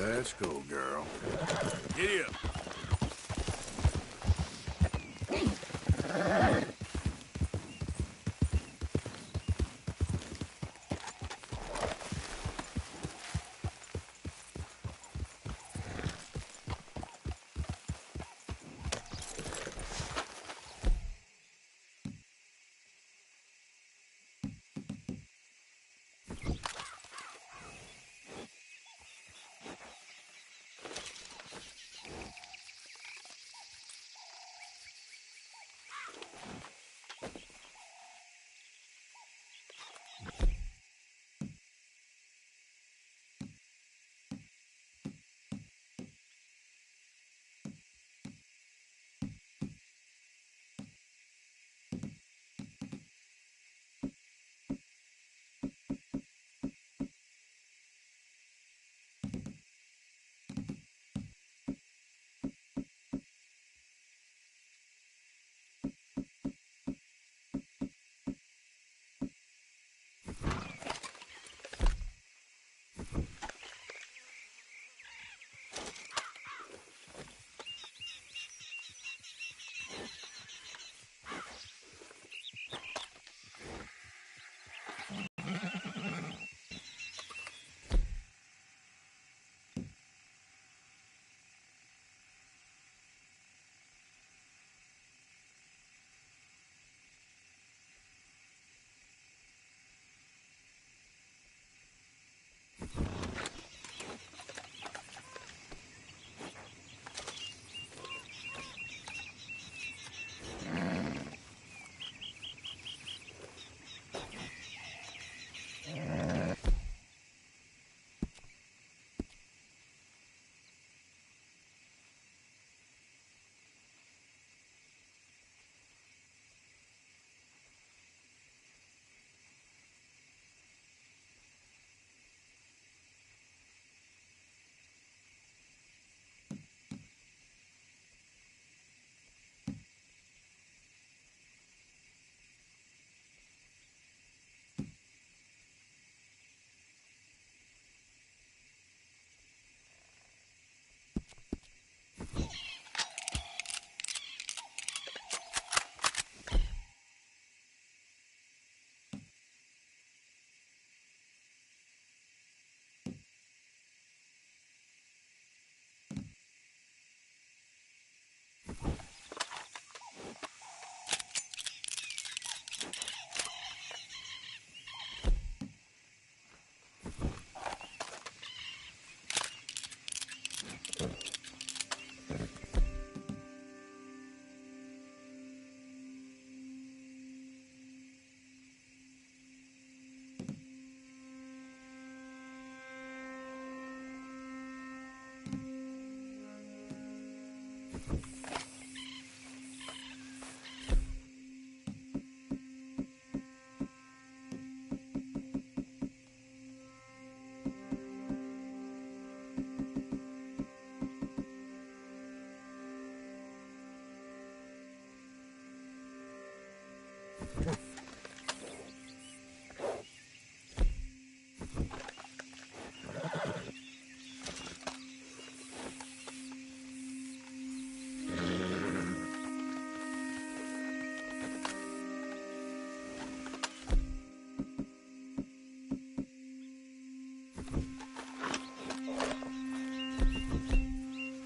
Let's go, girl. Giddy up.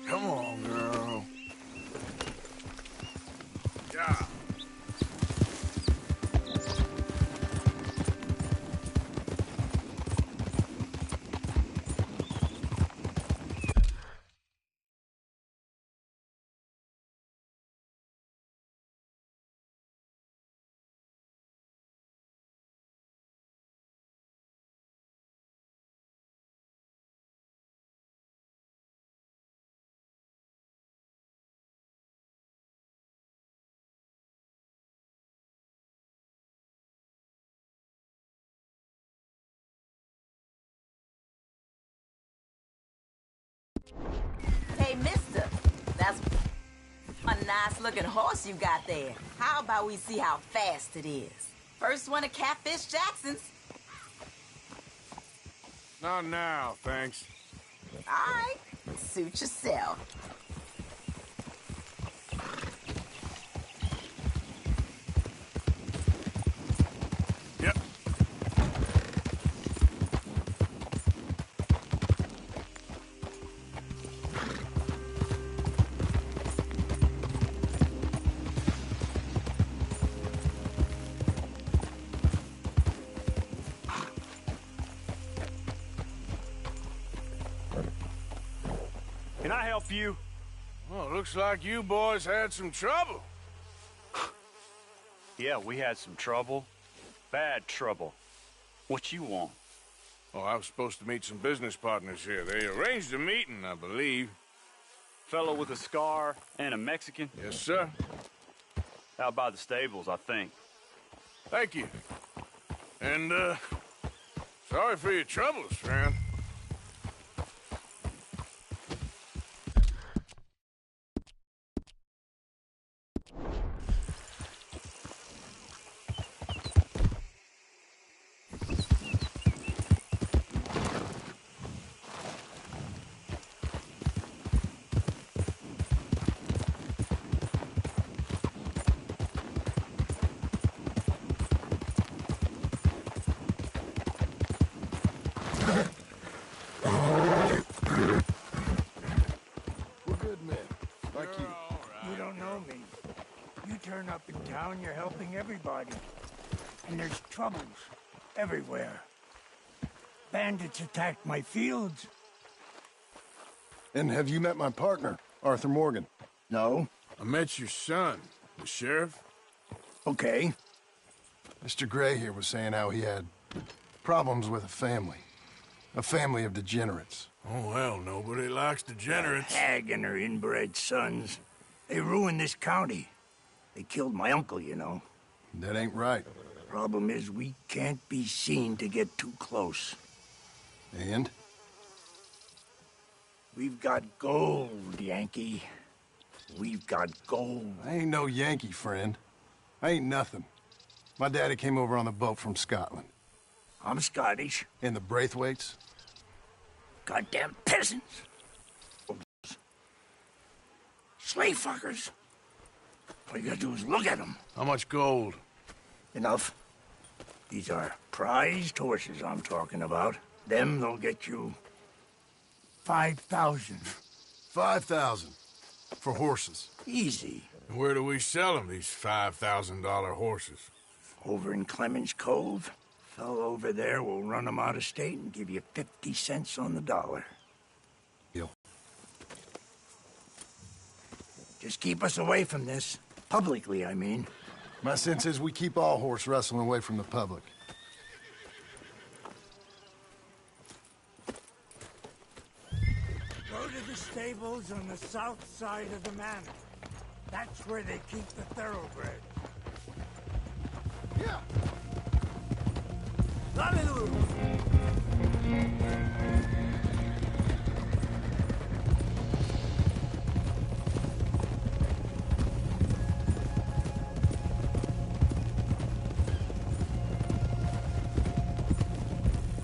Come on, girl. Yeah. Hey, mister, that's a nice looking horse you got there. How about we see how fast it is? First one of Catfish Jackson's. Not now, thanks. All right, suit yourself. Yep. Can I help you? Well, looks like you boys had some trouble. Yeah, we had some trouble. Bad trouble. What you want? Oh, I was supposed to meet some business partners here. They arranged a meeting, I believe. Fellow with a scar and a Mexican? Yes, sir. Out by the stables, I think. Thank you. And, sorry for your troubles, friend. We're good men. Like you. You don't know me. You turn up in town, you're helping everybody. And there's troubles everywhere. Bandits attacked my fields. And have you met my partner, Arthur Morgan? No? I met your son, the sheriff. Okay. Mr. Gray here was saying how he had problems with a family. A family of degenerates. Oh, well, nobody likes degenerates. Hag and her inbred sons. They ruined this county. They killed my uncle, you know. That ain't right. Problem is, we can't be seen to get too close. And? We've got gold, Yankee. We've got gold. I ain't no Yankee, friend. I ain't nothing. My daddy came over on the boat from Scotland. I'm Scottish. And the Braithwaites? Goddamn peasants. Slave fuckers. All you gotta do is look at them. How much gold? Enough. These are prized horses I'm talking about. Them, they'll get you 5,000. 5,000. For horses. Easy. And where do we sell them, these $5,000 horses? Over in Clemens Cove. Fellow over there will run them out of state and give you 50 cents on the dollar. Deal. Just keep us away from this. Publicly, I mean. My sense is we keep all horse wrestling away from the public. Go to the stables on the south side of the manor. That's where they keep the thoroughbreds. Yeah.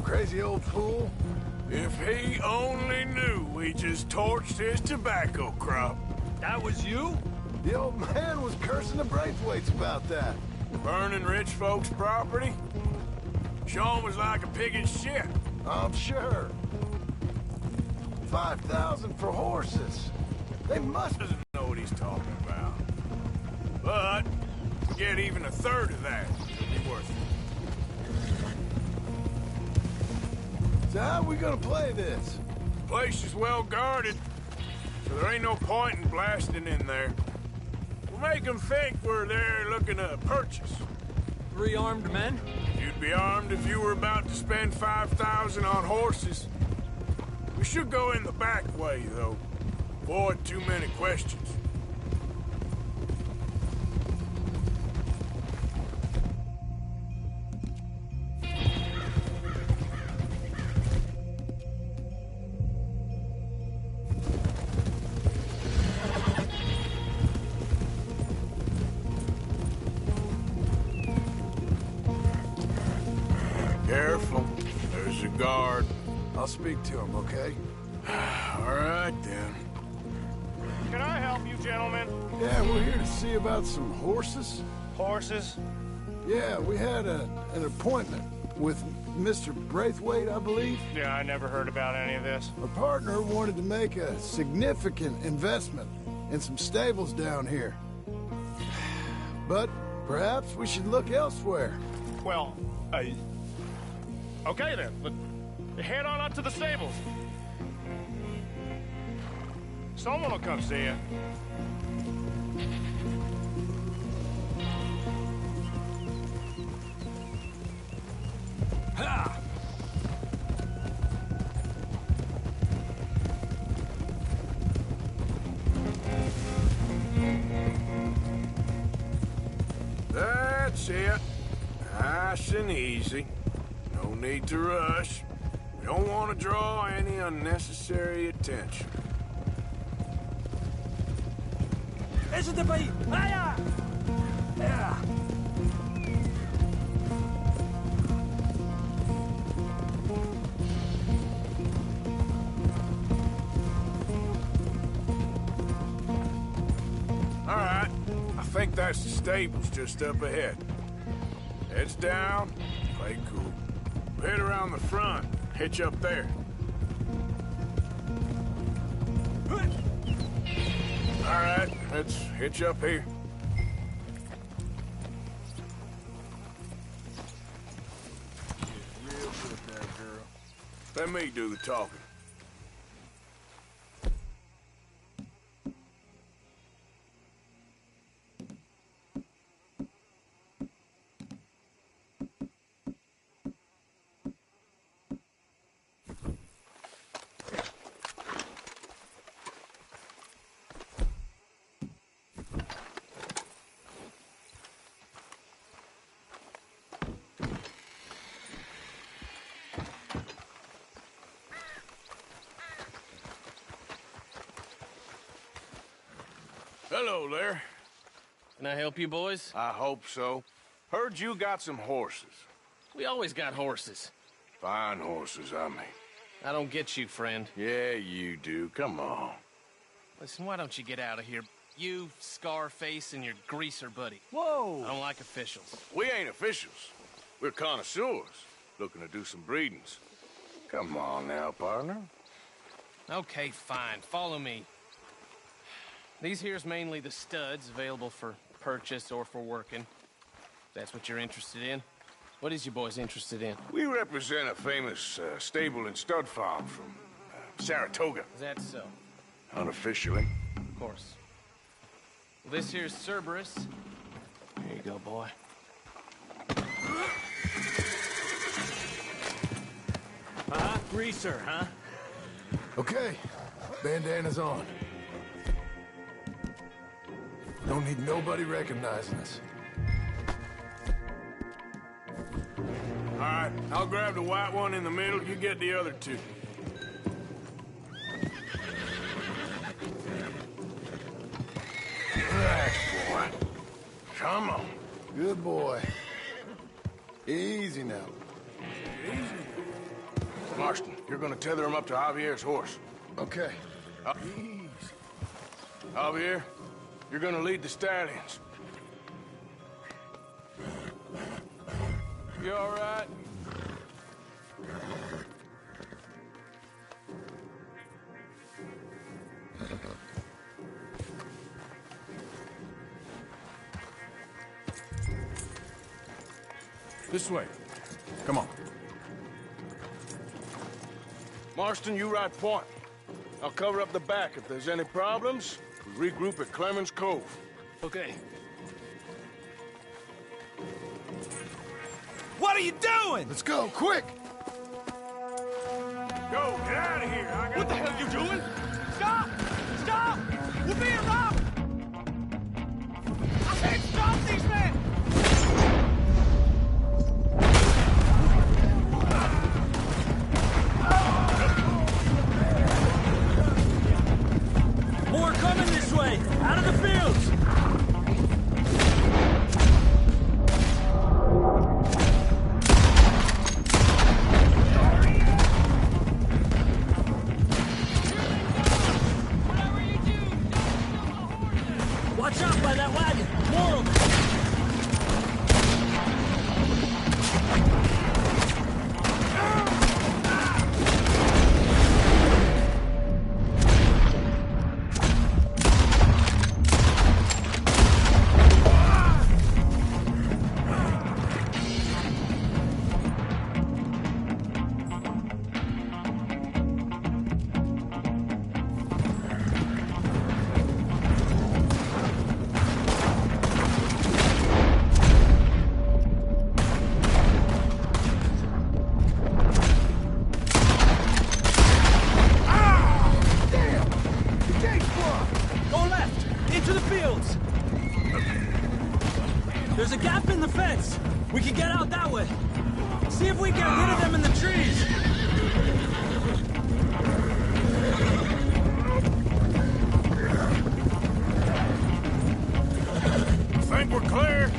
Crazy old fool. If he only knew we just torched his tobacco crop. That was you? The old man was cursing the Braithwaites about that. Burning rich folks' property? Sean was like a pig in shit. I'm sure. 5,000 for horses. They must Doesn't know what he's talking about. But, to get even a third of that, it'd be worth it. So how we gonna play this? The place is well guarded, so there ain't no point in blasting in there. We'll make them think we're there looking to purchase. 3 armed men? You'd be armed if you were about to spend 5,000 on horses. We should go in the back way, though. Avoid too many questions. Careful. There's a guard. I'll speak to him, okay? All right, then. Can I help you, gentlemen? Yeah, we're here to see about some horses. Horses? Yeah, we had an appointment with Mr. Braithwaite, I believe. Yeah, I never heard about any of this. Our partner wanted to make a significant investment in some stables down here. But perhaps we should look elsewhere. Well, okay then. Head on up to the stables. Someone will come see you. Ha! That's it. Nice and easy. No need to rush. We don't want to draw any unnecessary attention. Listen to me! Hiya! Yeah. All right. I think that's the stables just up ahead. Heads down, play cool. We'll head around the front, hitch up there. All right, let's hitch up here. Real good there, girl. Let me do the talking. Hello there. Can I help you, boys? I hope so. Heard you got some horses. We always got horses. Fine horses, I mean. I don't get you, friend. Yeah, you do. Come on. Listen, why don't you get out of here? You, Scarface, and your greaser buddy. Whoa! I don't like officials. We ain't officials. We're connoisseurs, looking to do some breedings. Come on now, partner. Okay, fine. Follow me. These here's mainly the studs available for purchase or for working. If that's what you're interested in. What is you boys interested in? We represent a famous stable and stud farm from Saratoga, Is that so? unofficially. Of course. Well, this here's Cerberus. Here you go, boy. Greaser, huh? Okay, bandana's on. Don't need nobody recognizing us. All right, I'll grab the white one in the middle. You get the other two. Relax, boy. Come on. Good boy. Easy now. Marston, you're gonna tether him up to Javier's horse. Okay. Easy. Javier, you're gonna lead the stallions. You all right? This way. Come on. Marston, you ride point. I'll cover up the back. If there's any problems, we regroup at Clemens Cove. Okay. What are you doing? Let's go, quick! Go, get out of here. What the hell are you doing? Stop! Stop! We're being robbed! I said stop these men! More coming this way! Out of the fields! by that wagon. More of them. There's a gap in the fence. We can get out that way. See if we can get rid of them in the trees. Think we're clear?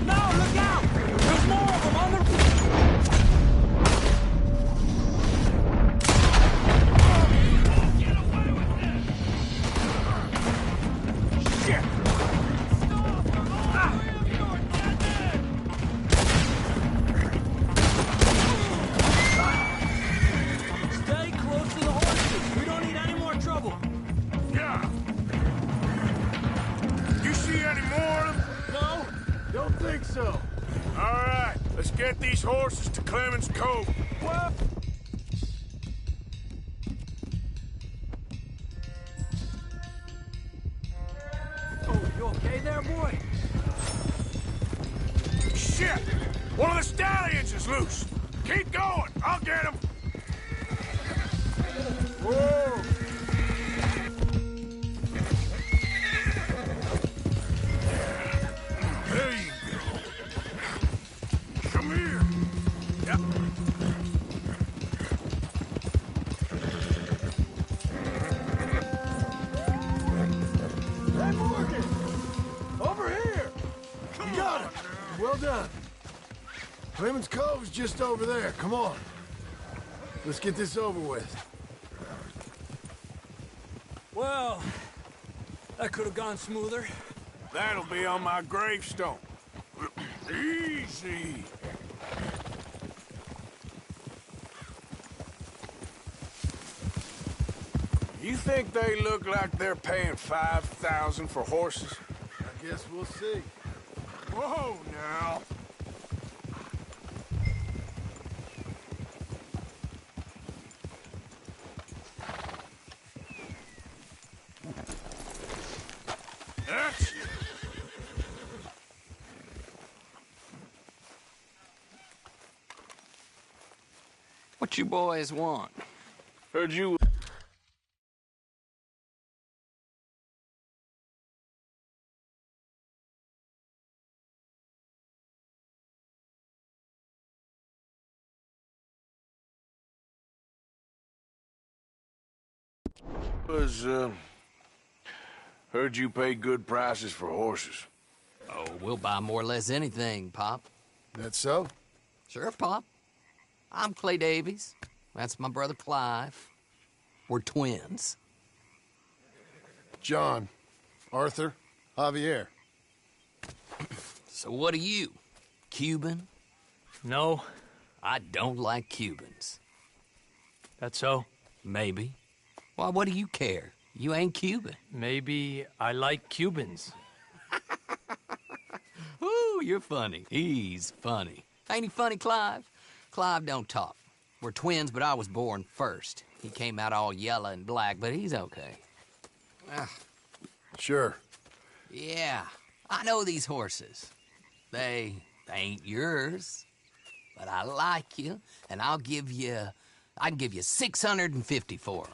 No, look out! There's more of them on the... Get these horses to Clemens Cove. What? Oh, you okay there, boy? Shit! One of the stallions is loose. Keep going. I'll get him. Whoa! There you go. Come here. Yep. Hey, Morgan! Over here! You got him! Well done. Clemens Cove's just over there. Come on. Let's get this over with. Well, that could have gone smoother. That'll be on my gravestone. Easy. You think they look like they're paying $5,000 for horses? I guess we'll see. Whoa, now. That's it. What you boys want? Heard you... heard you pay good prices for horses. Oh, we'll buy more or less anything, Pop. That so? Sure, Pop. I'm Clay Davies. That's my brother Clive. We're twins. John, Arthur, Javier. So what are you? Cuban? No, I don't like Cubans. that's so. Maybe. Why, what do you care? You ain't Cuban. Maybe I like Cubans. Ooh, you're funny. He's funny. Ain't he funny, Clive? Clive don't talk. We're twins, but I was born first. He came out all yellow and black, but he's okay. Sure. Yeah, I know these horses. They ain't yours, but I like you, and I can give you $650 for them.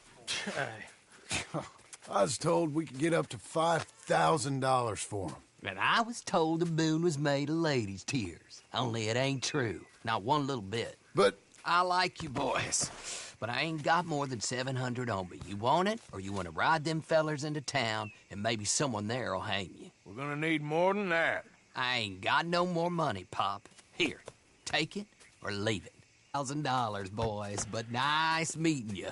I was told we could get up to $5,000 for them. And I was told the moon was made of ladies' tears. Only it ain't true. Not one little bit. But I like you boys, but I ain't got more than $700 on me. You want it, or you want to ride them fellers into town, and maybe someone there'll hang you? We're gonna need more than that. I ain't got no more money, Pop. Here, take it, or leave it. $1,000, boys, but nice meeting you.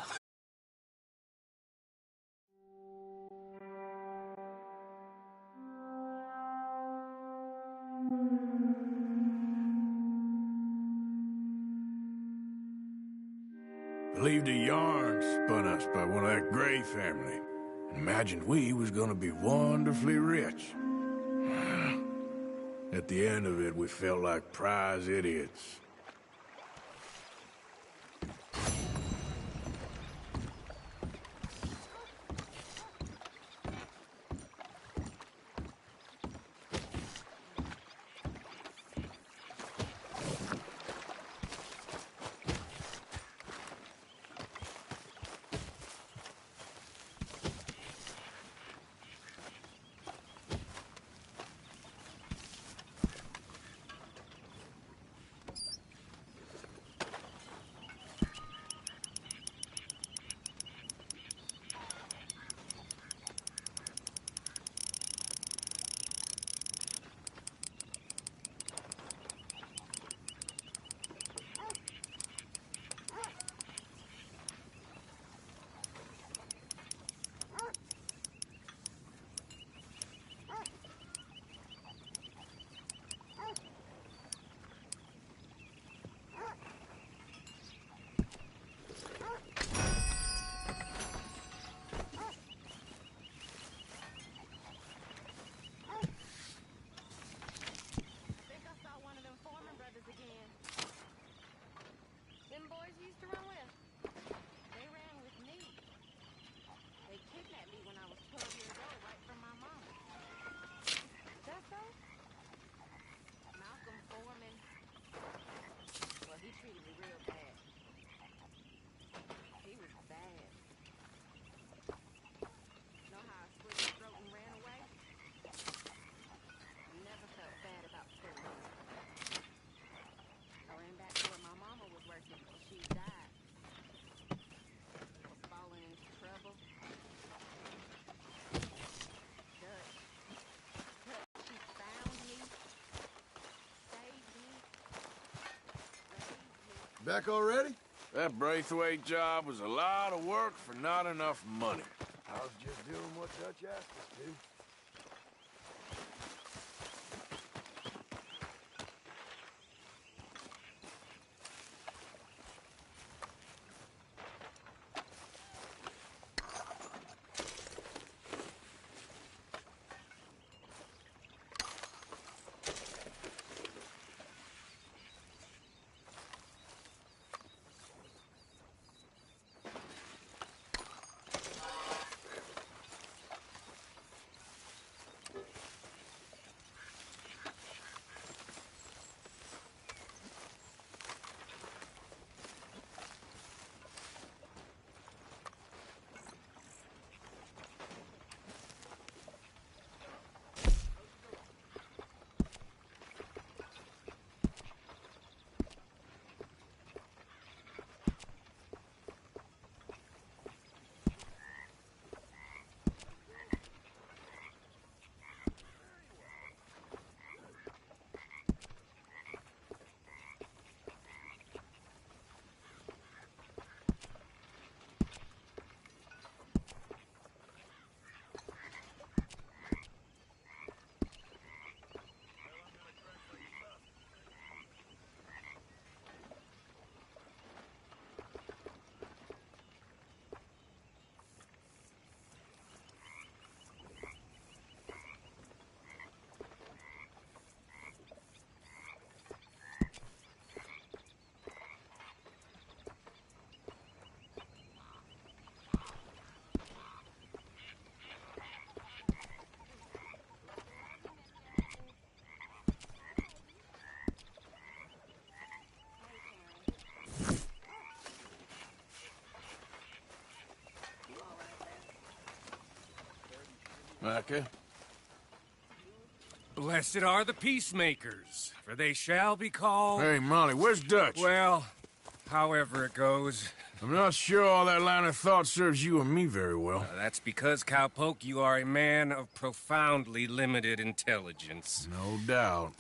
Believed a yarn spun us by one of that Gray family. Imagined we was gonna be wonderfully rich. At the end of it, we felt like prize idiots. Back already? That Braithwaite job was a lot of work for not enough money. I was just doing what Dutch asked us to. Okay. Blessed are the peacemakers, for they shall be called... Hey, Molly, where's Dutch? Well, however it goes. I'm not sure all that line of thought serves you and me very well. That's because, Cowpoke, you are a man of profoundly limited intelligence. No doubt.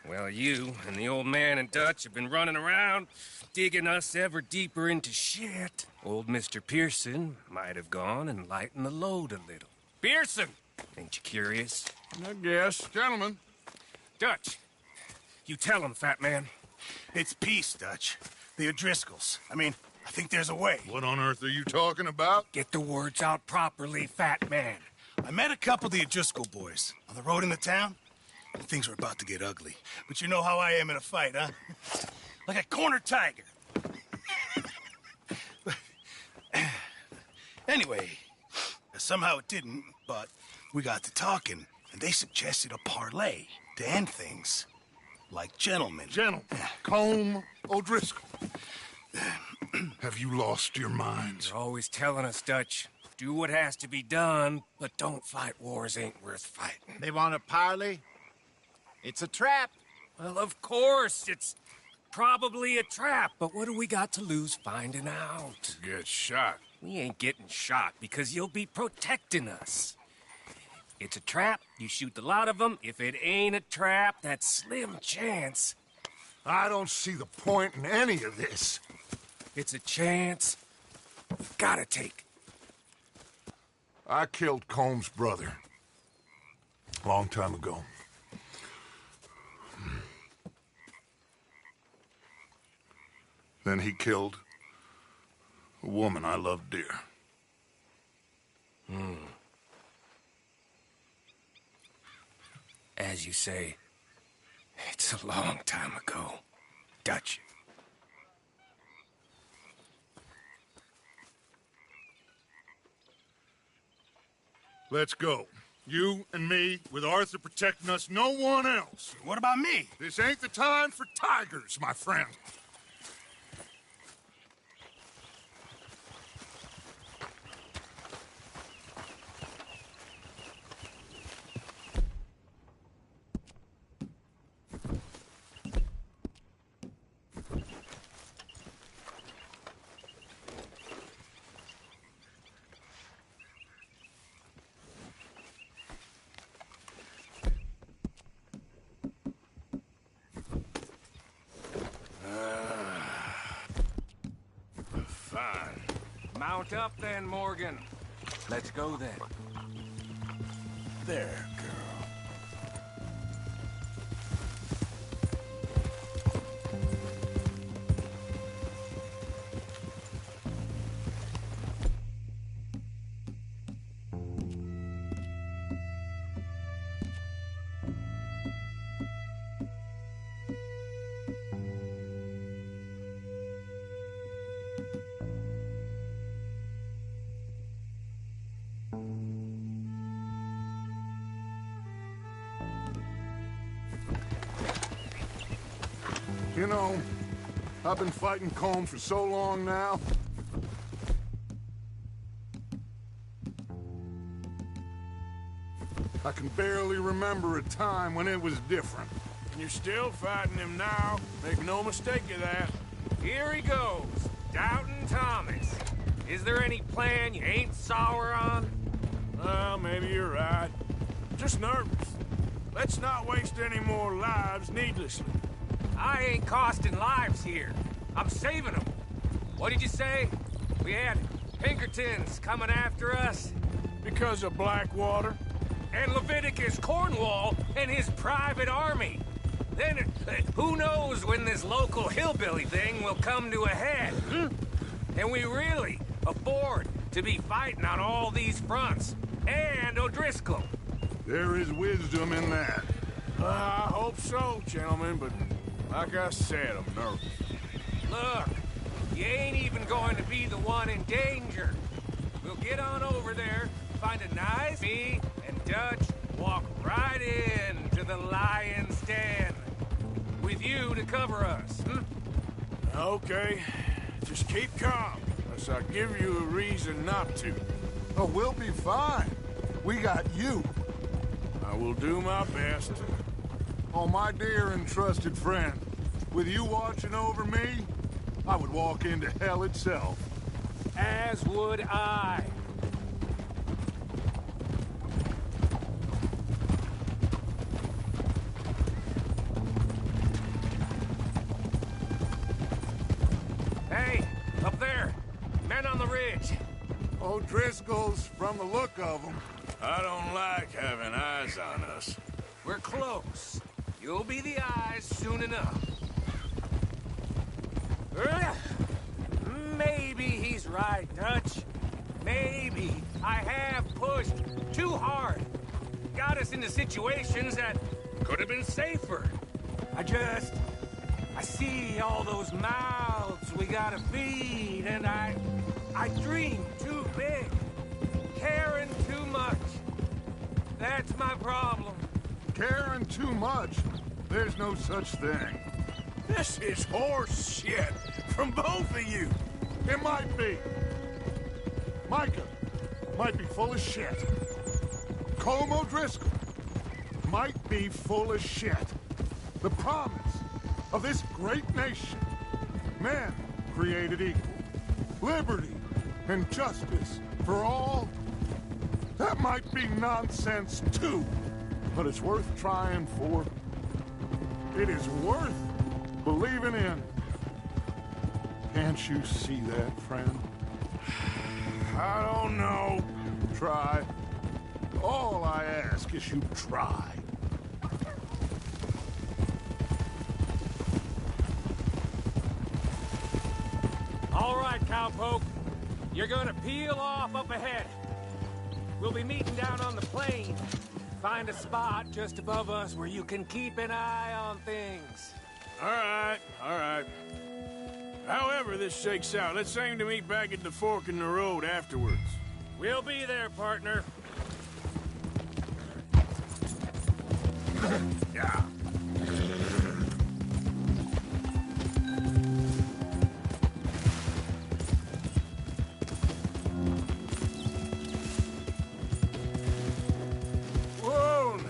Well, you and the old man and Dutch have been running around, digging us ever deeper into shit. Old Mr. Pearson might have gone and lightened the load a little. Pearson! Ain't you curious? I guess. Gentlemen. Dutch, you tell him, fat man. It's peace, Dutch. The O'Driscolls. I mean, I think there's a way. What on earth are you talking about? Get the words out properly, fat man. I met a couple of the O'Driscoll boys on the road into town, and things were about to get ugly. But you know how I am in a fight, huh? Like a corner tiger. Anyway, somehow it didn't, but we got to talking, and they suggested a parlay to end things. Like gentlemen. Gentlemen. Colm O'Driscoll. Have you lost your minds? You're always telling us, Dutch. Do what has to be done, but don't fight wars ain't worth fighting. They want a parley? It's a trap. Well, of course, it's probably a trap, but what do we got to lose finding out? Get shot. We ain't getting shot because you'll be protecting us. It's a trap, you shoot the lot of them. If it ain't a trap, that's slim chance. I don't see the point in any of this. It's a chance you've gotta take. I killed Colm's brother. A long time ago. Then he killed a woman I loved dear. As you say, it's a long time ago, Dutch. Let's go. You and me, with Arthur protecting us, no one else. What about me? This ain't the time for tigers, my friend. Fine. Mount up then, Morgan. Let's go then. There, girl. You know, I've been fighting Colm for so long now. I can barely remember a time when it was different. And you're still fighting him now. Make no mistake of that. Here he goes, Doubting Thomas. Is there any plan you ain't sour on? Well, maybe you're right. Just nervous. Let's not waste any more lives needlessly. I ain't costing lives here. I'm saving them. What did you say? We had Pinkertons coming after us? Because of Blackwater? And Leviticus Cornwall and his private army. Then, who knows when this local hillbilly thing will come to a head, And we really afford to be fighting on all these fronts. And O'Driscoll. There is wisdom in that. I hope so, gentlemen, but like I said, I'm nervous. Look, you ain't even going to be the one in danger. We'll get on over there, find a nice... Me and Dutch walk right in to the lion's den. With you to cover us, Okay, just keep calm, unless I give you a reason not to. Oh, we'll be fine. We got you. I will do my best. Oh, my dear and trusted friend, with you watching over me, I would walk into hell itself. As would I. O'Driscoll's from the look of them. I don't like having eyes on us. We're close. You'll be the eyes soon enough. Maybe he's right, Dutch. Maybe I have pushed too hard. Got us into situations that could have been safer. I see all those mouths we gotta feed, and I dream too big. Caring too much. That's my problem. Caring too much? There's no such thing. This is horse shit from both of you. It might be. Micah might be full of shit. Colm O'Driscoll might be full of shit. The promise of this great nation. Men created equal. Liberty and justice for all. That might be nonsense too, but it's worth trying for. It is worth believing in. Can't you see that, friend? I don't know. Try. All I ask is you try. All right, cowpoke. You're gonna peel off up ahead. We'll be meeting down on the plain. Find a spot just above us where you can keep an eye on things. All right. However this shakes out, let's aim to meet back at the fork in the road afterwards. We'll be there, partner. Yeah. Whoa, now.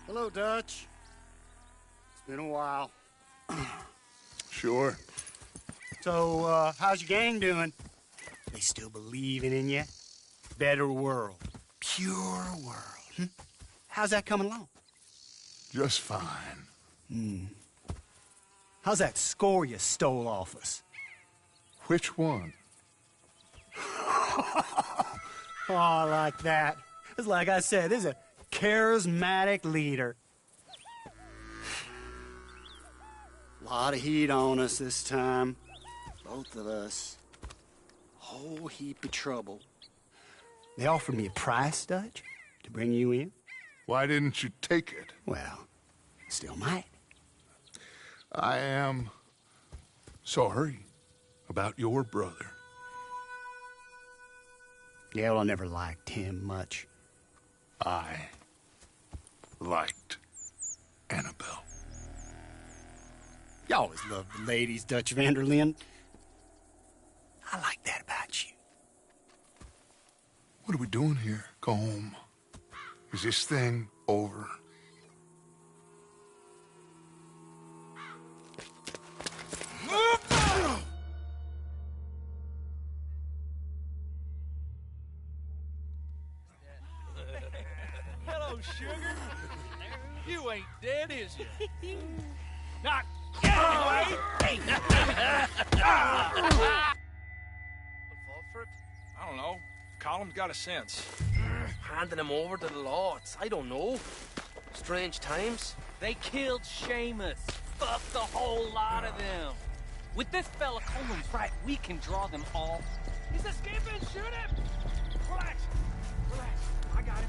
Hello, Dutch. It's been a while. Sure. So, how's your gang doing? They still believing in you? Better world. Pure world. How's that coming along? Just fine. How's that score you stole off us? Which one? Oh, I like that. It's like I said, this is a charismatic leader. Lot of heat on us this time. Both of us. Whole heap of trouble. They offered me a price, Dutch, to bring you in. Why didn't you take it? Well, still might. I am sorry about your brother. Yeah, well, I never liked him much. I liked Annabelle. You always loved the ladies, Dutch van der Linde. I like that about you. What are we doing here? Go home. Is this thing over? Hello, sugar. You ain't dead, is you? Not Anyway! fall for it? I don't know. Colum's got a sense. Handing him over to the lords. I don't know. Strange times. They killed Seamus. Fuck the whole lot of them. With this fella Coleman's right, we can draw them all. He's escaping! Shoot him! Relax. Relax. I got him.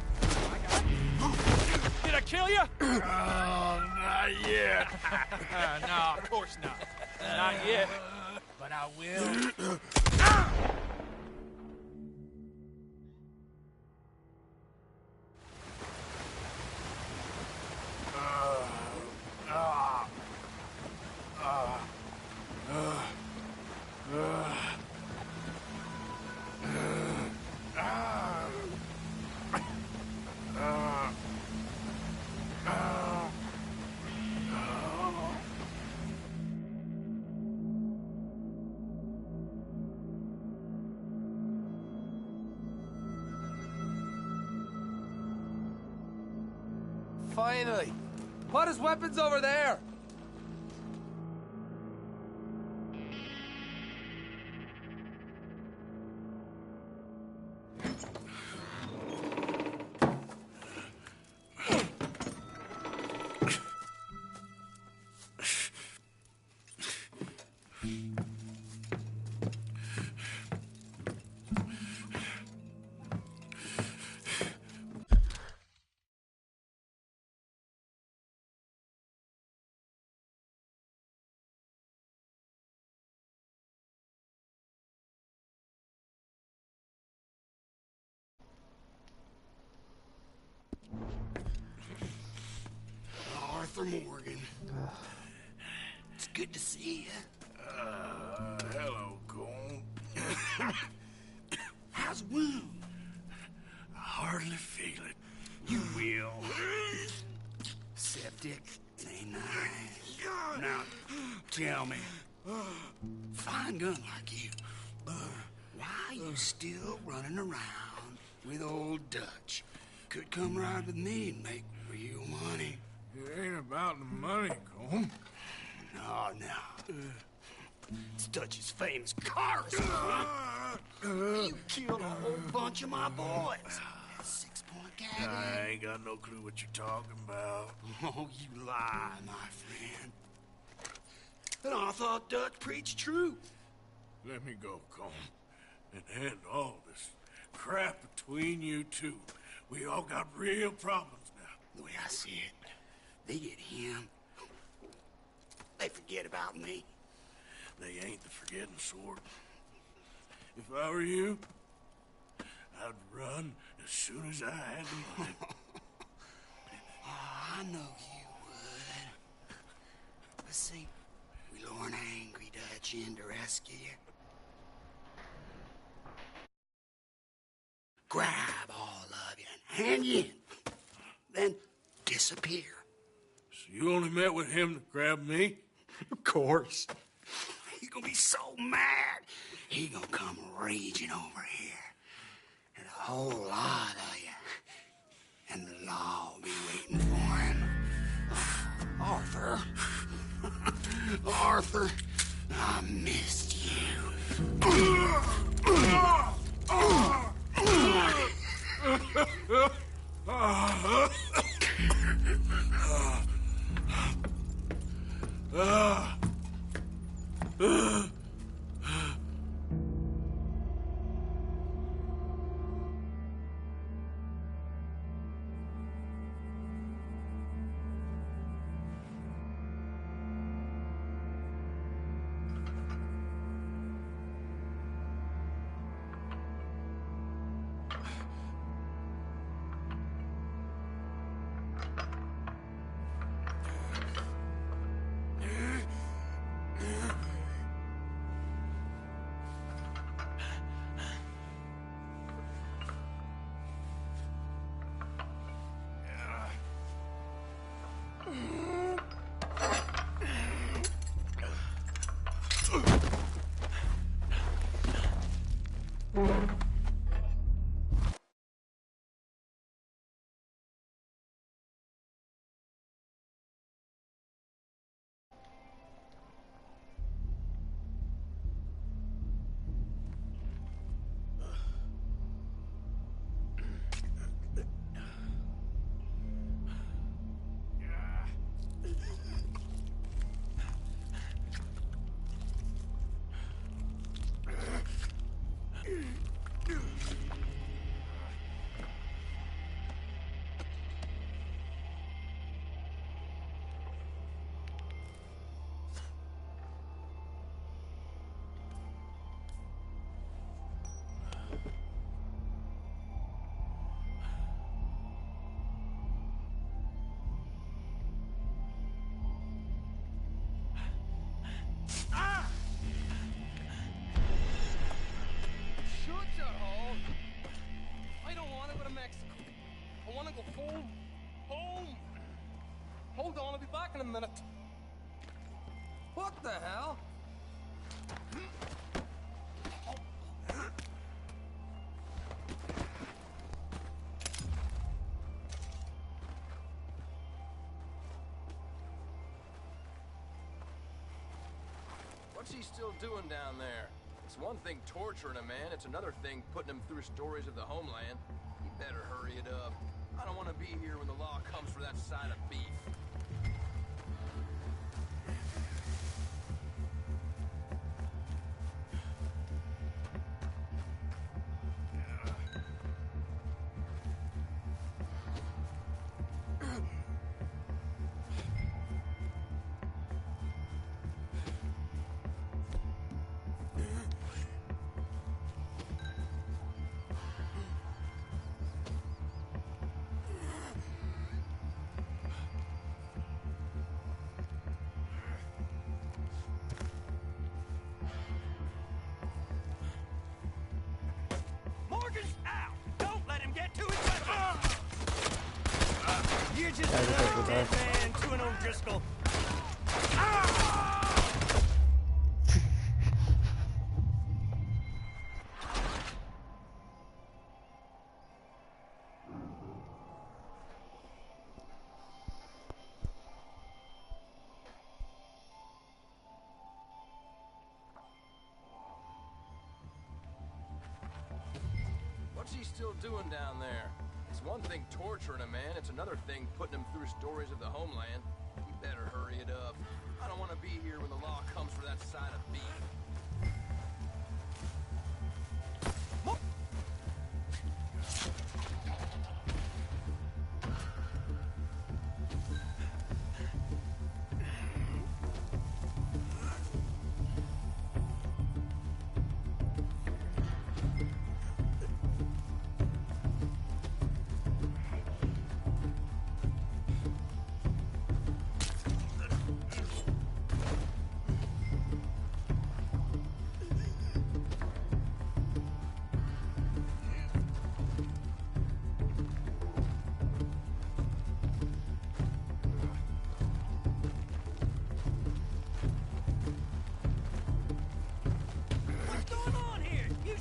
I got him. Did I kill you? Oh, not yet. No, of course not. Not yet. But I will. Finally! Put his weapons over there! Arthur Morgan. It's good to see you. Hello, Cole. How's the wound? I hardly feel it. You will. Septic. Ain't nice. Now, tell me. Fine gun like you. Why you still running around with old Dutch? Could come ride with me and make real money. It ain't about the money, Cole. No. It's Dutch's famous car. You killed a whole bunch of my boys. 6-point gag. I ain't got no clue what you're talking about. Oh, you lie, my friend. But I thought Dutch preached truth. Let me go, Cole. And end all this crap between you two. We all got real problems now. The way I see it, they get him. They forget about me. They ain't the forgetting sort. If I were you, I'd run as soon as I had the money. Oh, I know you would. Let's see. We lure an angry Dutch in to rescue you. Grab all of you and hand you in. Then disappear. So you only met with him to grab me? Of course. He's gonna be so mad. He gonna come raging over here. And a whole lot of you. And the law will be waiting for him. Arthur. Arthur, I missed you. in a minute. What the hell? What's he still doing down there? It's one thing torturing a man, it's another thing putting him through stories of the homeland. He better hurry it up. I don't want to be here when the law comes for that side of beef. Morgan's out! Don't let him get to his weapon! You're just Yeah, I just another like dead man to an O'Driscoll. What's he still doing down there? It's one thing torturing a man, it's another thing putting him through stories of the homeland. He better hurry it up. I don't want to be here when the law comes for that side of beef. What's going on here? You...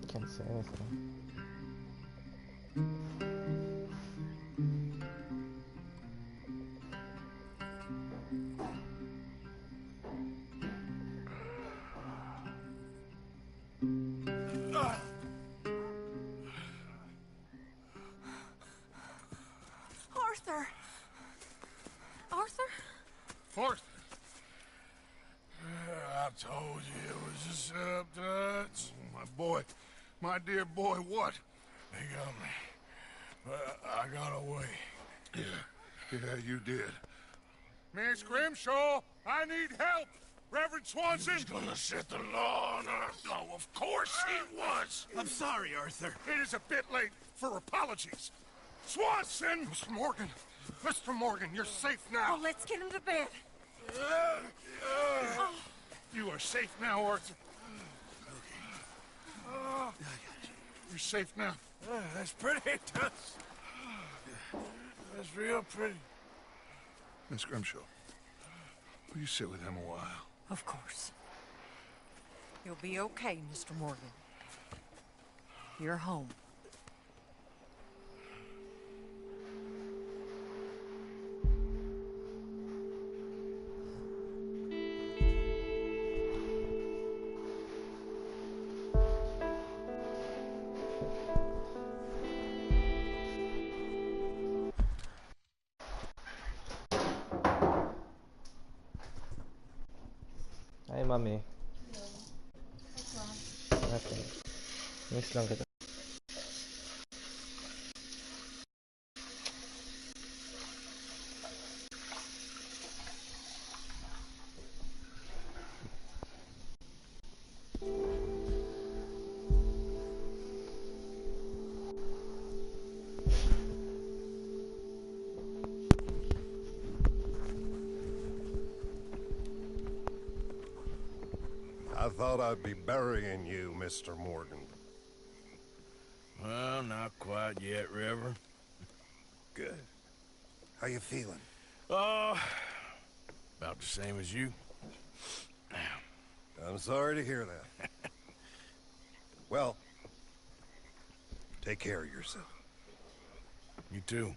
Can't say anything. I told you it was a setup, Dutch. My boy, my dear boy, what? They got me. But I got away. Yeah, you did. Miss Grimshaw, I need help! Reverend Swanson! He's gonna set the law on us. Oh, of course he was. I'm sorry, Arthur. It is a bit late for apologies. Swanson! Mr. Morgan, you're safe now. Oh, let's get him to bed. You are safe now, Arthur. You're safe now. That's pretty, Dutch. That's real pretty. Miss Grimshaw, will you sit with him a while? Of course. You'll be okay, Mr. Morgan. You're home. Hai mami. Oke. Miss lang kita. I thought I'd be burying you, Mr. Morgan. Well, not quite yet, Reverend. Good. How you feeling? Oh, about the same as you. I'm sorry to hear that. Well, take care of yourself. You too.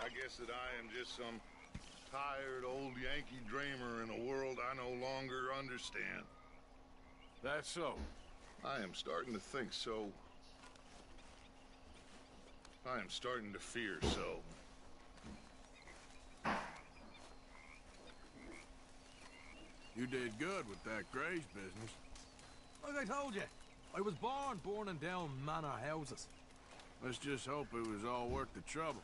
I guess that I am just some tired old Yankee dreamer in a world I no longer understand. That's so. I am starting to think so. I am starting to fear so. You did good with that Graves business. Like I told you, I was born burning down manor houses. Let's just hope it was all worth the trouble.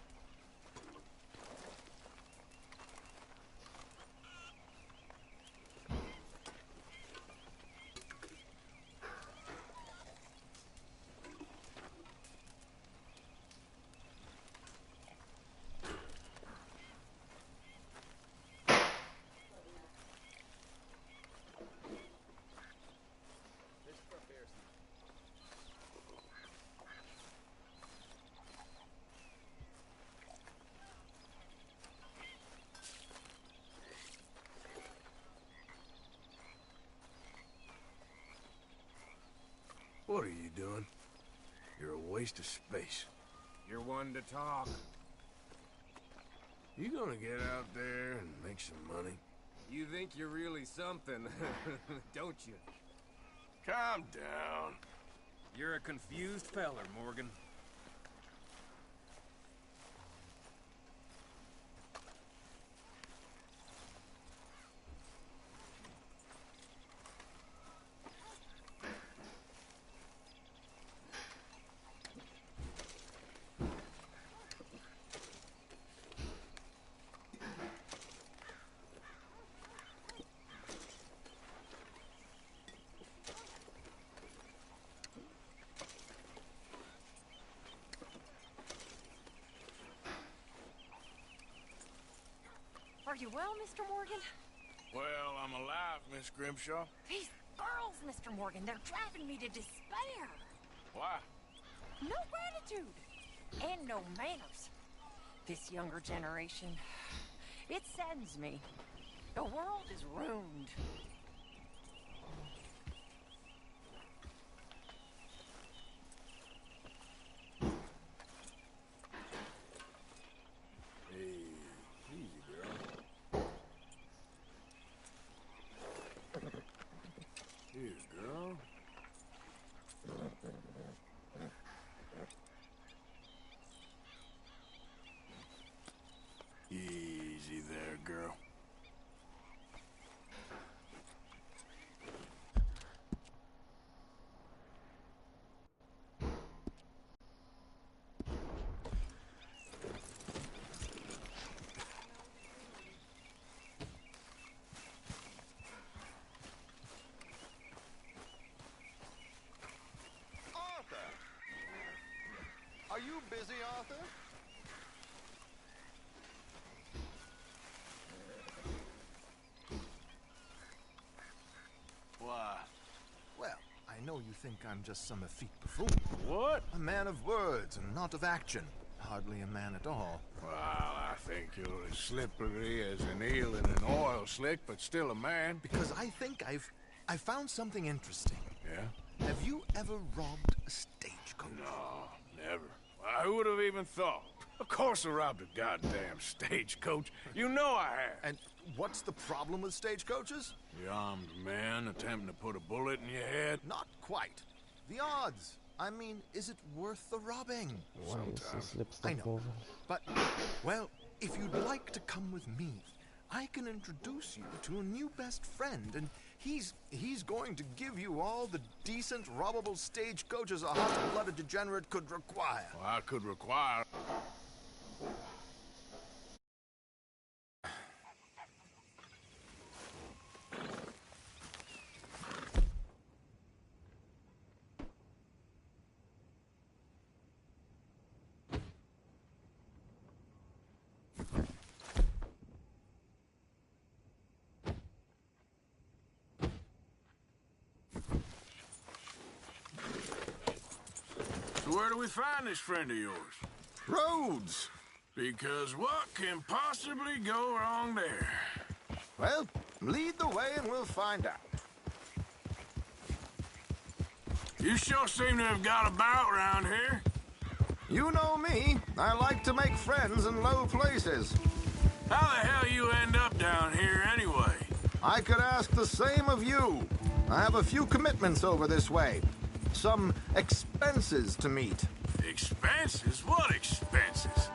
What are you doing? You're a waste of space. You're one to talk. You gonna get out there and make some money? You think you're really something, don't you? Calm down. You're a confused feller, Morgan. Are you well, Mr. Morgan? Well, I'm alive, Miss Grimshaw. These girls, Mr. Morgan, they're driving me to despair. Why? No gratitude. And no manners. This younger generation, it saddens me. The world is ruined. Easy there, girl. Arthur! Are you busy, Arthur? Why? Well, I know you think I'm just some effete buffoon. What? A man of words and not of action. Hardly a man at all. Well, I think you're as slippery as an eel in an oil slick, but still a man. Because I think I found something interesting. Yeah? Have you ever robbed a stagecoach? No, never. Who would have even thought? Of course I robbed a goddamn stagecoach. You know I have. And what's the problem with stagecoaches? The armed man attempting to put a bullet in your head? Not quite. The odds. I mean, is it worth the robbing? Why is his lips I not know. moving? But, well, if you'd like to come with me, I can introduce you to a new best friend, and he's going to give you all the decent, robbable stagecoaches a hot-blooded degenerate could require. Well, I could require... So where do we find this friend of yours? Roads! Because what can possibly go wrong there? Well, lead the way and we'll find out. You sure seem to have got about round here. You know me. I like to make friends in low places. How the hell you end up down here anyway? I could ask the same of you. I have a few commitments over this way. Some expenses to meet. Expenses? What expenses?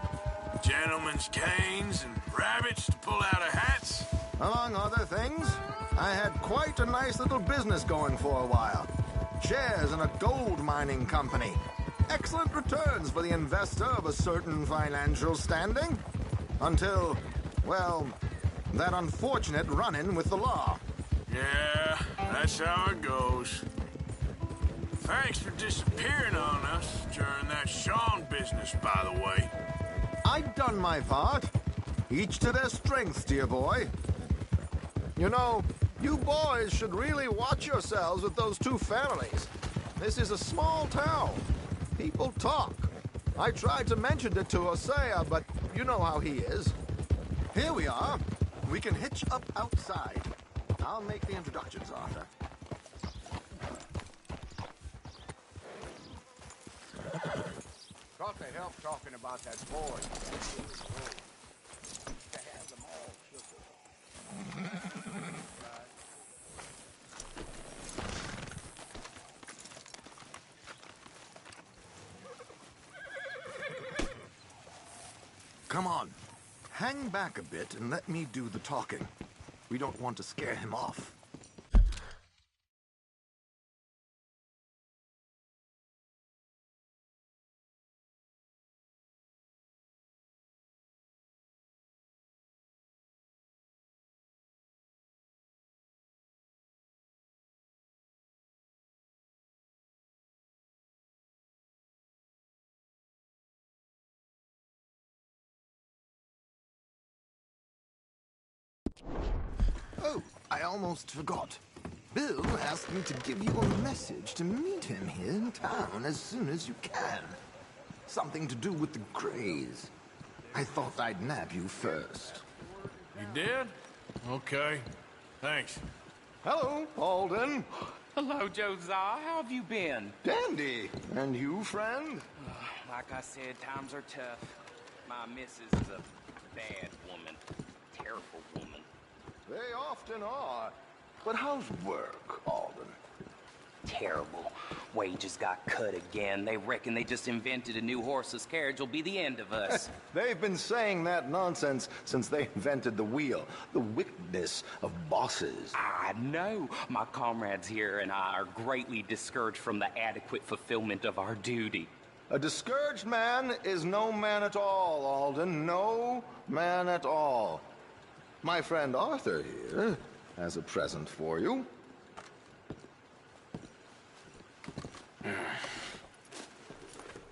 Gentlemen's canes and rabbits to pull out of hats? Among other things, I had quite a nice little business going for a while. Shares in a gold mining company. Excellent returns for the investor of a certain financial standing. Until, well, that unfortunate run-in with the law. Yeah, that's how it goes. Thanks for disappearing on us during that Sean business, by the way. I'd done my part. Each to their strengths, dear boy. You know, you boys should really watch yourselves with those two families. This is a small town. People talk. I tried to mention it to Hosea, but you know how he is. Here we are. We can hitch up outside. I'll make the introductions, Arthur. Coffee. help talking about that boy. To have them all Come on. Hang back a bit and let me do the talking. We don't want to scare him off. Oh, I almost forgot. Bill asked me to give you a message to meet him here in town as soon as you can. Something to do with the Greys. I thought I'd nab you first. You did? Okay. Thanks. Hello, Alden. Hello, Josiah. How have you been? Dandy. And you, friend? Like I said, times are tough. My missus is a bad woman. Terrible woman. They often are. But how's work, Alden? Terrible. Wages got cut again. They reckon they just invented a new horseless carriage will be the end of us. They've been saying that nonsense since they invented the wheel. The wickedness of bosses. I know. My comrades here and I are greatly discouraged from the adequate fulfillment of our duty. A discouraged man is no man at all, Alden. No man at all. My friend Arthur here has a present for you.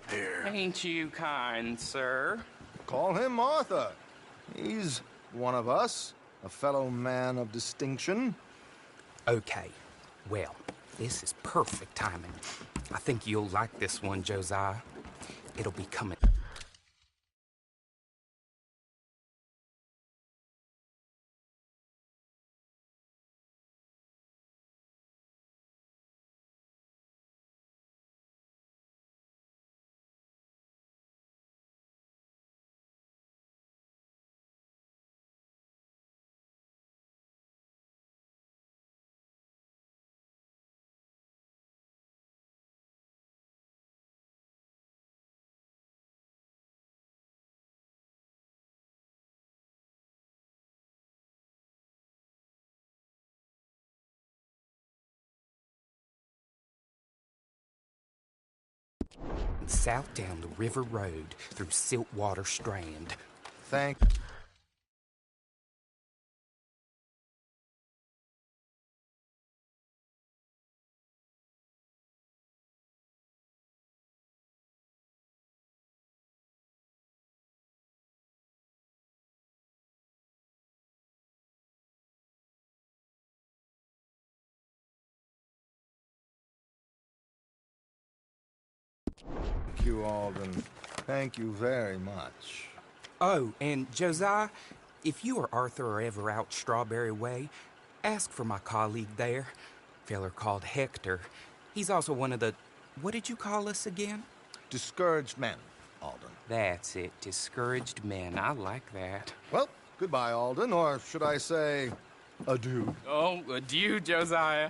Here. Ain't you kind, sir? Call him Arthur. He's one of us, a fellow man of distinction. Okay. Well, this is perfect timing. I think you'll like this one, Josiah. It'll be coming. South down the river road through Siltwater Strand. Thank you, Alden. Thank you very much. Oh, and Josiah, if you or Arthur are ever out Strawberry Way, ask for my colleague there. Feller called Hector. He's also one of the... What did you call us again? Discouraged men, Alden. That's it. Discouraged men. I like that. Well, goodbye, Alden, or should I say, adieu. Oh, adieu, Josiah.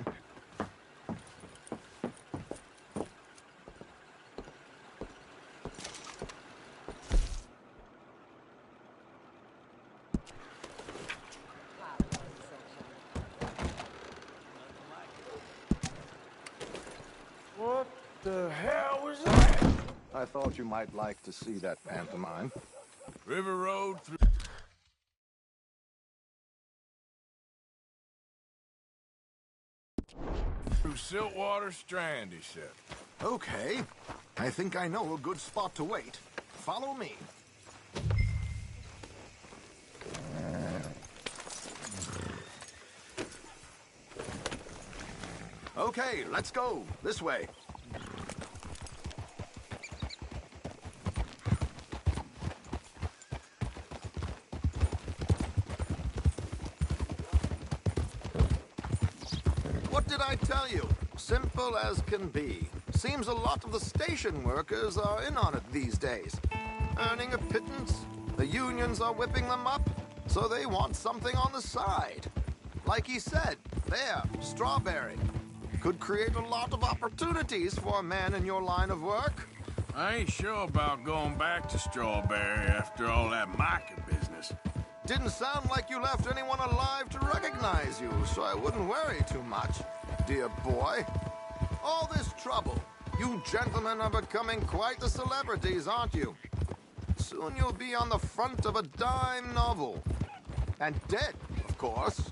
What the hell was that? I thought you might like to see that pantomime. River Road through... Through Siltwater Strand, he said. Okay. I think I know a good spot to wait. Follow me. Okay, let's go. This way. What did I tell you? Simple as can be. Seems a lot of the station workers are in on it these days. Earning a pittance, the unions are whipping them up, so they want something on the side. Like he said, there, Strawberry. Could create a lot of opportunities for a man in your line of work. I ain't sure about going back to Strawberry after all that Micah business. Didn't sound like you left anyone alive to recognize you, so I wouldn't worry too much, dear boy. All this trouble, you gentlemen are becoming quite the celebrities, aren't you? Soon you'll be on the front of a dime novel. And dead, of course.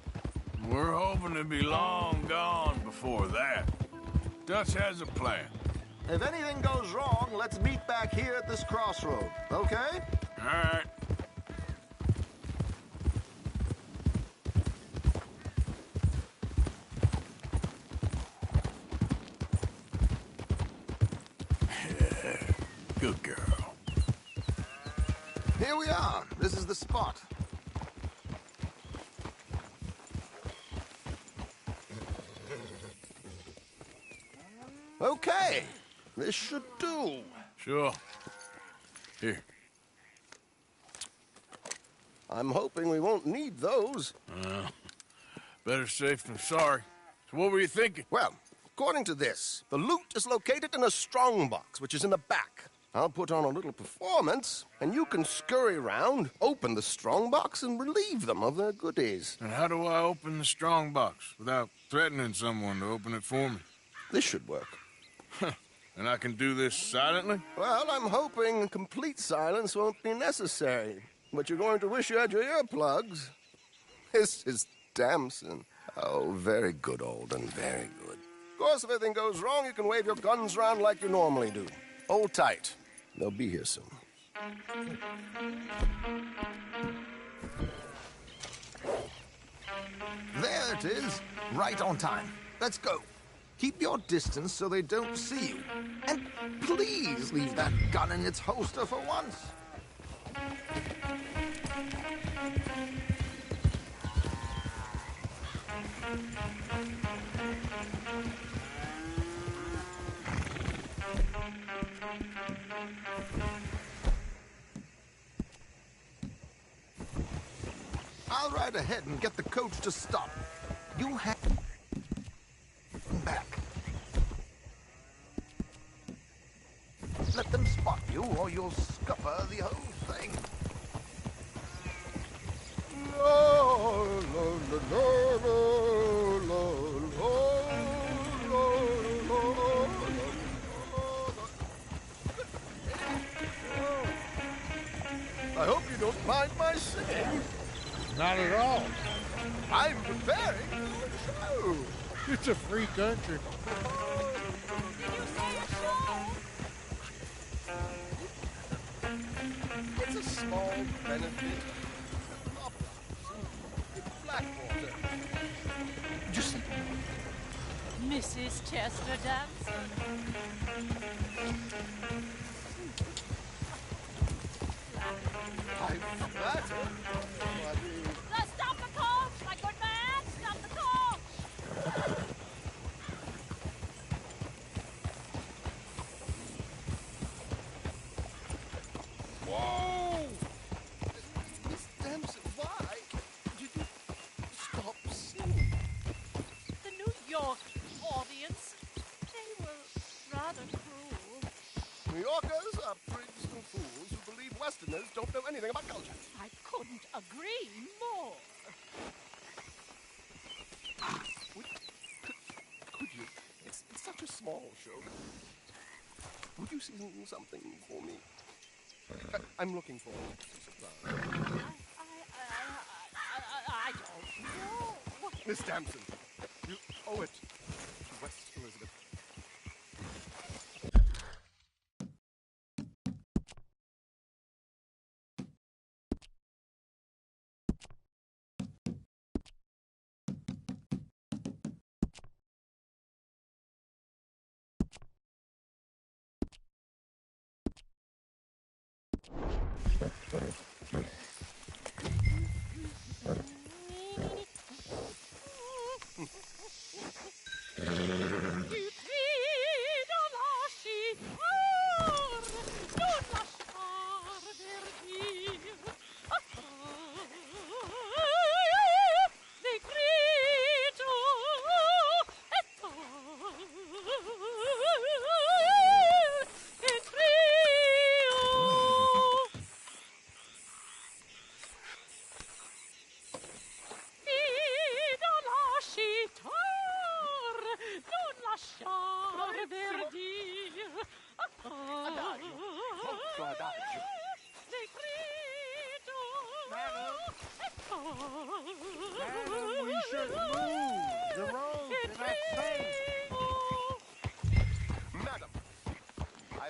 We're hoping to be long gone before that. Dutch has a plan. If anything goes wrong, let's meet back here at this crossroad, okay? All right. Good girl. Here we are. This is the spot. Okay. This should do. Sure. Here. I'm hoping we won't need those. Better safe than sorry. So what were you thinking? Well, according to this, the loot is located in a strongbox, which is in the back. I'll put on a little performance, and you can scurry around, open the strongbox, and relieve them of their goodies. And how do I open the strongbox without threatening someone to open it for me? This should work. And I can do this silently? Well, I'm hoping complete silence won't be necessary. But you're going to wish you had your earplugs. This is Damson. Oh, very good, Alden, very good. Of course, if anything goes wrong, you can wave your guns around like you normally do. Hold tight. They'll be here soon. There it is. Right on time. Let's go. Keep your distance so they don't see you. And please leave that gun in its holster for once. I'll ride ahead and get the coach to stop. You hang back. Let them spot you or you'll scupper the whole thing. I hope you don't mind my singing. Not at all. I'm preparing for the show. It's a free country. It's a small benefit. Blackwater. Just Mrs. Chester Damson. I'm flattered. Stop the coach! My good man! Stop the coach! Whoa! Miss Damson, why did you stop singing? The New York audience, they were rather cruel. New Yorkers are prigs and fools who believe Westerners don't know anything about culture. I couldn't agree more. Could you? It's such a small show. Would you sing something for me? I'm looking for a surprise. I don't know. Miss Damson, you owe it to West Elizabeth. You feed a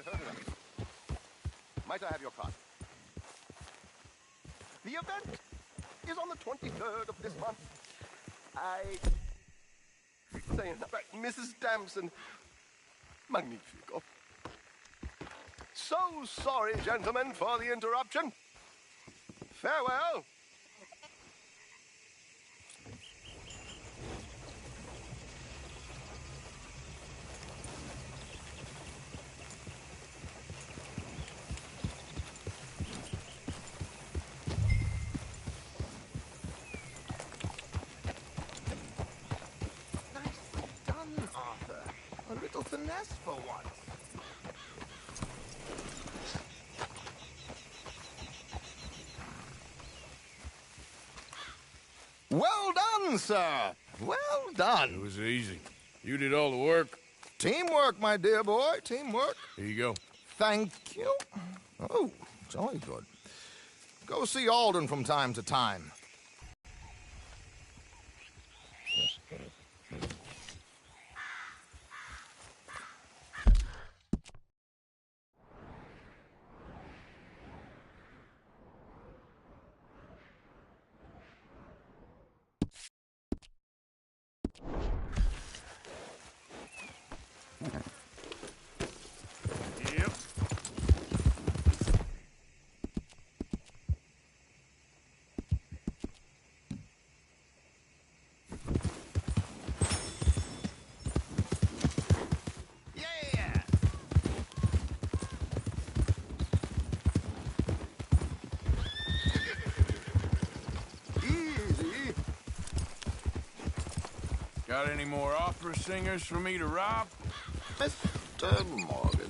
I've heard enough. Might I have your card? The event is on the 23rd of this month. Saying that, Mrs. Damson. Magnifico. So sorry, gentlemen, for the interruption. Farewell. Nicely done, Arthur. A little finesse for once. Well done, sir. Well done. It was easy. You did all the work. Teamwork, my dear boy. Teamwork. Here you go. Thank you. Oh, jolly good. Go see Alden from time to time. Yep. Yeah! Easy. Got any more opera singers for me to rob? Mr. Morgan.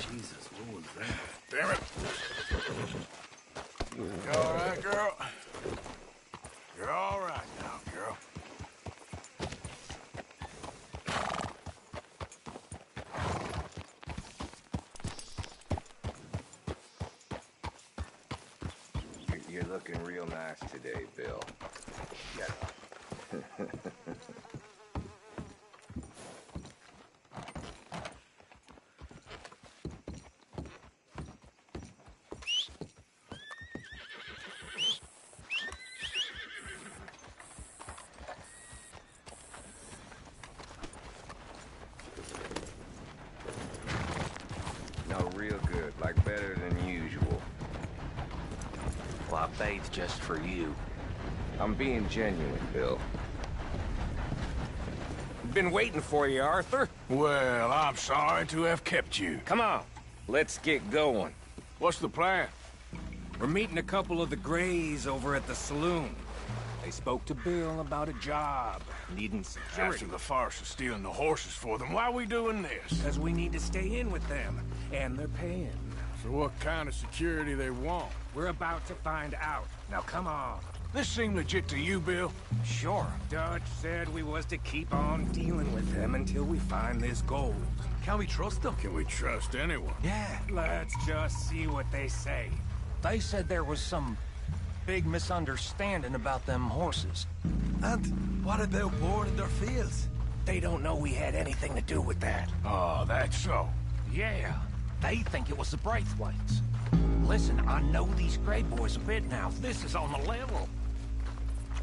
Jesus, what was that? Damn it. You all right, girl? You're all right now, girl. You're looking real nice today, Bill. Shut up. No, real good, like better than usual. Well, I bathed just for you. I'm being genuine, Bill. Been waiting for you, Arthur. Well, I'm sorry to have kept you. Come on, let's get going. What's the plan? We're meeting a couple of the Greys over at the saloon. They spoke to Bill about a job, needing security. After the farce of stealing the horses for them, why are we doing this? Because we need to stay in with them, and they're paying. So what kind of security they want? We're about to find out. Now come on. This seem legit to you, Bill? Sure. Dutch said we was to keep on dealing with them until we find this gold. Can we trust them? Can we trust anyone? Yeah. Let's just see what they say. They said there was some big misunderstanding about them horses. And what about boarding their fields? They don't know we had anything to do with that. Oh, that's so. Yeah. They think it was the Braithwaites. Listen, I know these Grey boys a bit now. This is on the level.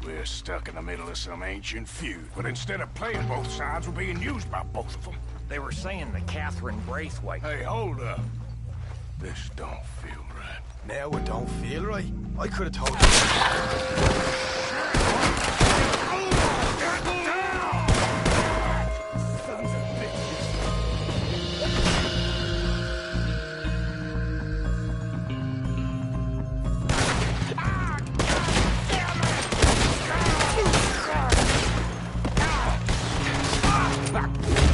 We're stuck in the middle of some ancient feud, but instead of playing both sides, we're being used by both of them. They were saying that Catherine Braithwaite... Hey, hold up. This don't feel right. Now it don't feel right. I could have told you. Fuck!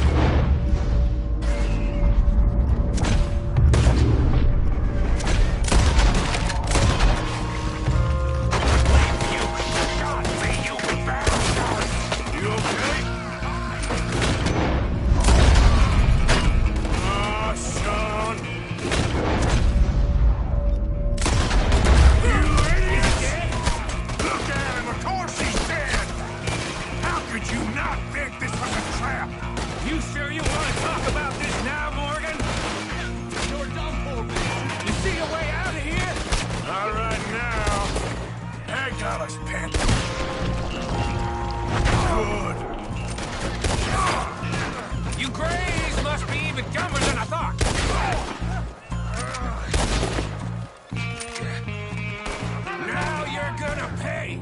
want to talk about this now, Morgan? You're done for me. You see a way out of here? Not right now. That got us pinned. Good. You Grays must be even dumber than I thought. Now you're gonna pay.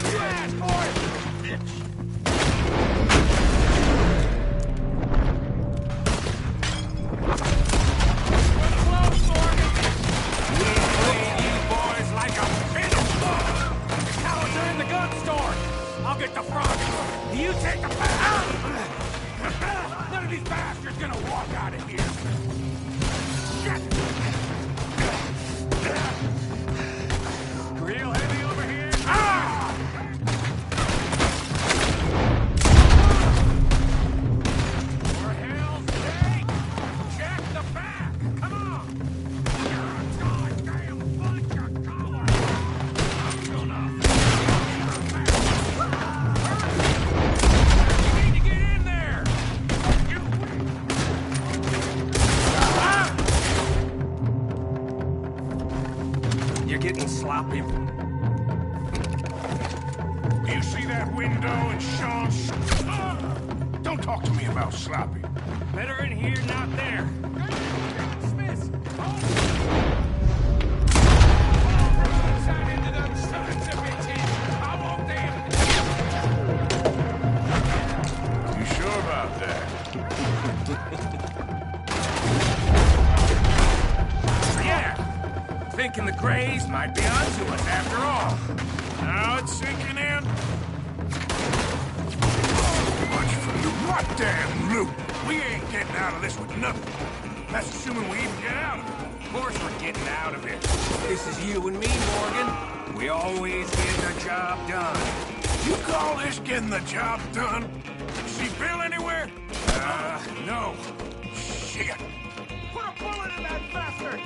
Blast, boy! I'll get the front. You take the back. None of these bastards gonna walk out of here. Shit! Real heavy over here. Ah! For hell's sake! Check the back. Come on. You're a goddamn bunch of cowards. I'm gonna. Getting sloppy. You see that window and Sean's... Don't talk to me about sloppy. Better in here, not there. Smith! You sure about that? Yeah! Thinking the Grays might be onto us after all. Now it's sinking in. Much for loot. What damn loot? We ain't getting out of this with nothing. That's assuming we even get out of it. Of course we're getting out of it. This is you and me, Morgan. We always get the job done. You call this getting the job done? See Bill anywhere? No. Shit. Put a bullet in that bastard!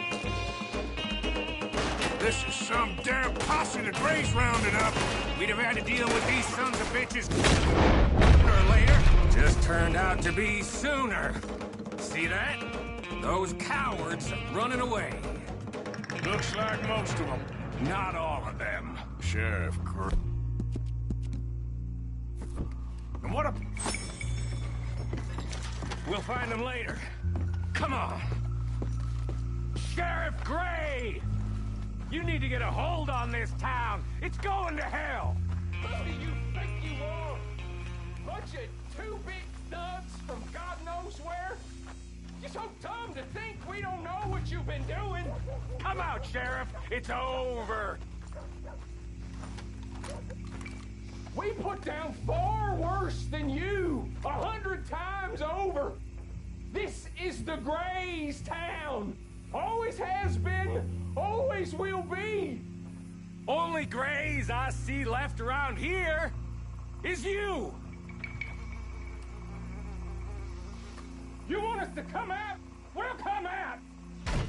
This is some damn posse the Grays rounded up. We'd have had to deal with these sons of bitches sooner or later. Just turned out to be sooner. See that? Those cowards are running away. Looks like most of them. Not all of them. Sheriff Gray. And what a... We'll find them later. Come on. Sheriff Gray! You need to get a hold on this town. It's going to hell. Who do you think you are? Bunch of two big thugs from God knows where? You're so dumb to think we don't know what you've been doing. Come out, Sheriff. It's over. We put down far worse than you. 100 times over. This is the Grays town. Always has been, always will be. Only Grays I see left around here is you. You want us to come out? We'll come out.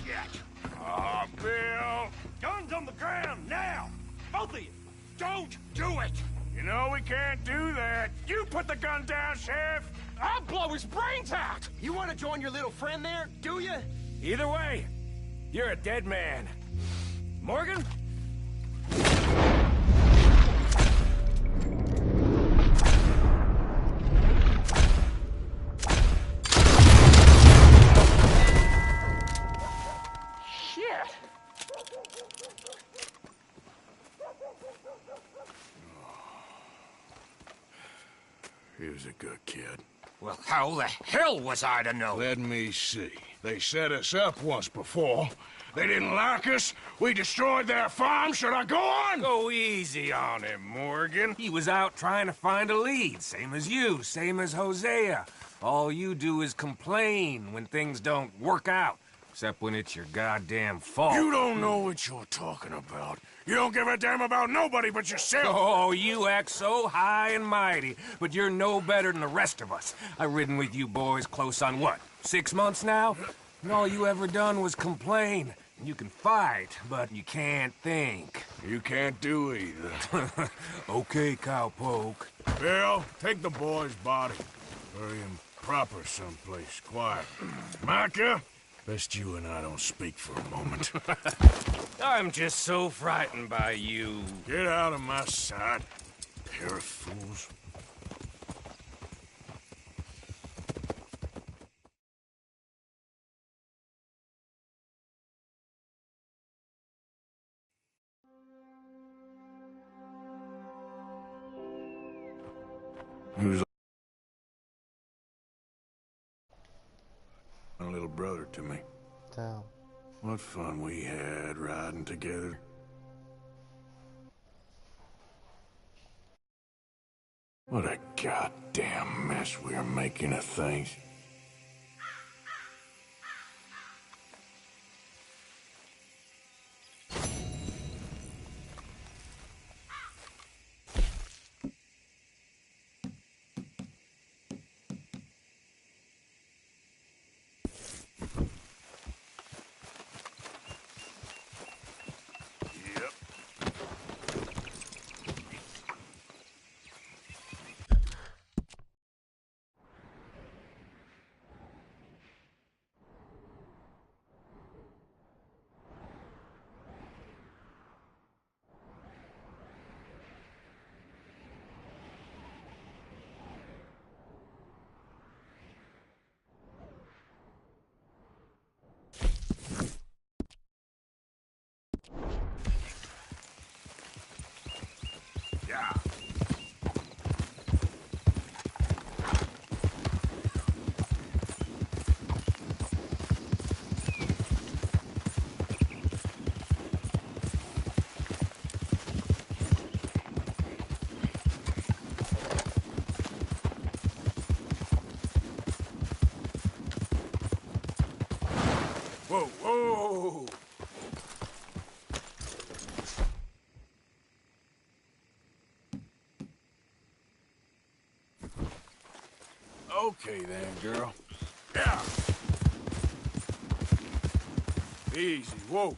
Shit. Oh, Bill. Guns on the ground, now. Both of you. Don't do it. You know we can't do that. You put the gun down, Sheriff. I'll blow his brains out. You want to join your little friend there, do you? Either way, you're a dead man. Morgan? Shit. He was a good kid. Well, how the hell was I to know? Let me see. They set us up once before. They didn't like us. We destroyed their farm. Should I go on? Go easy on him, Morgan. He was out trying to find a lead. Same as you, same as Hosea. All you do is complain when things don't work out. Except when it's your goddamn fault. You don't know what you're talking about. You don't give a damn about nobody but yourself. Oh, you act so high and mighty, but you're no better than the rest of us. I've ridden with you boys close on what, 6 months now? And all you ever done was complain. You can fight, but you can't think. You can't do either. Okay, cowpoke. Bill, take the boy's body. Bury him proper someplace, quiet. Micah, best you and I don't speak for a moment. I'm just so frightened by you. Get out of my sight, pair of fools. Who's a little brother to me? Damn. What fun we had riding together. What a goddamn mess we're making of things. Yeah. Whoa, whoa! Okay then, girl. Yeah. Easy, whoa.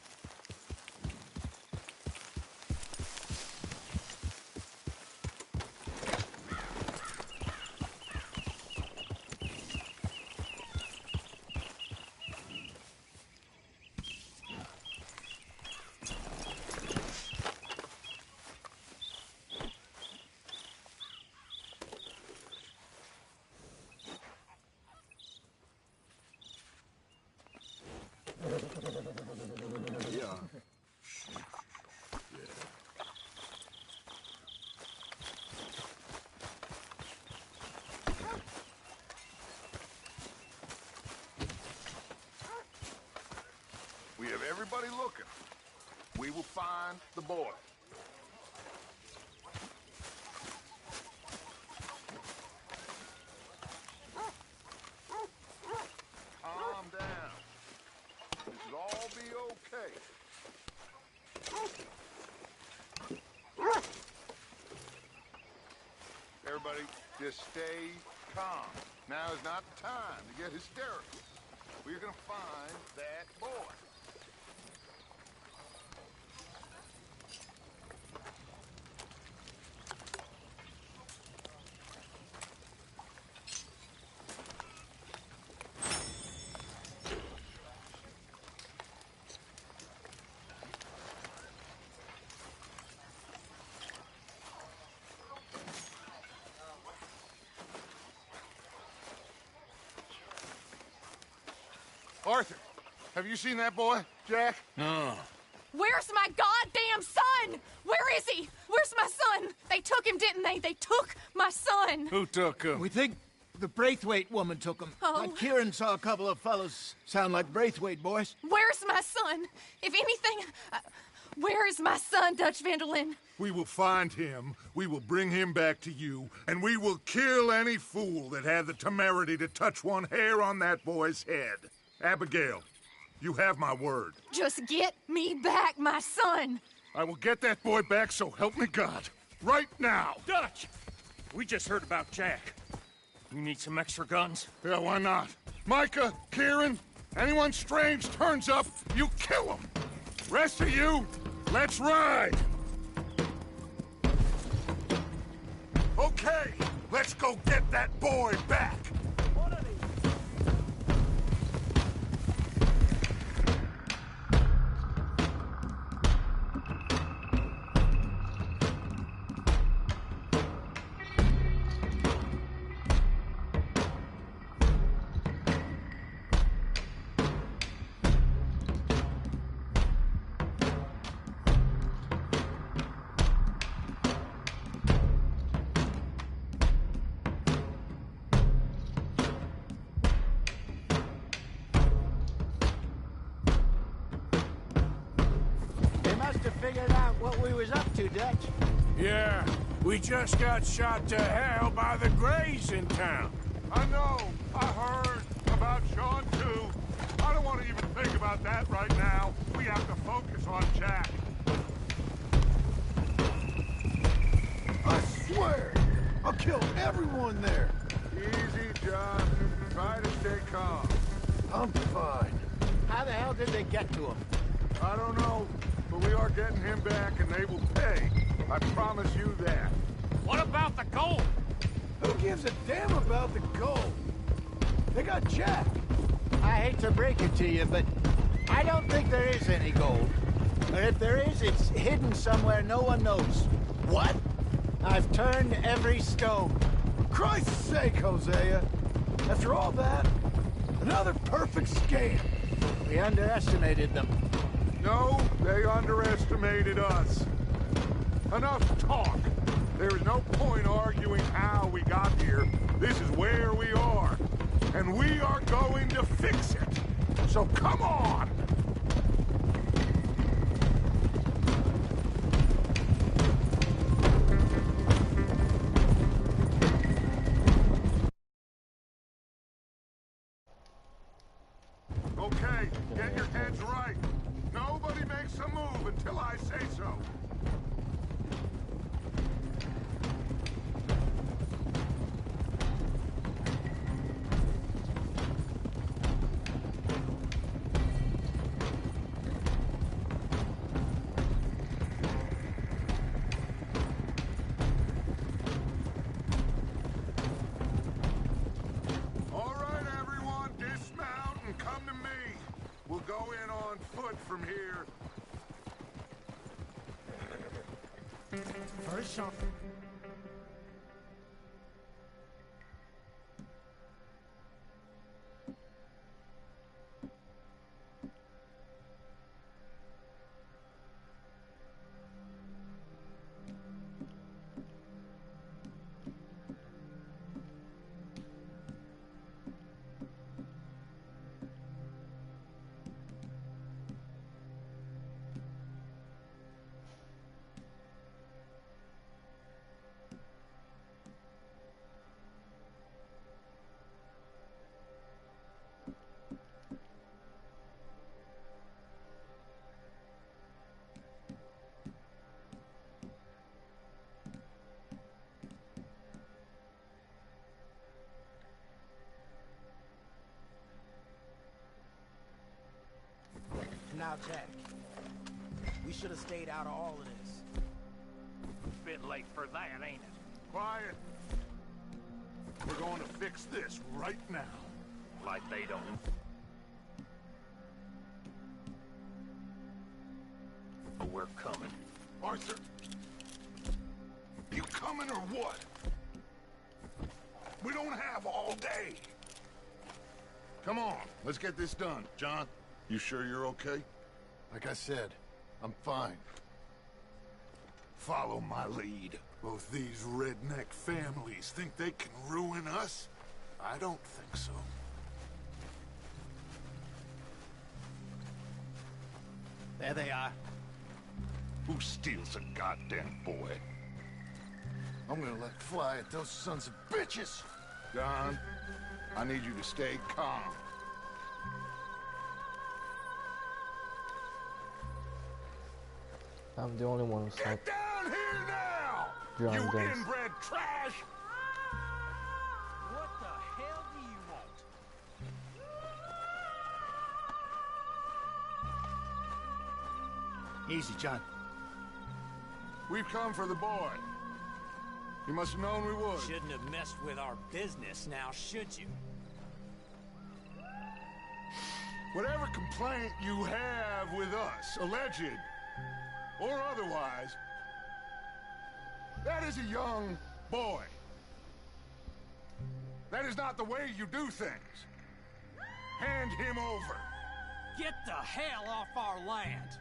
Yeah. We have everybody looking. We will find the boy. Calm down. This will all be okay. Everybody, just stay calm. Now is not the time to get hysterical. We're gonna find that boy. Arthur, have you seen that boy, Jack? No. Where's my goddamn son? Where is he? Where's my son? They took him, didn't they? They took my son. Who took him? We think the Braithwaite woman took him. Oh. Kieran saw a couple of fellows sound like Braithwaite boys. Where's my son? If anything, where is my son, Dutch Van der Linde? We will find him, we will bring him back to you, and we will kill any fool that had the temerity to touch one hair on that boy's head. Abigail, you have my word. Just get me back, my son. I will get that boy back, so help me God. Right now. Dutch! We just heard about Jack. You need some extra guns? Yeah, why not? Micah, Kieran, anyone strange turns up, you kill him. Rest of you, let's ride. Okay, Let's go get that boy back! Figured out what we was up to, Dutch. Yeah, we just got shot to hell by the Greys in town. I know. I heard about Sean, too. I don't want to even think about that right now. We have to focus on Jack. I swear, I'll kill everyone there. Easy, John. Try to stay calm. I'm fine. How the hell did they get to him? I don't know, but we are getting him back and they will pay. I promise you that. What about the gold? Who gives a damn about the gold? They got Jack. I hate to break it to you, but I don't think there is any gold. Or if there is, it's hidden somewhere no one knows. What? I've turned every stone. For Christ's sake, Hosea. After all that, another perfect scam. We underestimated them. No, they underestimated us. Enough talk. There is no point arguing how we got here. This is where we are. And we are going to fix it. So come on! Okay, get your heads right. Nobody makes a move until I say so. All right, everyone, dismount and come to me. We'll go in on foot from here. First shot. Now, Jack, we should have stayed out of all of this. Bit late for that, ain't it? Quiet. We're going to fix this right now. Like they don't. Oh, we're coming. Arthur, you coming or what? We don't have all day. Come on, let's get this done. John, you sure you're okay? Like I said, I'm fine. Follow my lead. Both these redneck families think they can ruin us? I don't think so. There they are. Who steals a goddamn boy? I'm gonna let fly at those sons of bitches! John, I need you to stay calm. I'm the only one who's like Down here now! drawing You guns. inbred trash! What the hell do you want? Easy, John. We've come for the boy. You must have known we would. Shouldn't have messed with our business now, should you? Whatever complaint you have with us, alleged or otherwise, that is a young boy. That is not the way you do things. Hand him over. Get the hell off our land!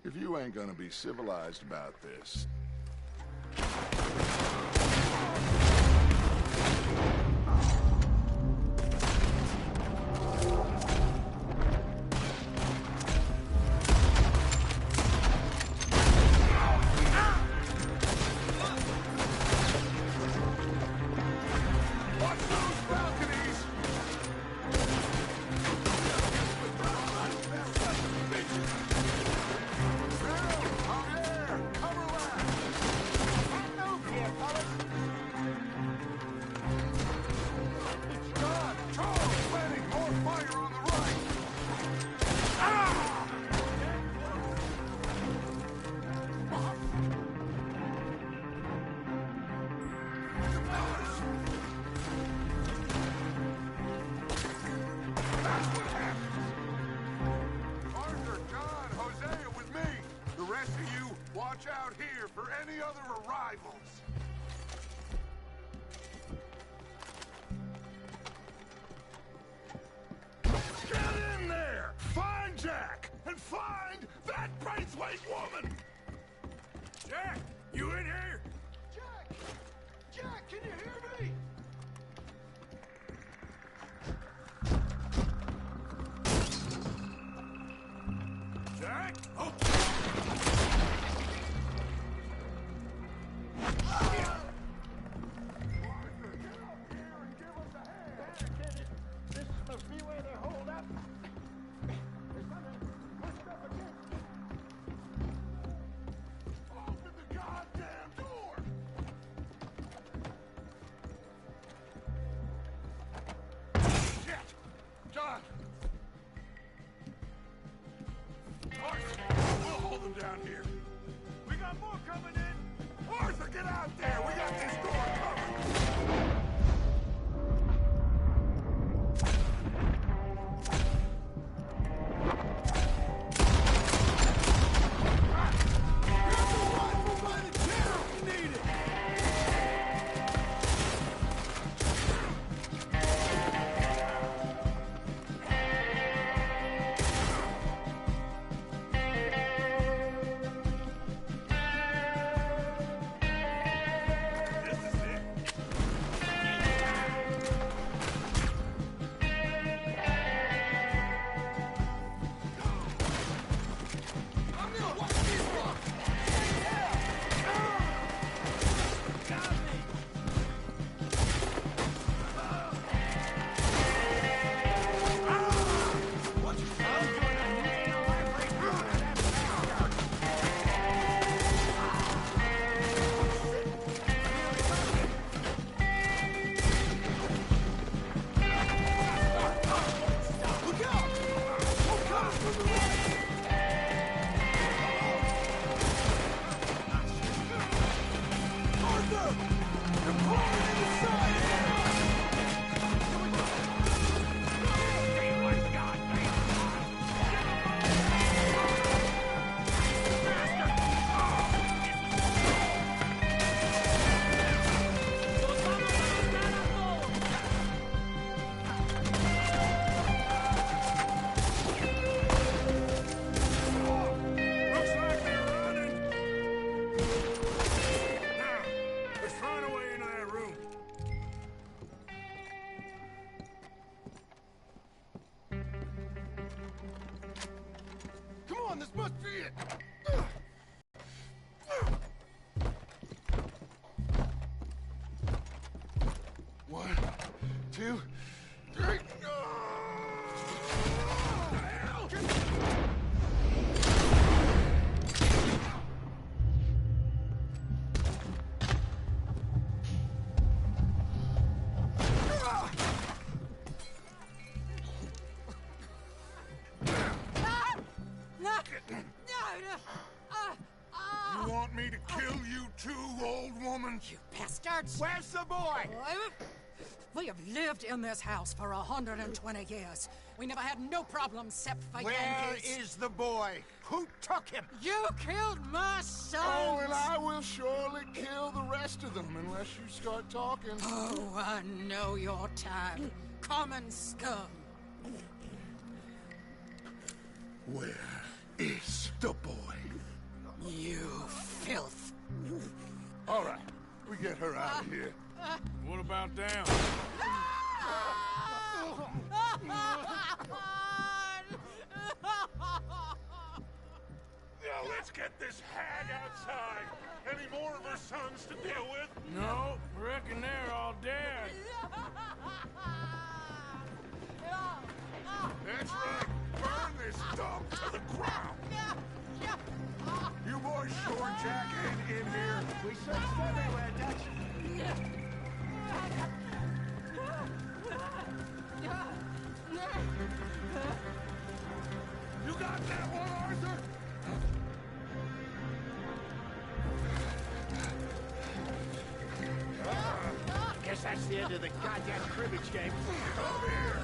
If you ain't gonna be civilized about this... Watch out here for any other arrivals. Get in there! Find Jack! And find that Braithwaite woman! Jack, you in here? Jack! Jack, can you hear me? Jack? Oh! Down here. We got more coming in. Arthur, get out there. We got this door covered. This must be it! 1, 2, 3... You want me to kill you too, old woman? You bastards! Where's the boy? We have lived in this house for 120 years. We never had no problems except for Where Yankees. is the boy? Who took him? You killed my son! Oh, and I will surely kill the rest of them unless you start talking. Oh, I know your type. Common scum. Where is the boy? You filth. All right, we get her out of here. What about them? Now let's get this hag outside. Any more of her sons to deal with? No, reckon they're all dead. That's right. Burn this dump to the ground. You boys sure Jack ain't in here? We searched everywhere, Dutch. You got that one, Arthur? Guess that's the end of the goddamn cribbage game. Come here.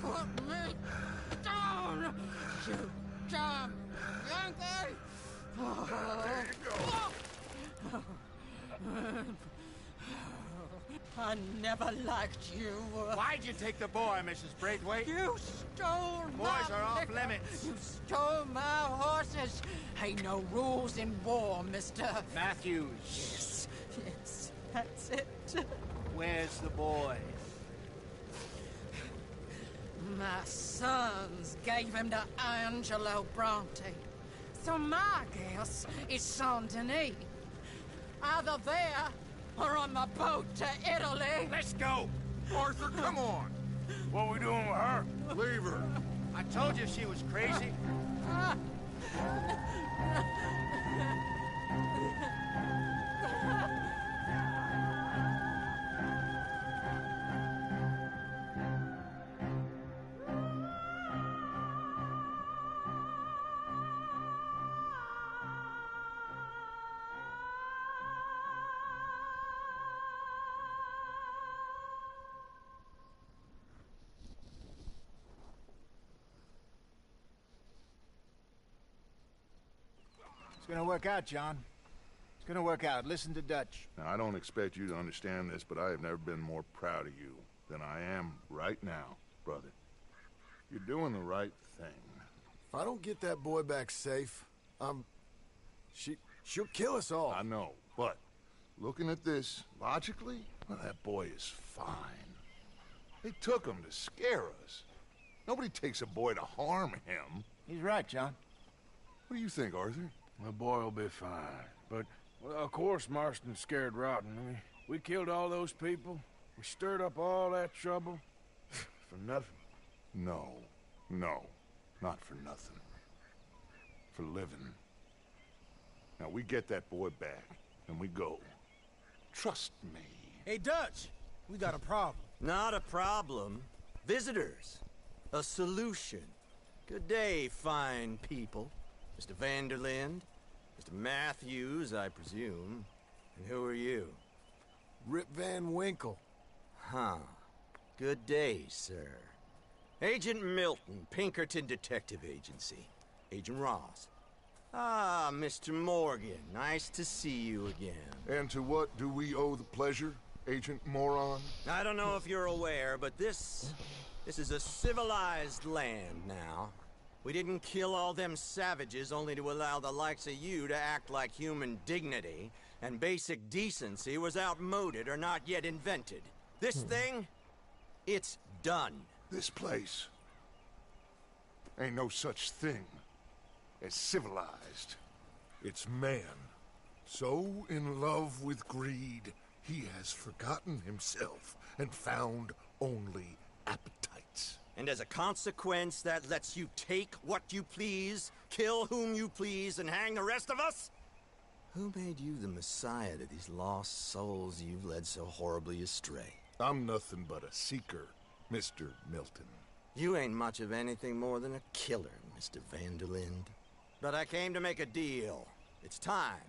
Put me down, you damn Yankee! There you go. I never liked you. Why'd you take the boy, Mrs. Braithwaite? You stole my Boys are off liquor. limits. You stole my horses. Ain't no rules in war, mister. Matthews. Yes, yes, that's it. Where's the boy? My sons gave him to Angelo Bronte. So my guess is Saint-Denis. Either there or on the boat to Italy. Let's go! Arthur, come on. What we doing with her? Leave her. I told you she was crazy. It's gonna work out, John. It's gonna work out. Listen to Dutch. Now, I don't expect you to understand this, but I have never been more proud of you than I am right now, brother. You're doing the right thing. If I don't get that boy back safe, she'll kill us all. I know, but looking at this logically, well, that boy is fine. They took him to scare us. Nobody takes a boy to harm him. He's right, John. What do you think, Arthur? The boy will be fine. But, well, of course Marston's scared rotten. We killed all those people. We stirred up all that trouble. For nothing. No, not for nothing. For living. Now, we get that boy back, and we go. Trust me. Hey, Dutch, we got a problem. Not a problem. Visitors. A solution. Good day, fine people. Mr. Vanderlind, Mr. Matthews, I presume. And who are you? Rip Van Winkle. Huh. Good day, sir. Agent Milton, Pinkerton Detective Agency. Agent Ross. Ah, Mr. Morgan, nice to see you again. And to what do we owe the pleasure, Agent Moron? I don't know if you're aware, but this is a civilized land now. We didn't kill all them savages only to allow the likes of you to act like human dignity, and basic decency was outmoded or not yet invented. This thing, it's done. This place ain't no such thing as civilized. It's man, so in love with greed, he has forgotten himself and found only appetites. And as a consequence, that lets you take what you please, kill whom you please, and hang the rest of us? Who made you the messiah to these lost souls you've led so horribly astray? I'm nothing but a seeker, Mr. Milton. You ain't much of anything more than a killer, Mr. Van der Linde. But I came to make a deal. It's time.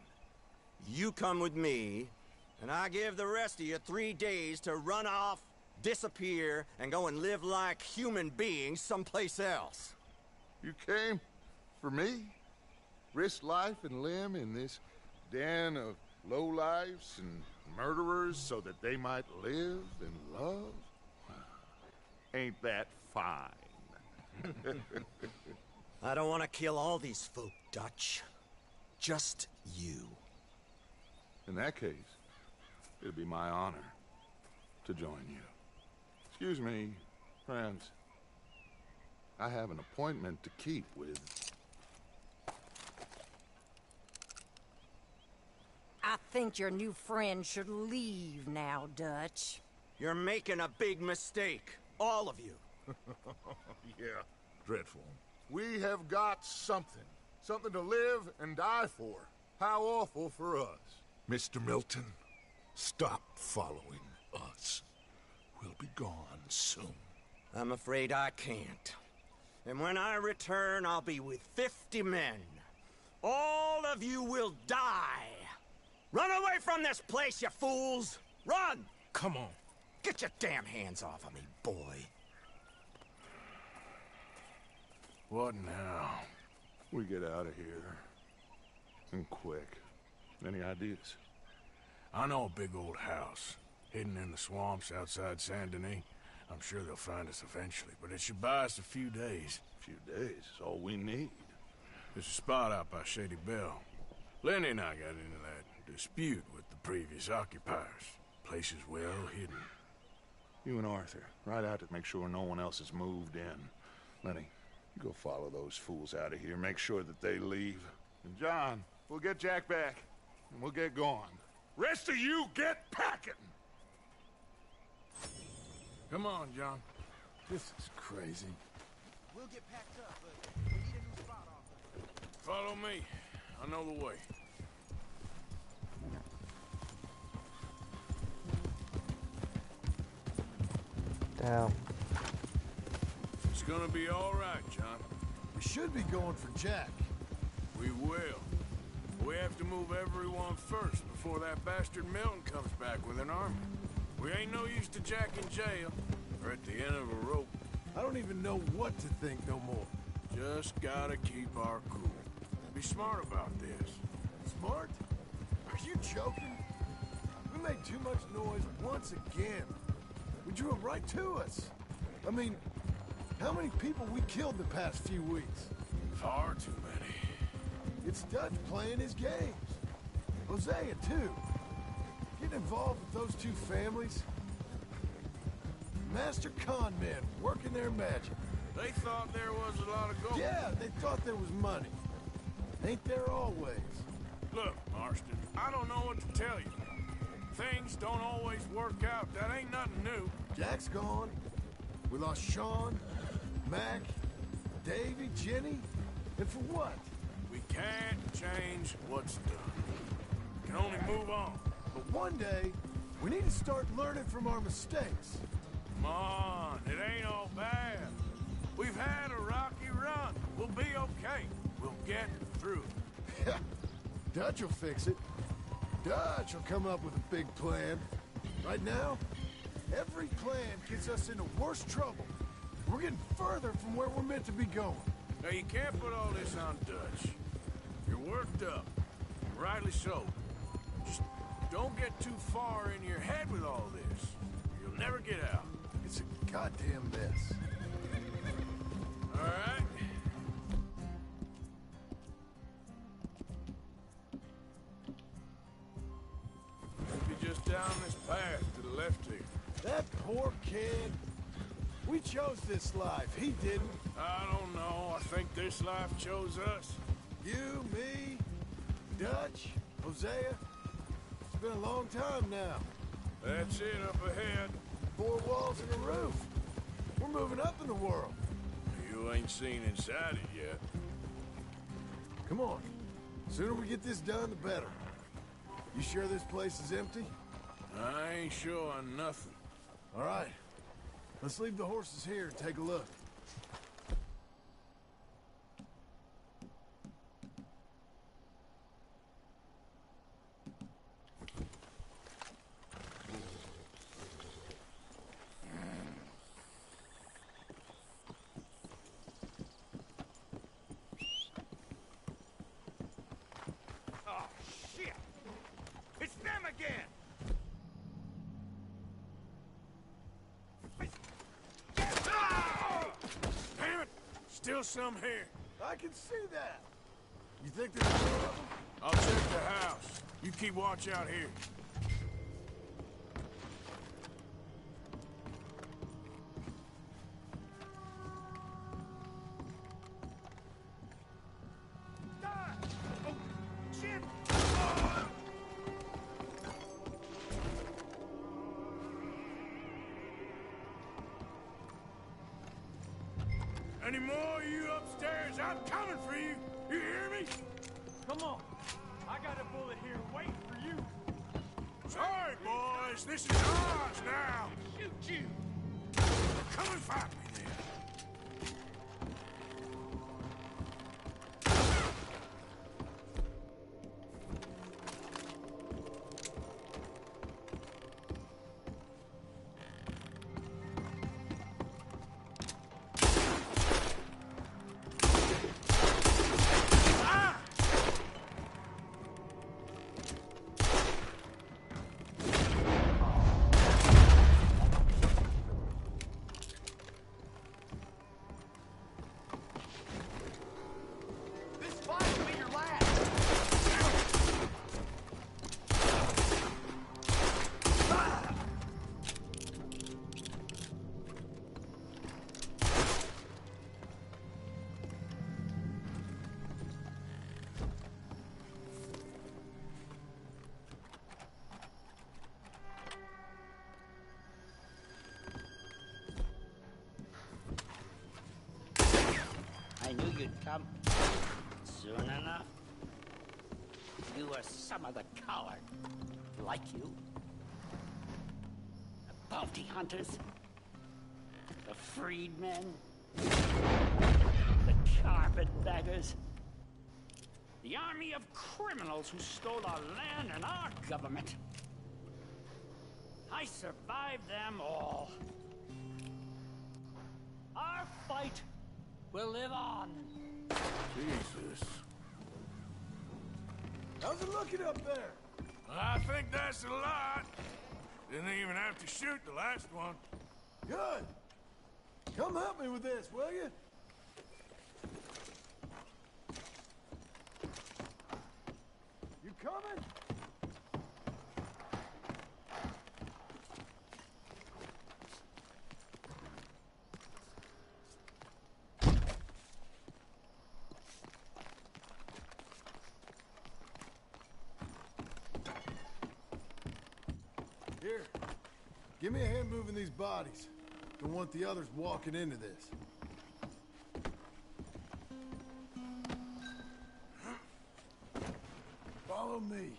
You come with me, and I give the rest of you 3 days to run off, disappear, and go and live like human beings someplace else. You came for me? Risk life and limb in this den of lowlifes and murderers so that they might live and love? Ain't that fine? I don't want to kill all these folk, Dutch. Just you. In that case, it'll be my honor to join you. Excuse me, friends. I have an appointment to keep with... I think your new friend should leave now, Dutch. You're making a big mistake. All of you. Yeah, dreadful. We have got something. Something to live and die for. How awful for us. Mr. Milton, stop following us. We'll be gone soon. I'm afraid I can't. And when I return, I'll be with 50 men. All of you will die. Run away from this place, you fools! Run! Come on. Get your damn hands off of me, boy. What now? We get out of here. And quick. Any ideas? I know a big old house, hidden in the swamps outside Saint Denis. I'm sure they'll find us eventually, but it should buy us a few days. A few days is all we need. There's a spot out by Shady Belle. Lenny and I got into that dispute with the previous occupiers. Place is well hidden. You and Arthur, ride out to make sure no one else has moved in. Lenny, you go follow those fools out of here. Make sure that they leave. And John, we'll get Jack back, and we'll get going. Rest of you, get packing! Come on, John. This is crazy. We'll get packed up, but we need a new spot off. Follow me. I know the way. Damn. It's gonna be all right, John. We should be going for Jack. We will. We have to move everyone first before that bastard Milton comes back with an army. We ain't no use to Jack in jail or at the end of a rope. I don't even know what to think no more. Just gotta keep our cool. Be smart about this. Smart? Are you joking? We made too much noise once again. We drew them right to us. I mean, how many people we killed the past few weeks? Far too many. It's Dutch playing his games. Hosea, too. Getting involved with those two families. Master con men working their magic. They thought there was a lot of gold. Yeah, they thought there was money. Ain't there always? Look, Marston, I don't know what to tell you. Things don't always work out. That ain't nothing new. Jack's gone. We lost Sean, Mac, Davy, Jenny. And for what? We can't change what's done. We can only move on. But one day, we need to start learning from our mistakes. Come on, it ain't all bad. We've had a rocky run. We'll be okay. We'll get through it. Yeah, Dutch will fix it. Dutch will come up with a big plan. Right now, every plan gets us into worse trouble. We're getting further from where we're meant to be going. Now, you can't put all this on Dutch. You're worked up. Rightly so. Just don't get too far in your head with all this. You'll never get out. It's a goddamn mess. All right? Maybe just down this path to the left here. That poor kid. We chose this life. He didn't. I don't know. I think this life chose us. You, me, Dutch, Hosea. It's been a long time now. That's it up ahead. 4 walls and a roof. We're moving up in the world. You ain't seen inside it yet. Come on. Sooner we get this done, the better. You sure this place is empty? I ain't sure on nothing. All right. Let's leave the horses here and take a look. Oh, shit! It's them again! Damn it! Still some here. I can see that. You think there's more of them? I'll check the house. You keep watch out here. Any more of you upstairs? I'm coming for you. You hear me? Come on. I got a bullet here waiting for you. Sorry, boys. This is ours now. Shoot you. Come and find me then. I knew you'd come soon enough. You are some of the coward, like you. The bounty hunters, the freedmen, the carpetbaggers, the army of criminals who stole our land and our government. I survived them all. Our fight will live on. Jesus. How's it looking up there? I think that's a lot. Didn't even have to shoot the last one. Good. Come help me with this, will you? You coming? Here, give me a hand moving these bodies. Don't want the others walking into this. Follow me.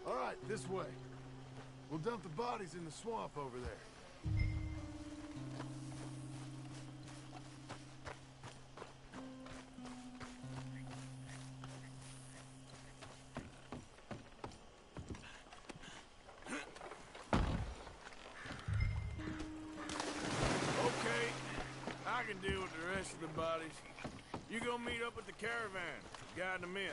All right, this way. We'll dump the bodies in the swamp over there. I can deal with the rest of the bodies. You go meet up with the caravan. Guide them in.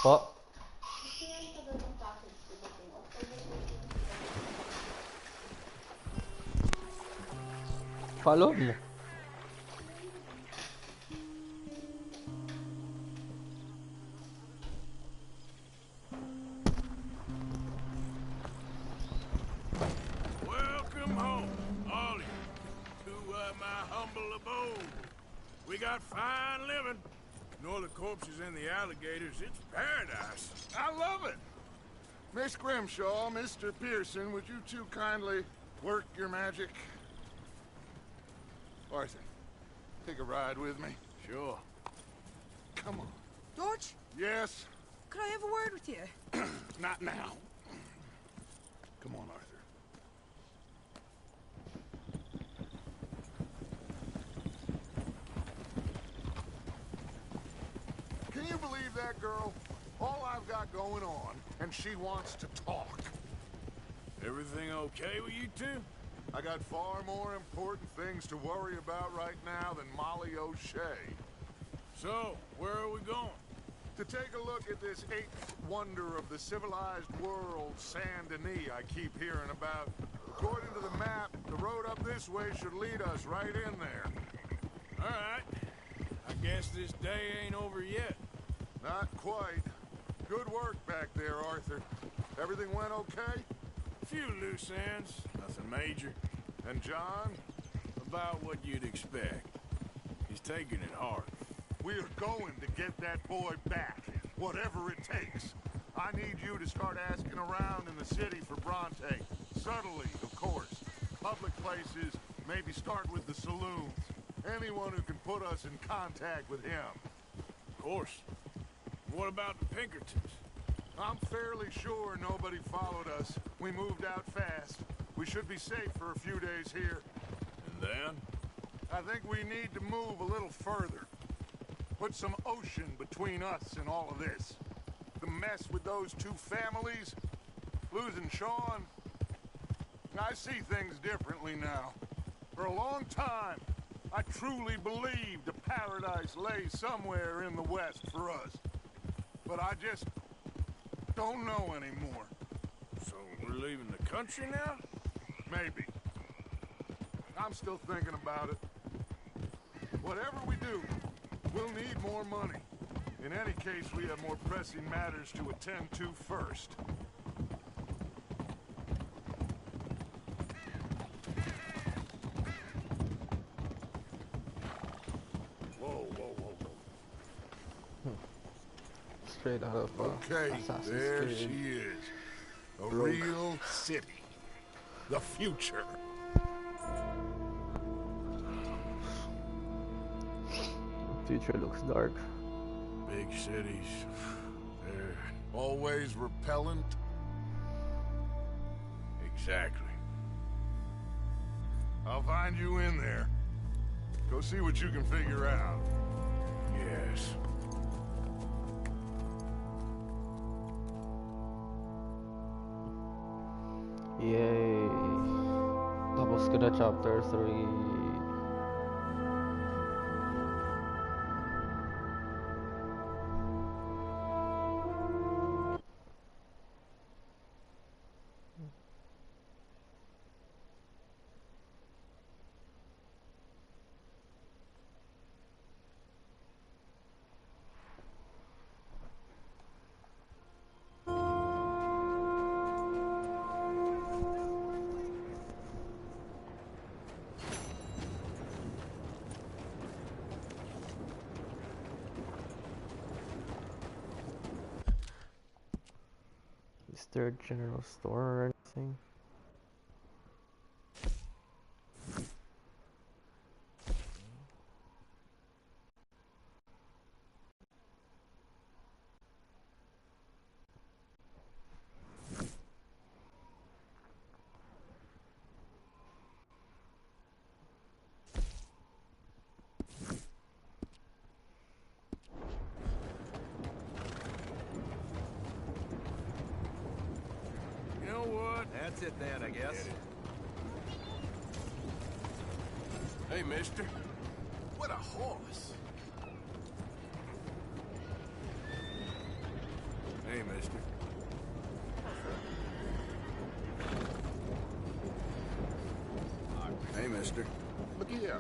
Po. Follow mo. Welcome home, all of you, to my humble abode. We got fine living. Ignore the corpses and the alligators. It's paradise. I love it. Miss Grimshaw, Mr. Pearson, would you two kindly work your magic? Arthur, take a ride with me. Sure. Come on. George? Yes? Could I have a word with you? Not now. Come on, Arthur. Can you believe that girl? All I've got going on, and she wants to talk. Everything okay with you two? I got far more important things to worry about right now than Molly O'Shea. So, where are we going? To take a look at this eighth wonder of the civilized world, Saint Denis, I keep hearing about. According to the map, the road up this way should lead us right in there. All right. I guess this day ain't over yet. Not quite. Good work back there, Arthur. Everything went okay? A few loose ends, nothing major. And John? About what you'd expect. He's taking it hard. We are going to get that boy back, whatever it takes. I need you to start asking around in the city for Bronte. Subtly, of course. Public places, maybe start with the saloons. Anyone who can put us in contact with him. Of course. What about the Pinkertons? I'm fairly sure nobody followed us. We moved out fast. We should be safe for a few days here. And then? I think we need to move a little further. Put some ocean between us and all of this. The mess with those two families, losing Sean. I see things differently now. For a long time, I truly believed a paradise lay somewhere in the West for us. But I just don't know anymore. So we're leaving the country now? Maybe. I'm still thinking about it. Whatever we do, we'll need more money. In any case, we have more pressing matters to attend to first. Straight out of okay, Assassin's there Creed. she is. A Broke. real city. The future. Future looks dark. Big cities. They're always repellent. Exactly. I'll find you in there. Go see what you can figure out. Yes. Yay. Tapos ko na chapter 3. Is there a general store or anything? You know what? That's it then, I guess. Hey, mister. What a horse. Hey, mister. Hey, mister. Look here.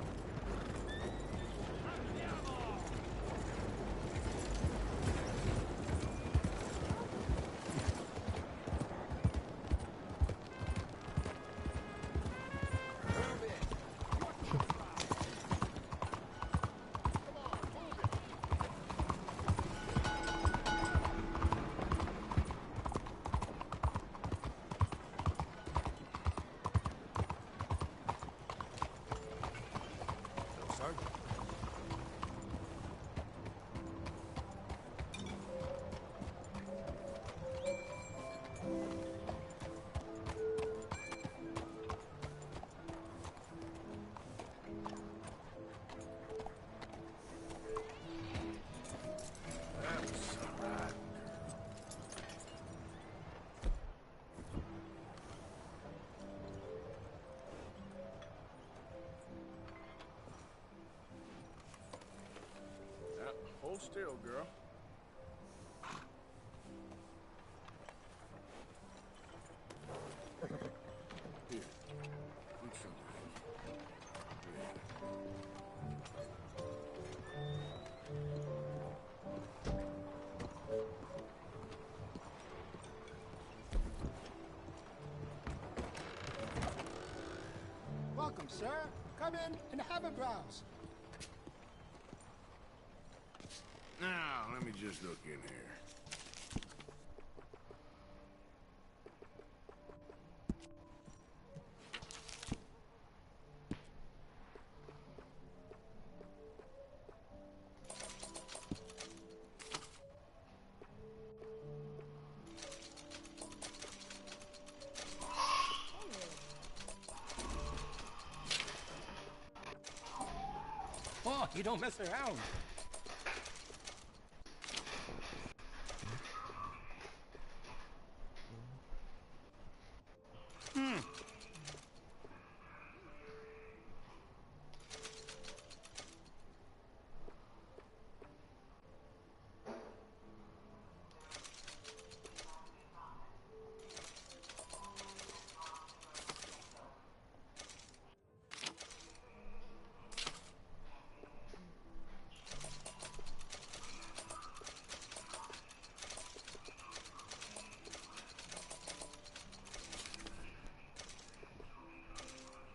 Hold still, girl. Here. Eat some of Welcome, sir. Come in and have a browse. Now, let me just look in here. Oh, you don't mess around.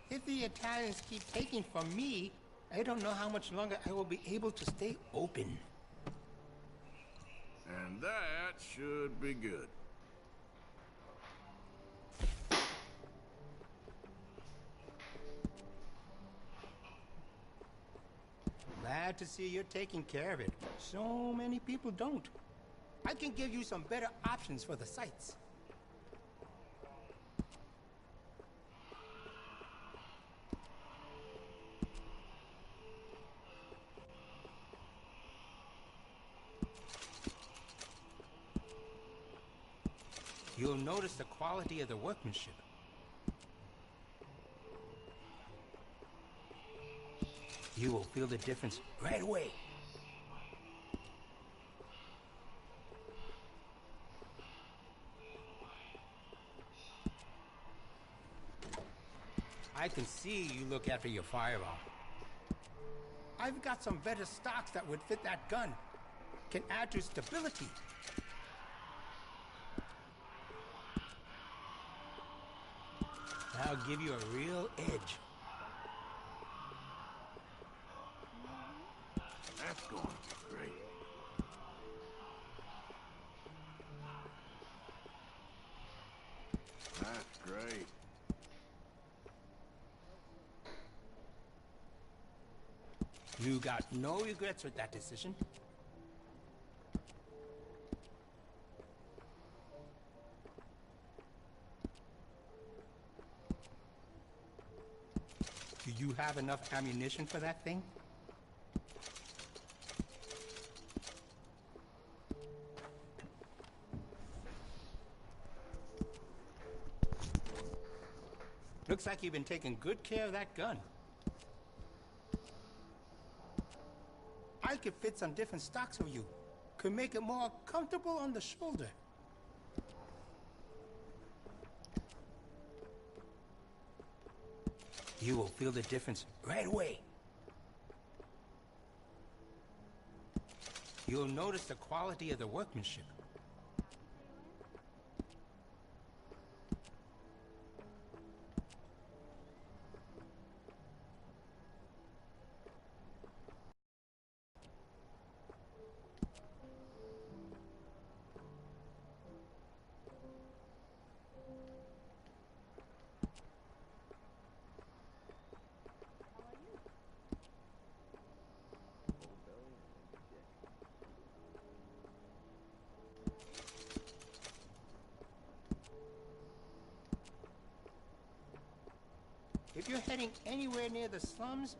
If the Italians keep taking from me, I don't know how much longer I will be able to stay open. And that should be good. Glad to see you're taking care of it. So many people don't. I can give you some better options for the sites. You'll notice the quality of the workmanship. You will feel the difference right away. I can see you look after your firearm. I've got some better stocks that would fit that gun. Can add to stability. I'll give you a real edge. That's going to be great. That's great. You got no regrets with that decision. Do you have enough ammunition for that thing? Looks like you've been taking good care of that gun. I could fit some different stocks for you. Could make it more comfortable on the shoulder. You will feel the difference right away. You'll notice the quality of the workmanship. If you're heading anywhere near the slums,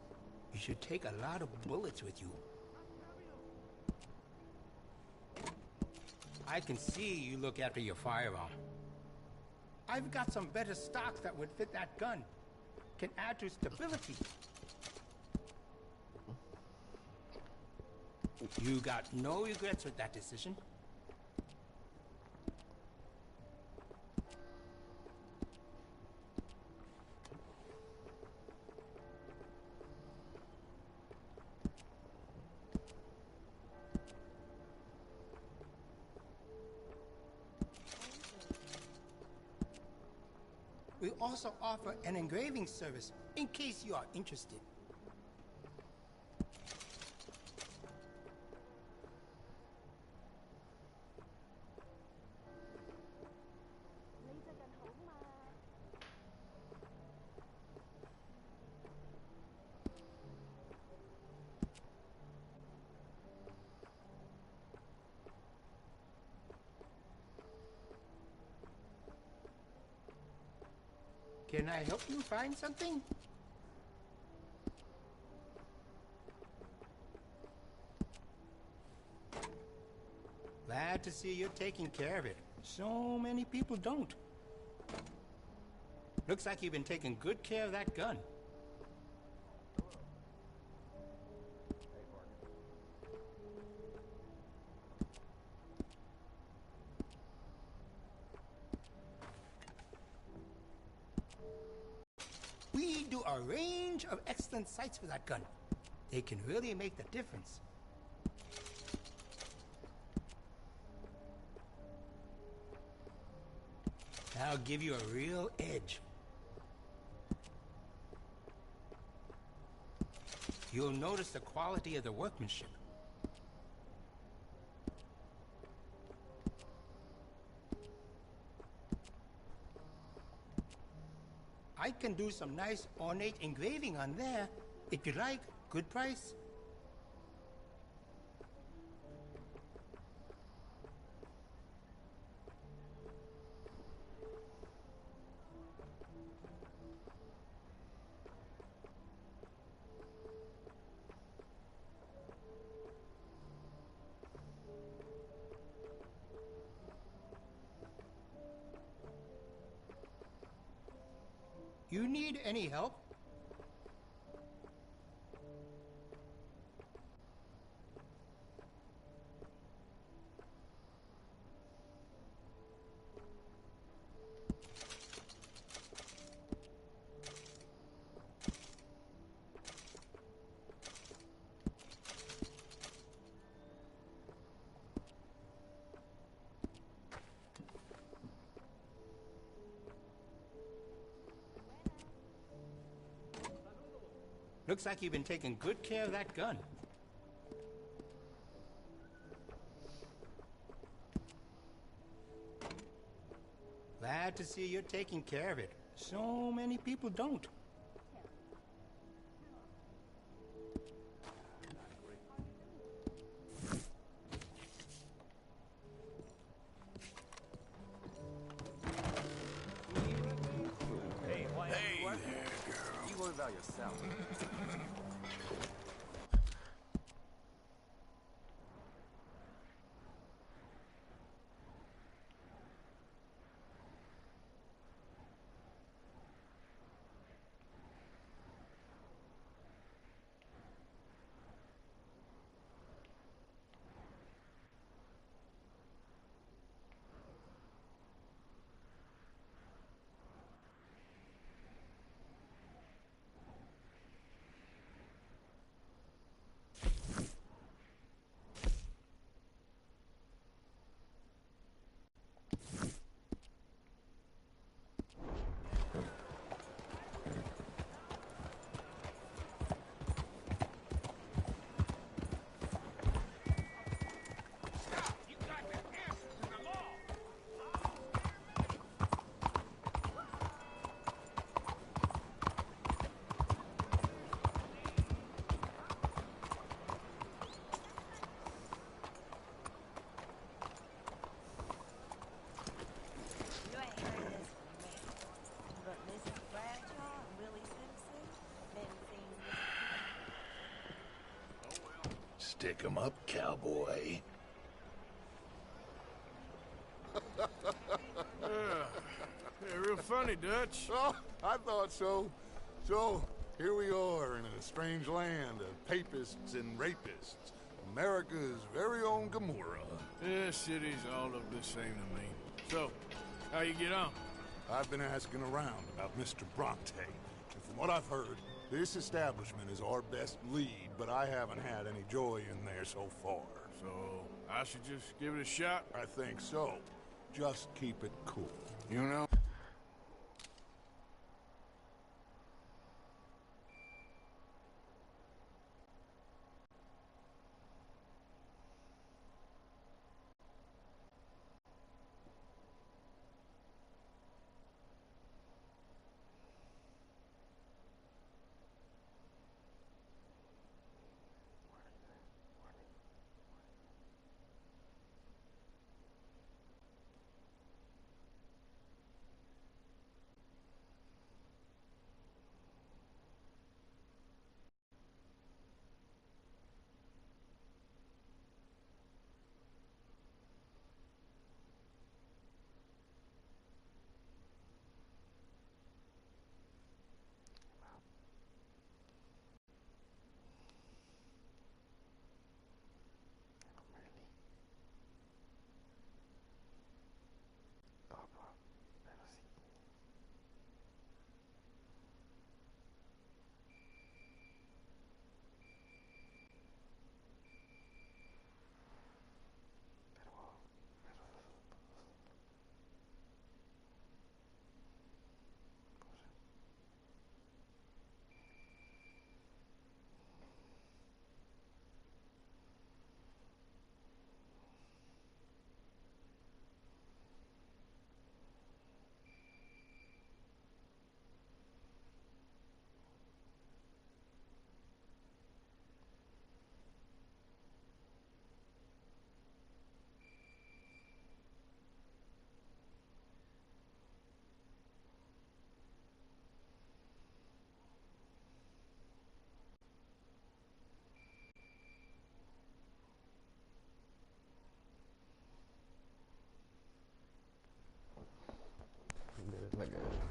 you should take a lot of bullets with you. I can see you look after your firearm. I've got some better stocks that would fit that gun. Can add to stability. You got no regrets with that decision. We also offer an engraving service, in case you are interested. Can I help you find something? Glad to see you're taking care of it. So many people don't. Looks like you've been taking good care of that gun. We do a range of excellent sights for that gun. They can really make the difference. That'll give you a real edge. You'll notice the quality of the workmanship. I can do some nice ornate engraving on there. If you like, good price. You need any help? Looks like you've been taking good care of that gun. Glad to see you're taking care of it. So many people don't. Hey, what? Hey there, girl. You worry about yourself. Stick 'em up, cowboy. Yeah, real funny, Dutch. Oh, I thought so. So, here we are in a strange land of papists and rapists. America's very own Gomorrah. Yeah, cities all look the same to me. So, how you get on? I've been asking around about Mr. Bronte. And from what I've heard, this establishment is our best lead, but I haven't had any joy in there so far. So, I should just give it a shot? I think so. Just keep it cool. You know?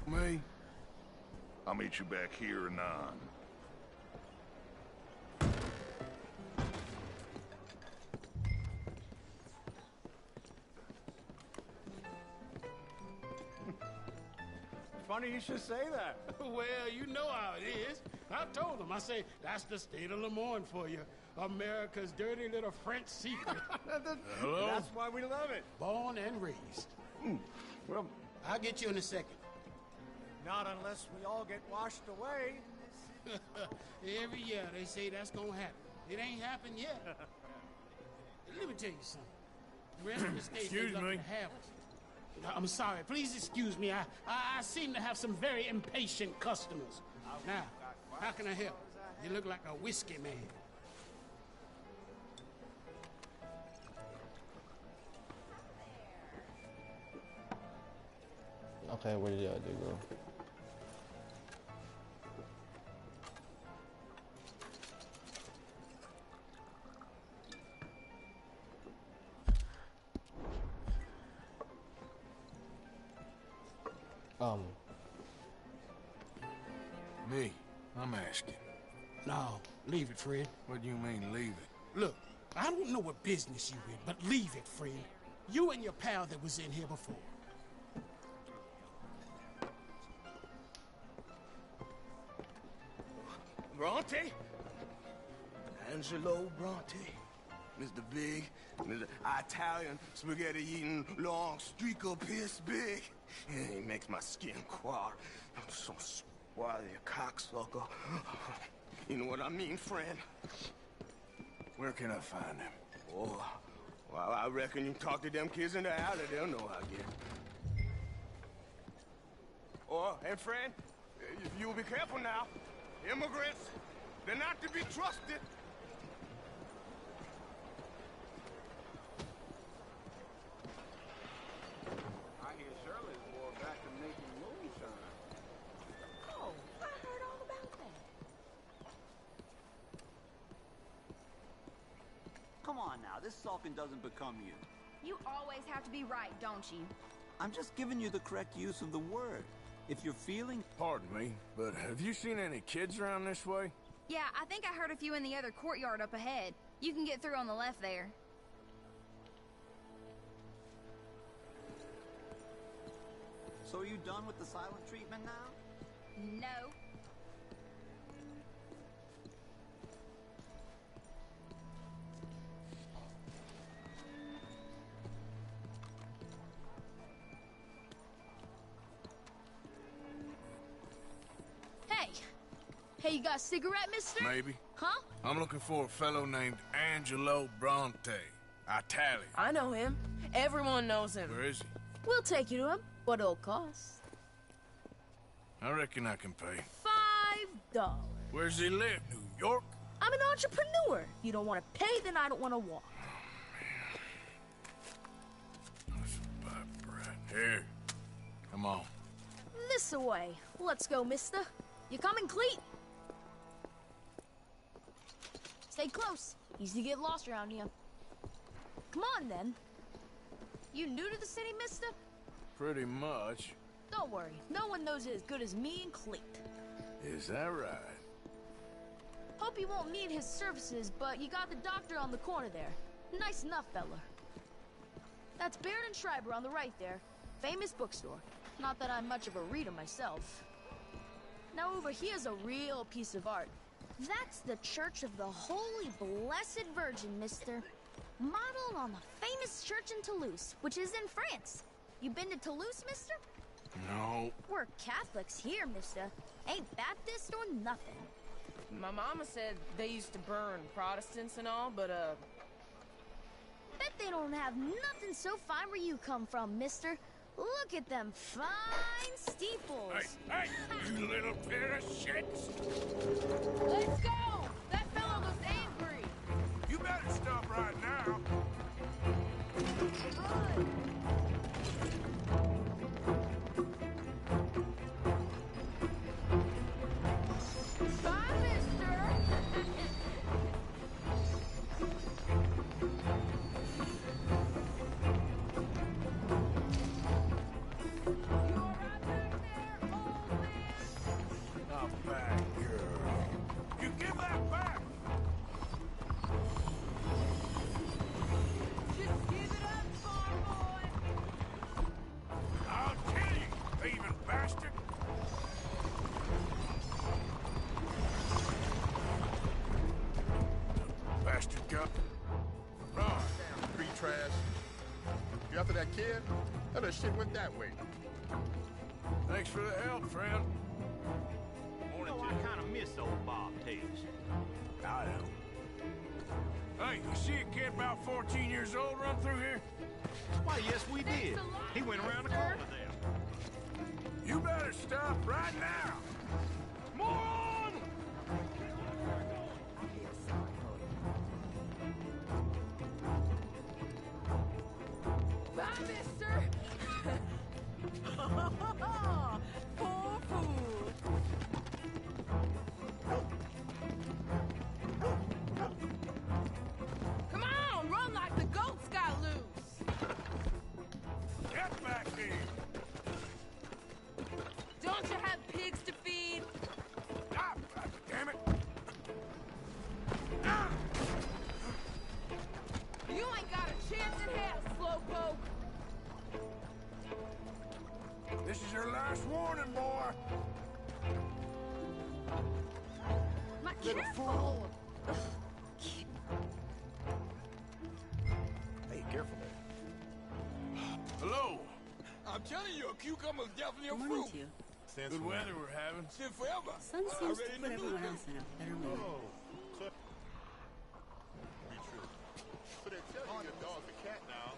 Me? I'll meet you back here anon. Funny you should say that. Well, you know how it is. I told them. I say, that's the state of Lemoyne for you. America's dirty little French secret. Hello? That's why we love it. Born and raised. Well, I'll get you in a second. not unless we all get washed away. Every year they say that's gonna happen. It ain't happened yet. Let me tell you something. The rest of the state Excuse me. have us. I'm sorry. Please excuse me. I seem to have some very impatient customers. Now, how can I help? You look like a whiskey man. Okay, where did y'all do go? Me? I'm asking. No, leave it, friend. What do you mean, leave it? Look, I don't know what business you in, but leave it, friend. You and your pal that was in here before. Bronte? Angelo Bronte. Mr. Big, Mr. Italian, spaghetti-eating, long streaker piss big. He makes my skin crawl. I'm so swarthy, a cocksucker. You know what I mean, friend? Where can I find him? Oh, well, I reckon you talk to them kids in the alley, they'll know how to get him. Oh, and friend, if you'll be careful now. Immigrants, they're not to be trusted. I hear Shirley's more back to making moonshine. Oh, I heard all about that. Come on now, this sulking doesn't become you. You always have to be right, don't you? I'm just giving you the correct use of the word. If you're feeling... Pardon me, but have you seen any kids around this way? Yeah, I think I heard a few in the other courtyard up ahead. You can get through on the left there. So are you done with the silent treatment now? No. Hey, you got a cigarette, mister? Maybe. Huh? I'm looking for a fellow named Angelo Bronte. Italian. I know him. Everyone knows him. Where is he? We'll take you to him. What it'll cost? I reckon I can pay. $5. Where's he live? New York? I'm an entrepreneur. You don't want to pay, then I don't want to walk. Here. Come on. This way. Let's go, mister. You coming, Cleet? Stay close. Easy to get lost around here. Come on, then. You new to the city, mister? Pretty much. Don't worry. No one knows it as good as me and Cleet. Is that right? Hope you won't need his services, but you got the doctor on the corner there. Nice enough, fella. That's Baird and Schreiber on the right there. Famous bookstore. Not that I'm much of a reader myself. Now over here's a real piece of art. That's the Church of the Holy Blessed Virgin, mister. Modeled on the famous church in Toulouse, which is in France. You been to Toulouse, mister? No. We're Catholics here, mister. Ain't Baptist or nothing. My mama said they used to burn Protestants and all, but, Bet they don't have nothing so fine where you come from, mister. Look at them fine steeples. Hey, you little pair of shits! Let's go! That fellow looks angry. You better stop right now. Bye, mister! Not bad, girl. You give that back! Just give it up, farm boy! I'll kill you, thieving bastard! Bastard got... Run, free trash. You after that kid? That shit went that way. Thanks for the help, friend. You know, I kind of miss old Bob Tails. I know. Hey, you see a kid about 14 years old run through here? Why, yes, we did. He went around the corner there. You better stop right now! Moron! Bye, mister! Poor fool! Come on, run like the goats got loose! Get back here! Don't you have pigs to feed? Ah, damn it! You ain't got a chance in hell, slowpoke! This is your last warning, boy! My careful! Hey, careful there. Hello! I'm telling you, a cucumber's definitely a Morning fruit. to you. Good weather we're having. Since forever. Sun I seems to already put knew everyone that. else in a better mood. Clip. Be true. So they tell you your dog's a cat now.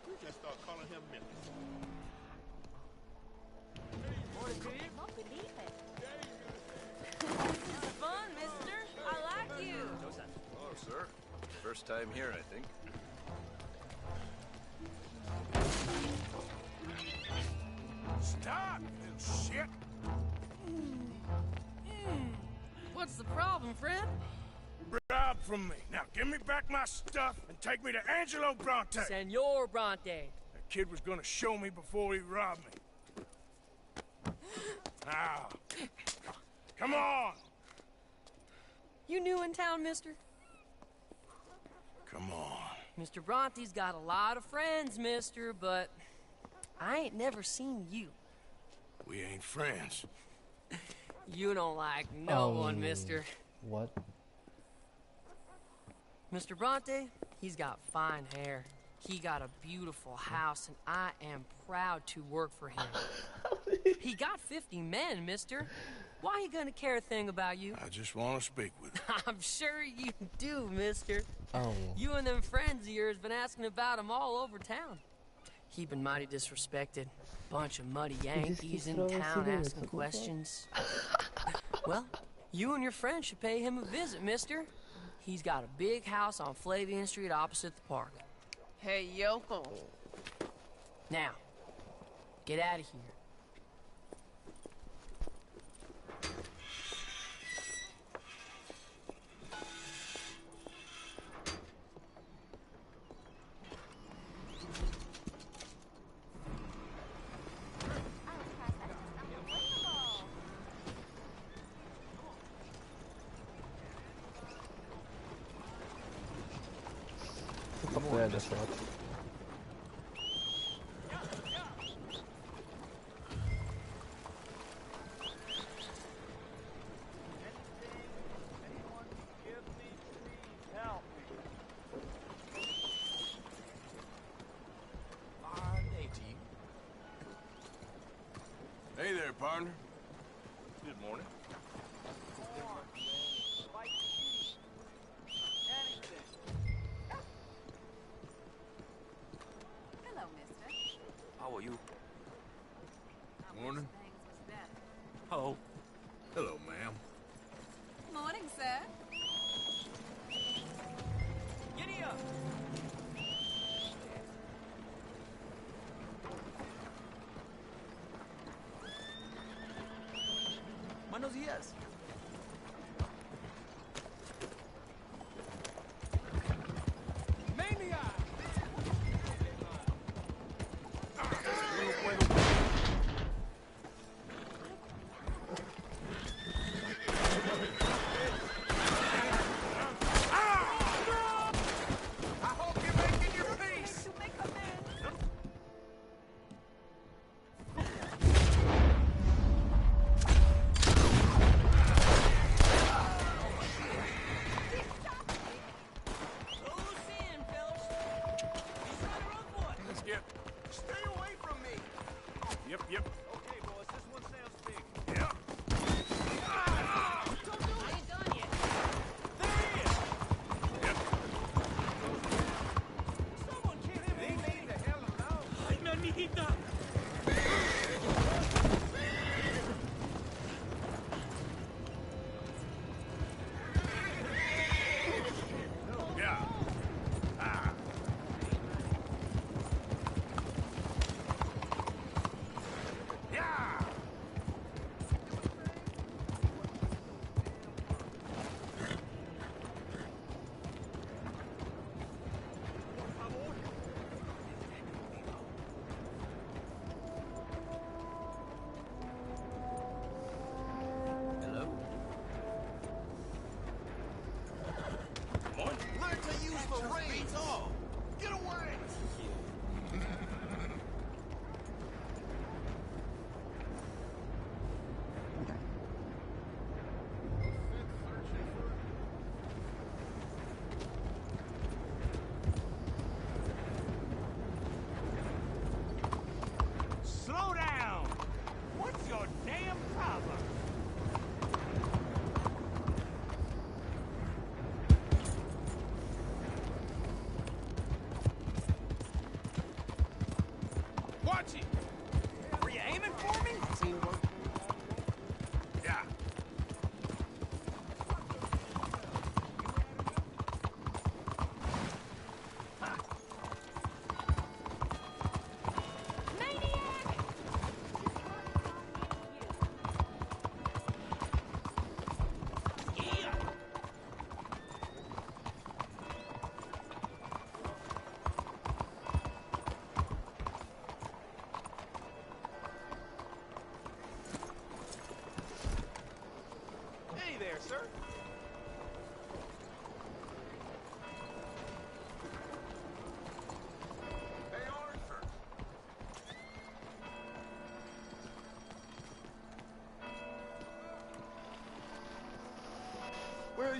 We just start calling him Memphis. Don't believe it. It's fun, mister. I like you. Hello, sir. First time here, I think. Stop, you shit! What's the problem, friend? Rob from me. Now give me back my stuff and take me to Angelo Bronte. Senor Bronte. That kid was gonna show me before he robbed me. Now, come on. You new in town, mister? Come on. Mr. Bronte's got a lot of friends, mister, but I ain't never seen you. We ain't friends. You don't like no one, mister. What? Mr. Bronte, he's got fine hair. He got a beautiful house, and I am proud to work for him. He got 50 men, mister. Why he gonna care a thing about you? I just want to speak with him. I'm sure you do, mister. Oh. You and them friends of yours been asking about him all over town. He been mighty disrespected. Bunch of muddy Yankees in town asking questions. Well, you and your friend should pay him a visit, mister. He's got a big house on Flavian Street opposite the park. Hey, Yoko. Now, get out of here. Yeah, that's right. Hey there, partner. Good morning. Hello, mister. How are you? Morning. Oh. Hello, ma'am. Morning, sir. Giddy up! Buenos días. Yep. Okay, boys, this one sounds big. Yep. I ain't done yet. There he is! Yep. Someone get him in. Leave the hell alone. Ay, nanita. Yeah. Ah. Yeah. Hello? Learn to use the reins. Get away! Slow down. What's your damn problem? Watch it. Were you aiming for me? Yeah.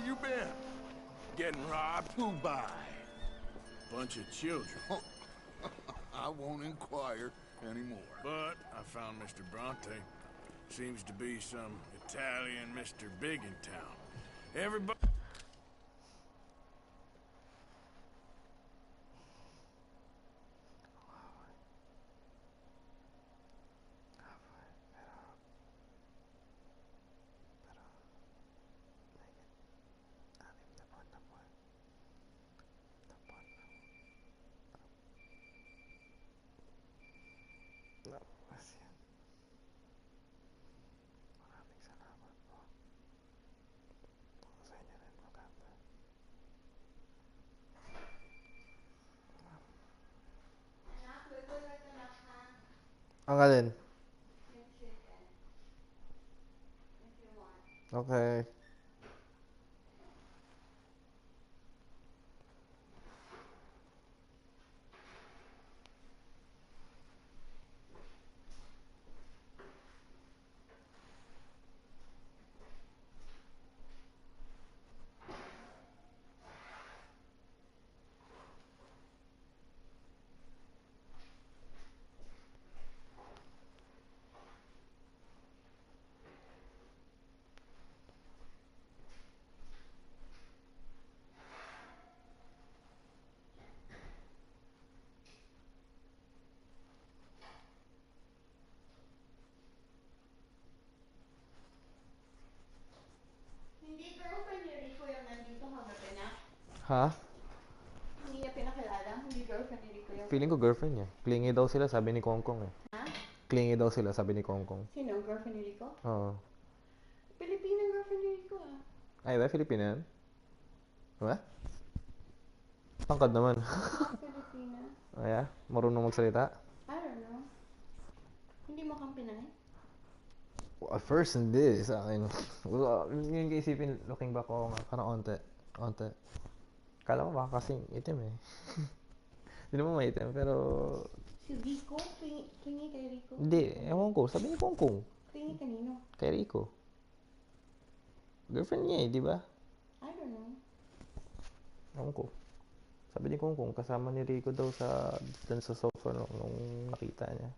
you been? Getting robbed. Who by? Bunch of children. I won't inquire anymore. But I found Mr. Bronte. Seems to be some Italian Mr. Big in town. Everybody... Ang alin? Okay. Hindi girlfriend ni Rico yung nandito kagabi na? Ha? Hindi niya pinakilala? Hindi girlfriend ni Rico yung... Feeling ko girlfriend niya. Clingy daw sila, sabi ni Kongkong eh. Ha? Clingy daw sila, sabi ni Kongkong. Sino? Girlfriend ni Rico? Oo. Pilipinang girlfriend ni Rico ah. Ay, ba? Filipina yan? Diba? Tangkad naman. Pilipina. Oh, yeah? Marunong magsalita? I don't know. Hindi mo kang Pinay? Well, at first, hindi sa akin. Well, yung kaisipin, looking back ako nga, parang onte. Kala ko baka kasing itim eh. Hindi naman maitim, pero... Si Rico? Clingy kay Rico? Hindi, ewan ko. Sabi ni Kongkong. Clingy kanino? Kay Rico. Girlfriend niya eh, di ba? I don't know. Ewan ko. Sabi ni Kongkong, kasama ni Rico daw dun sa sofa nung nakita niya.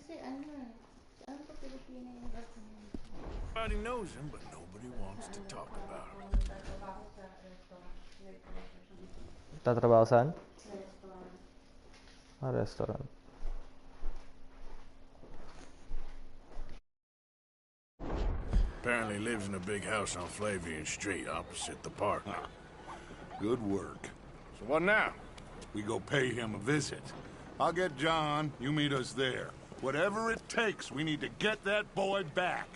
Kasi ano pa Pilipina yung girlfriend niya? Everybody knows him, but nobody wants to talk about him. Tatrabaho saan? Restaurant. Apparently lives in a big house on Flavian Street, opposite the park. Good work. So what now? We go pay him a visit. I'll get John, you meet us there. Whatever it takes, we need to get that boy back.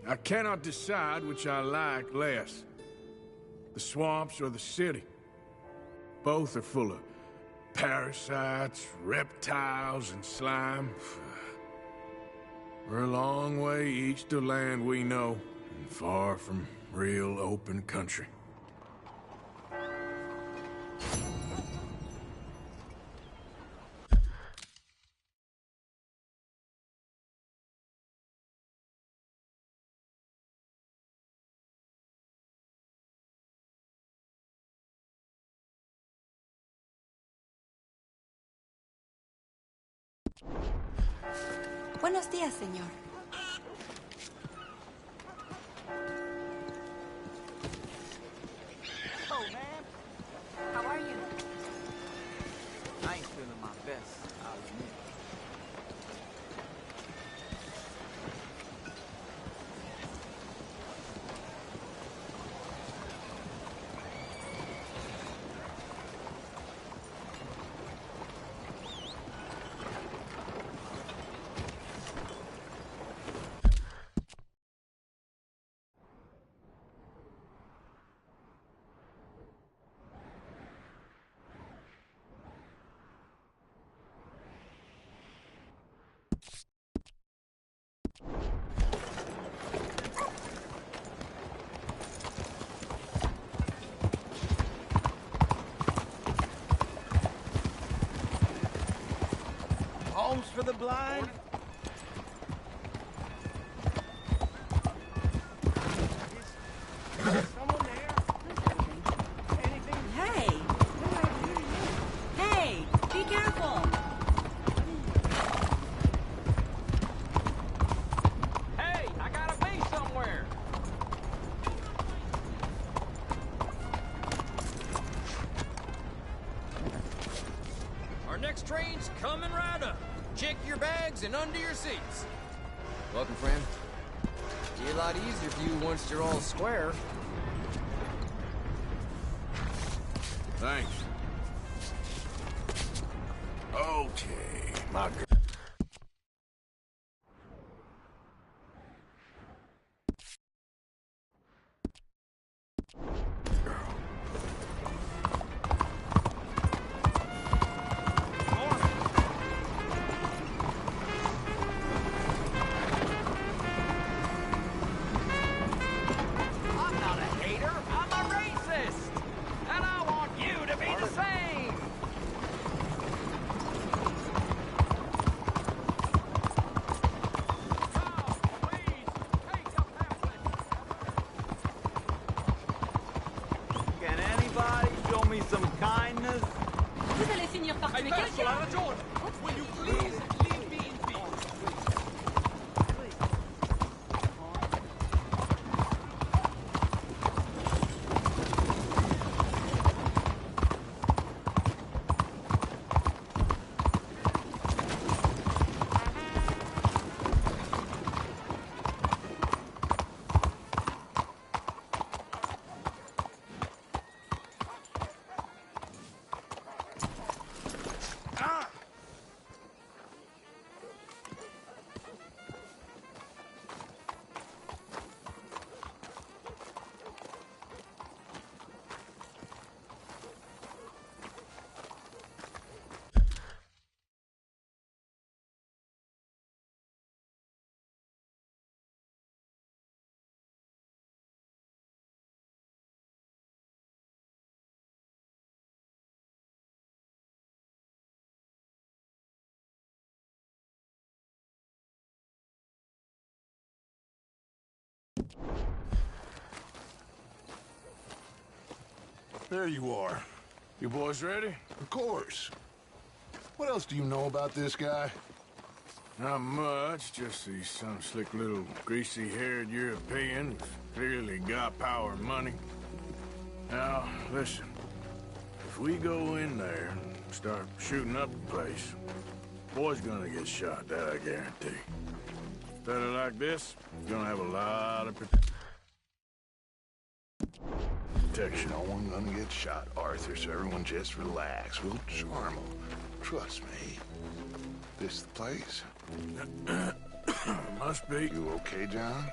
I cannot decide which I like less. The swamps or the city. Both are full of parasites, reptiles, and slime. We're a long way east to land we know, and far from real open country. Buenos días, señor. Oh, man. How are you? I ain't feeling my best, I'll admit. blind? Someone there? Anything? Hey! Hey! Be careful! Hey, I gotta be somewhere. Our next train's coming right up. Check your bags and under your seats. Welcome, friend. Be a lot easier for you once you're all square. Thanks. Okay, my girl. I'm not a hater, I'm a racist. And I want you to be the same. Can anybody show me some kindness? Vous allez finir par tuer quelqu'un! Will you please leave me in peace? There you are. You boys ready? Of course. What else do you know about this guy? Not much, just he's some slick little greasy-haired European who's clearly got power and money. Now, listen. If we go in there and start shooting up the place, boy's gonna get shot, that I guarantee. Better like this, you're gonna have a lot of protection. No one gonna get shot, Arthur, so everyone just relax. We'll charm them. Trust me. This the place? Must be. You okay, John?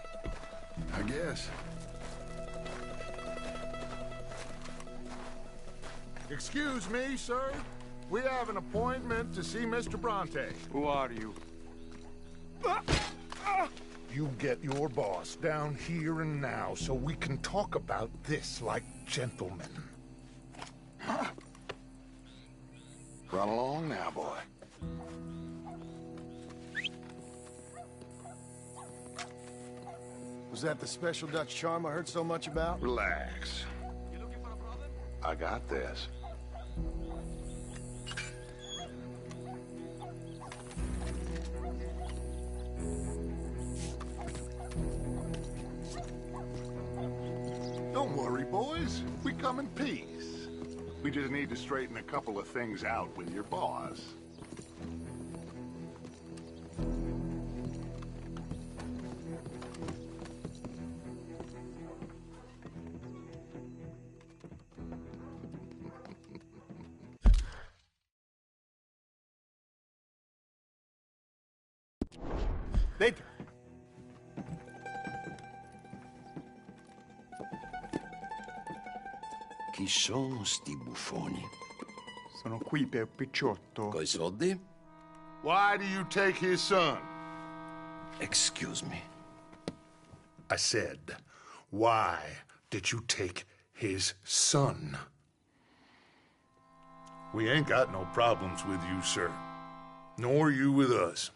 I guess. Excuse me, sir. We have an appointment to see Mr. Bronte. Who are you? You get your boss down here and now so we can talk about this like gentlemen. Run along now, boy. Was that the special Dutch charm I heard so much about? Relax. I got this. Don't worry, boys. We come in peace. We just need to straighten a couple of things out with your boss. Dentro. Chi sono sti buffoni? Sono qui per Picciotto. Coi soldi? Why do you take his son? Excuse me. I said, why did you take his son? We ain't got no problems with you, sir. Nor you with us.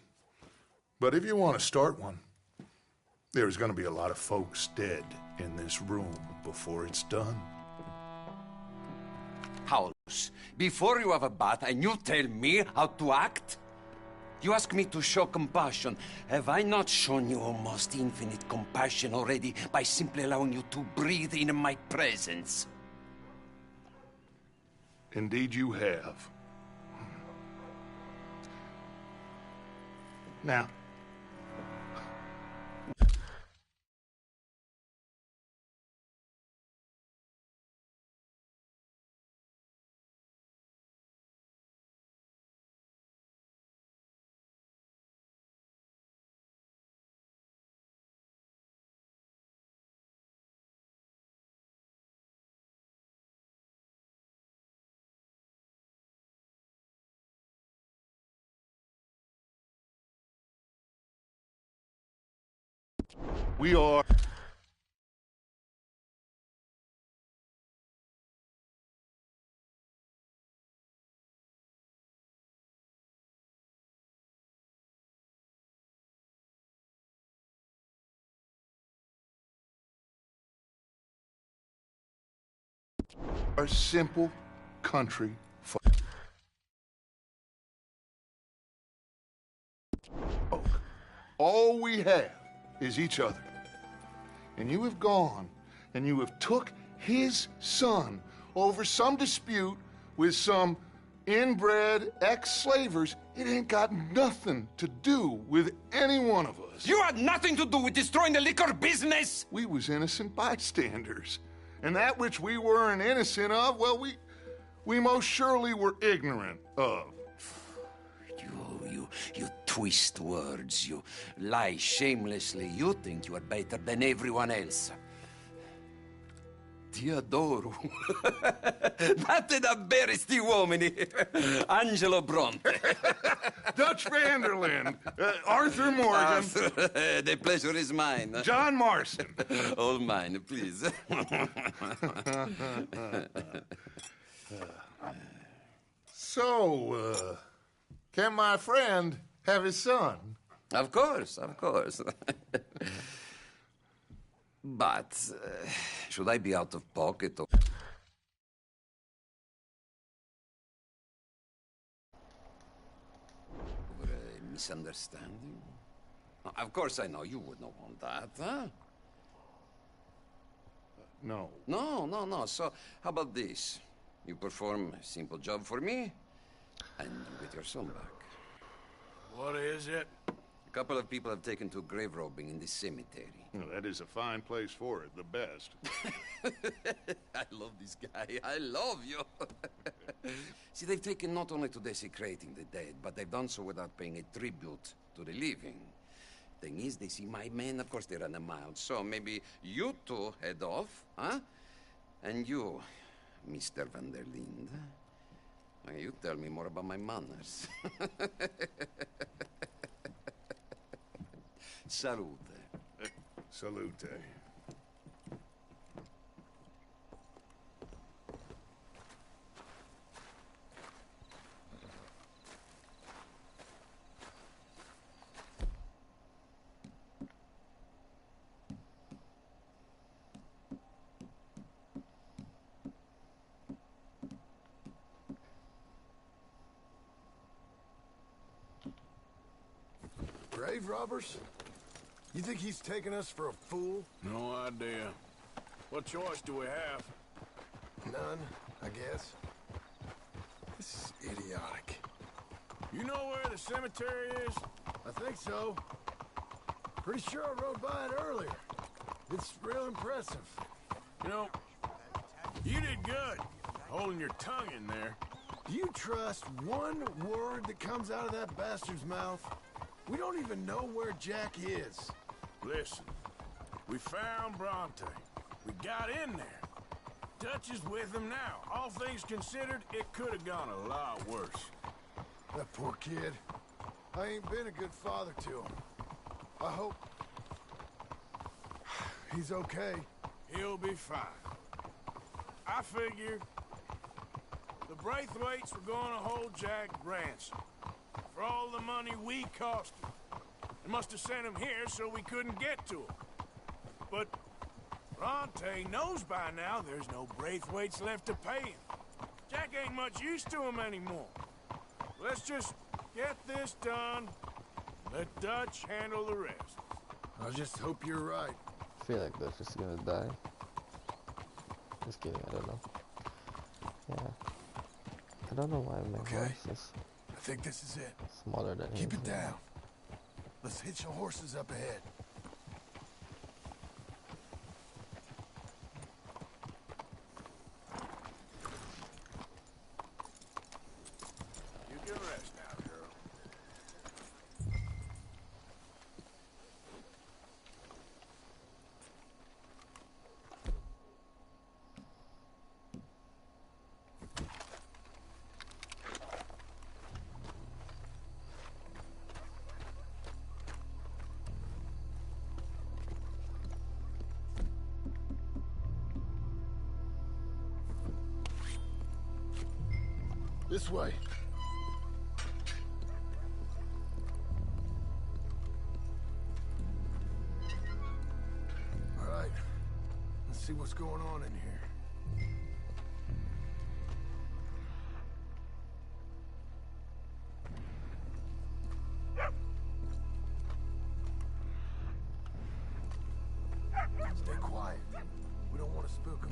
But if you want to start one, there's going to be a lot of folks dead in this room before it's done. Paulus, before you have a bath and you tell me how to act? You ask me to show compassion. Have I not shown you almost infinite compassion already by simply allowing you to breathe in my presence? Indeed you have. Now, we are... a simple country folk. All we have is each other. And you have gone and you have took his son over some dispute with some inbred ex-slavers. It ain't got nothing to do with any one of us. You had nothing to do with destroying the liquor business! We was innocent bystanders. And that which we weren't innocent of, well, we most surely were ignorant of. You twist words, you lie shamelessly, you think you are better than everyone else. Ti adoro. Date da bere sti uomini. Angelo Bronte. Dutch Vanderland. Arthur Morgan. Arthur, the pleasure is mine. John Marston. All mine, please. So, can my friend have his son? Of course, of course. But, should I be out of pocket or... over a misunderstanding? Of course I know you would not want that, huh? No. No. So, how about this? You perform a simple job for me, and you get your son back. What is it? A couple of people have taken to grave robbing in this cemetery. Well, that is a fine place for it, the best. I love this guy. I love you. See, they've taken not only to desecrating the dead, but they've done so without paying a tribute to the living. Thing is, they see my men, of course they run a mile. So maybe you two head off, huh? And you, Mr. Van der Linde, you tell me more about my manners. Salute. Salute. Grave robbers? You think he's taking us for a fool? No idea. What choice do we have? None, I guess. This is idiotic. You know where the cemetery is? I think so. Pretty sure I rode by it earlier. It's real impressive. You know, you did good, holding your tongue in there. Do you trust one word that comes out of that bastard's mouth? We don't even know where Jack is. Listen, we found Bronte. We got in there. Dutch is with him now. All things considered, it could have gone a lot worse. That poor kid. I ain't been a good father to him. I hope... he's okay. He'll be fine. I figured the Braithwaites were going to hold Jack ransom for all the money we cost him. They must have sent him here so we couldn't get to him. But Bronte knows by now there's no Braithwaites left to pay him. Jack ain't much use to him anymore. Let's just get this done. Let Dutch handle the rest. I just hope you're right. I feel like Dutch is gonna die. Just kidding, I don't know. Yeah. I don't know why my horse is... I think this is it. Smaller than him. Keep it down. Let's hitch the horses up ahead. You can rest now, girl. This way. All right. Let's see what's going on in here. Stay quiet. We don't want to spook them.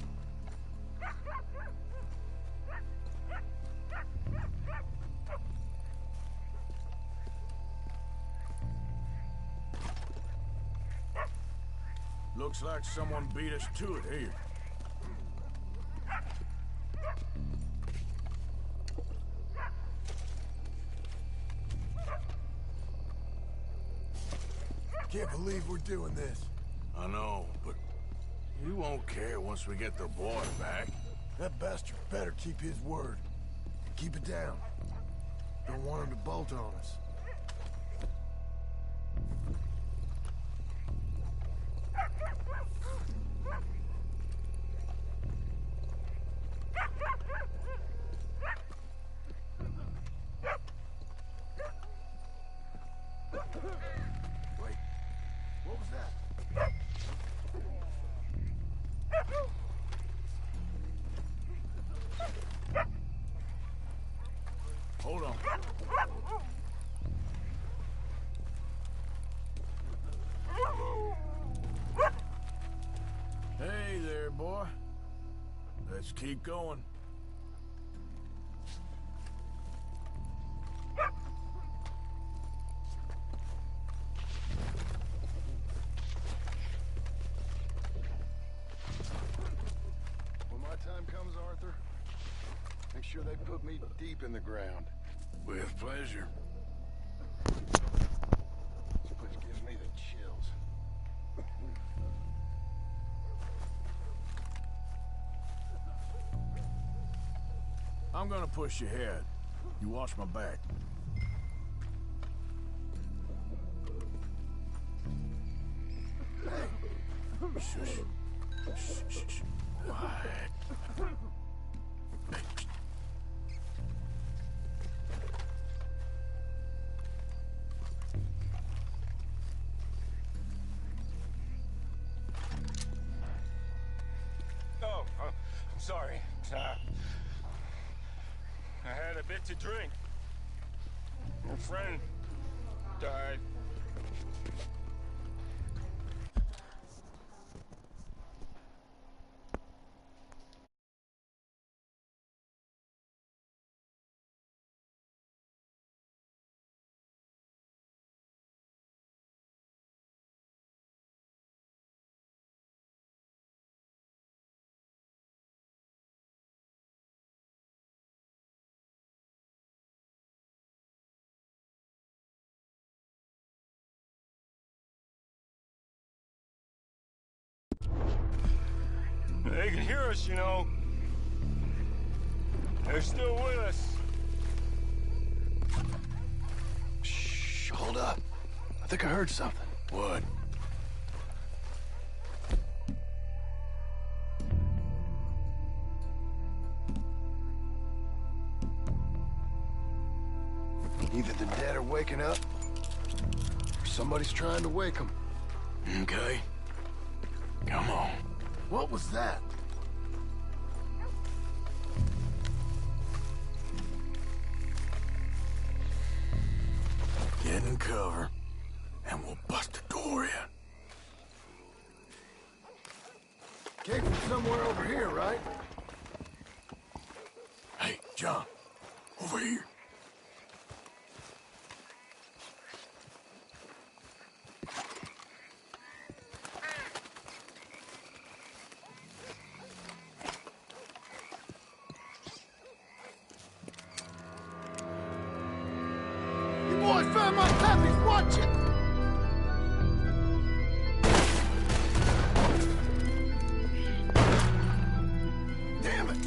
Looks like someone beat us to it here. Can't believe we're doing this. I know, but you won't care once we get the boy back. That bastard better keep his word. Keep it down. Don't want him to bolt on us. Wait, what was that? Hold on. Hey there, boy. Let's keep going. When my time comes, Arthur, make sure they put me deep in the ground. With pleasure. This place gives me the chills. I'm gonna push ahead. You watch my back. Shush. Shh, shh, shh. Quiet. Oh, I'm sorry. I had a bit to drink. Your friend died. They can hear us, you know. They're still with us. Shh, hold up. I think I heard something. What? Either the dead are waking up, or Somebody's trying to wake them. Okay. Come on. What was that? Get in cover, and we'll bust the door in. Came from somewhere over here, right? Hey, John. Over here. You boys found my puppies, watch it! Damn it!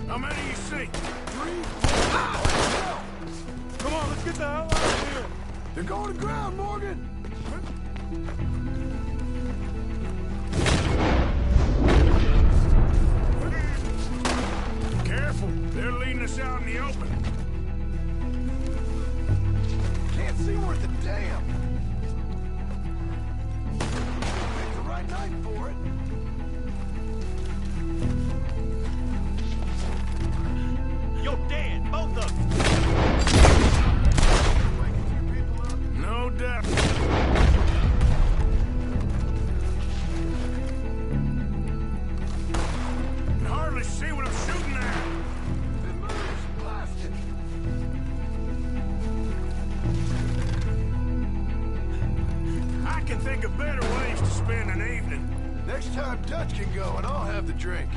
How many you see? 3? Ow! Come on, let's get the hell out of here. They're going to ground, Morgan! Careful, they're leading us out in the open. Can't see worth a damn! It's the right night for it. You're dead, both of you. No doubt. Can hardly see what I'm shooting at. It moves, blast it! I can think of better ways to spend an evening. Next time Dutch can go and I'll have the drink.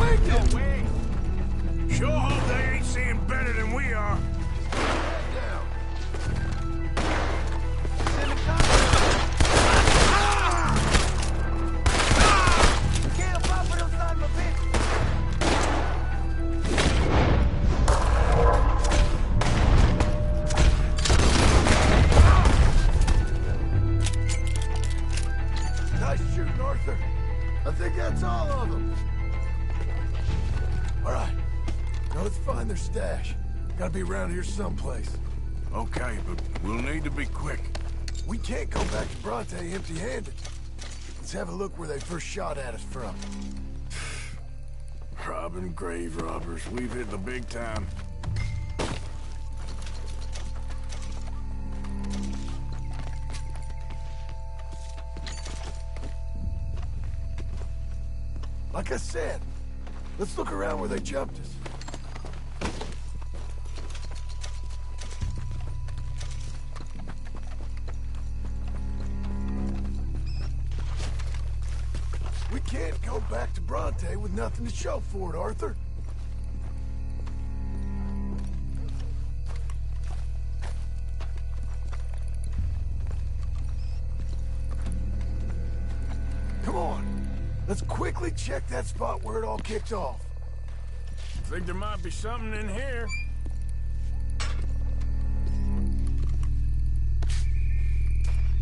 Wake them! Sure hope they ain't seeing better than we are. Head down. Kill both of them son of a bitch! Nice shooting, Arthur. I think that's all of them. All right. Now let's find their stash. Gotta be around here someplace. Okay, but we'll need to be quick. We can't go back to Bronte empty-handed. Let's have a look where they first shot at us from. Robbing grave robbers, we've hit the big time. Like I said, let's look around where they jumped us. We can't go back to Bronte with nothing to show for it, Arthur. Come on. Let's quickly check that spot where it all kicked off. Think there might be something in here.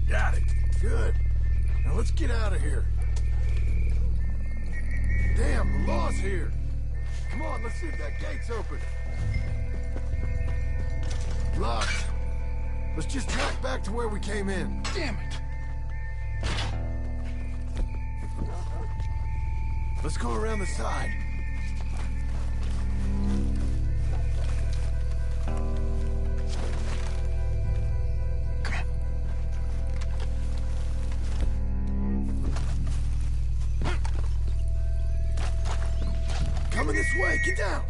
Got it. Good. Now let's get out of here. Damn, the law's here. Come on, let's see if that gate's open. Locked. Let's just track back to where we came in. Damn it. Let's go around the side. Coming this way, get down!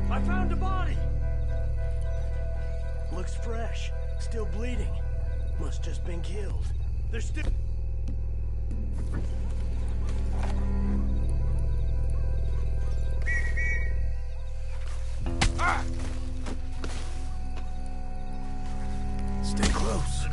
I found a body! Looks fresh, still bleeding. Must just been killed. There's still... Ah! Stay close.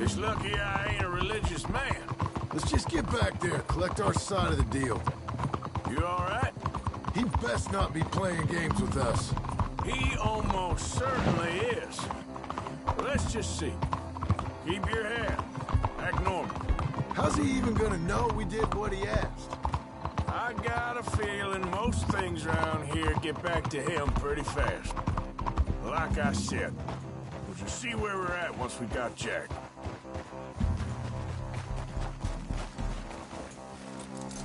It's lucky I ain't a religious man. Let's just get back there, collect our side of the deal. You all right? He best not be playing games with us. He almost certainly is. Let's just see. Keep your head. Act normal. How's he even gonna know we did what he asked? I got a feeling most things around here get back to him pretty fast. Like I said, we'll just see where we're at once we got Jack.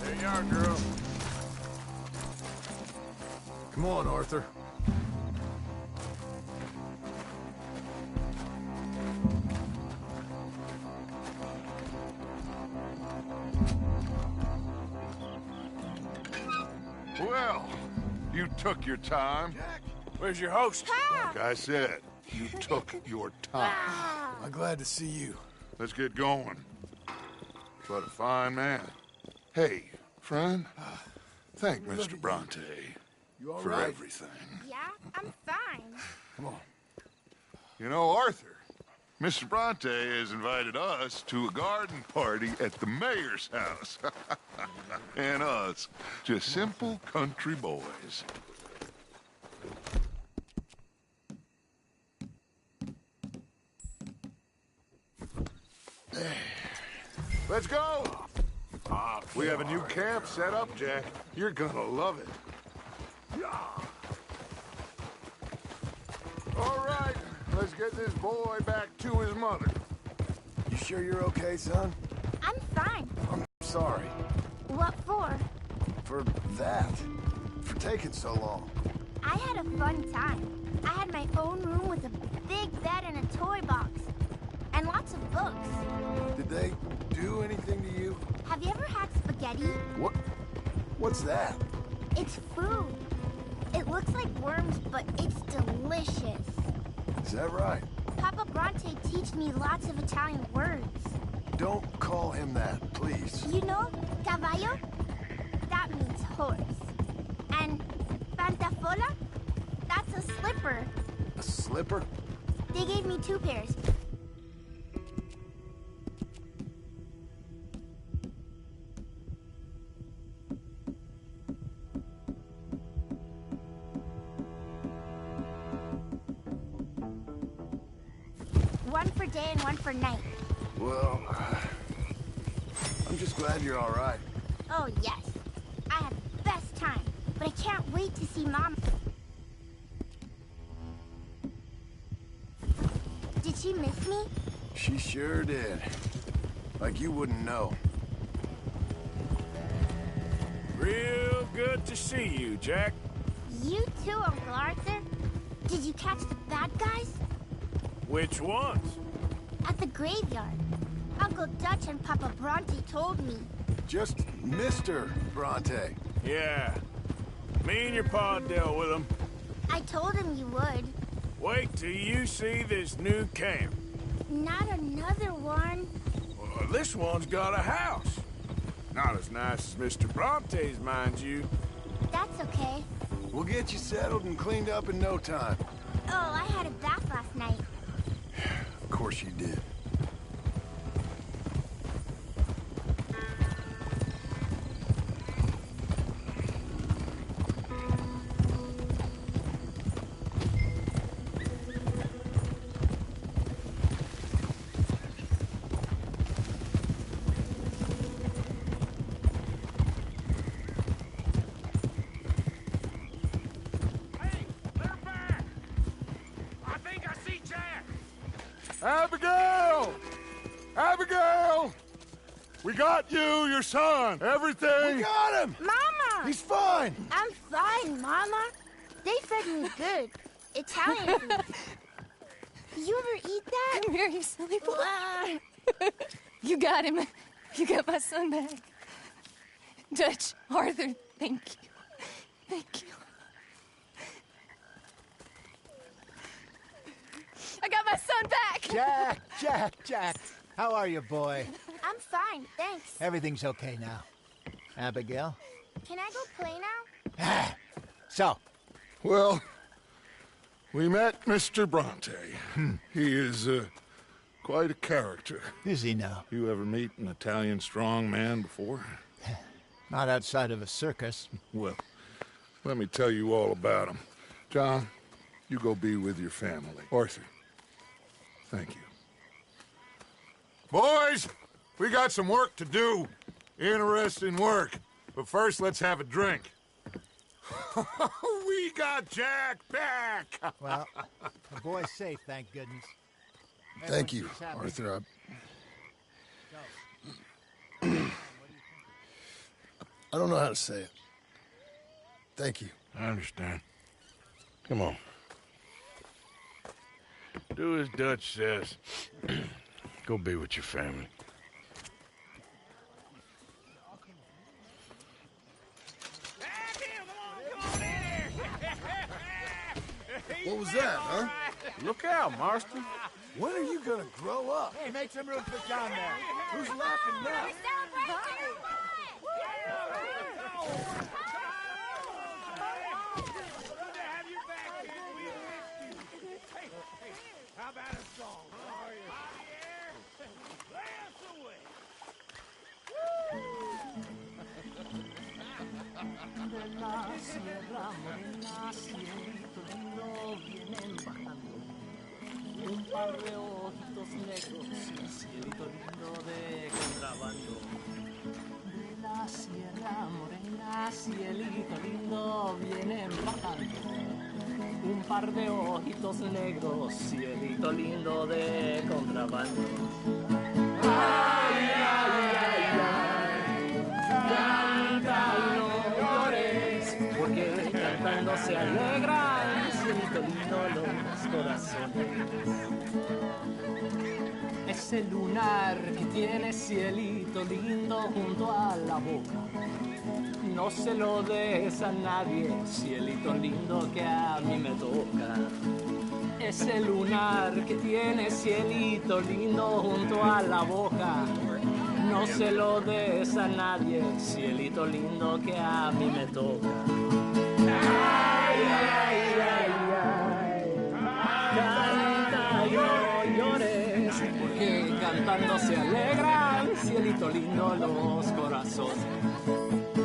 There you are, girl. Come on, Arthur. Well, you took your time. Jack, where's your host? Like I said, you took your time. I'm glad to see you. Let's get going. What a fine man. Hey, friend, thank Mr. Bronte for everything. Yeah, I'm fine. Come on. You know, Arthur, Mr. Bronte has invited us to a garden party at the mayor's house. And us, just simple country boys. Let's go! We have a new camp set up, Jack. You're gonna love it. All right, let's get this boy back to his mother. You sure you're okay, son? I'm fine. I'm sorry. What for? For that. For taking so long. I had a fun time. I had my own room with a big bed and a toy box. And lots of books. Did they do anything to you? Have you ever had spaghetti? What? What's that? It's food. It looks like worms, but it's delicious. Is that right? Papa Bronte teach me lots of Italian words. Don't call him that, please. You know, caballo? That means horse. And pantafola? That's a slipper. A slipper? They gave me 2 pairs. One for day and one for night. Well, I'm just glad you're all right. Oh, yes. I had the best time, but I can't wait to see Mom. Did she miss me? She sure did. Like you wouldn't know. Real good to see you, Jack. You too, Uncle Arthur. Did you catch the bad guys? Which ones? At the graveyard. Uncle Dutch and Papa Bronte told me. Just Mr. Bronte. Yeah. Me and your pa dealt with them. I told him you would. Wait till you see this new camp. Not another one. Well, this one's got a house. Not as nice as Mr. Bronte's, mind you. That's okay. We'll get you settled and cleaned up in no time. Oh, I had a bath last night. Of course you did. Abigail! Abigail! We got you, your son, everything. We got him! Mama! He's fine! I'm fine, Mama. They fed me good. Italian food. You ever eat that? Come here, you silly boy. You got him. You got my son back. Dutch, Arthur, thank you. Thank you. I got my son back! Jack. How are you, boy? I'm fine, thanks. Everything's okay now. Abigail? Can I go play now? So? Well, we met Mr. Bronte. He is quite a character. Is he now? You ever meet an Italian strong man before? Not outside of a circus. Well, let me tell you all about him. John, you go be with your family. Arthur, thank you. Boys, we got some work to do. Interesting work. But first, let's have a drink. We got Jack back! Well, the boy's safe, thank goodness. Thank you, Arthur. I don't know how to say it. Thank you. I understand. Come on. Do as Dutch says. Go be with your family. What was that, huh? Look out, Marston. When are you gonna grow up? Hey, make some room for John there. Who's laughing now? How about a song? Last away. De la sierra morena, cielito lindo, vienen bajando. Un par de ojitos negros, cielito lindo de contrabando. De la sierra morena, cielito lindo, vienen bajando. Un par de ojitos negros, cielito lindo de contrabando. Ay, ay, ay, ay, canta y no llores, porque cantando se alegran, cielito lindo los corazones. Ese lunar que tiene cielito lindo junto a la boca, no se lo des a nadie, cielito lindo que a mí me toca. Ese lunar que tiene cielito lindo junto a la boca, no se lo des a nadie, cielito lindo que a mí me toca. Ay, ay, ay, ay, canta y no llores, porque cantando se alegran, cielito lindo los corazones.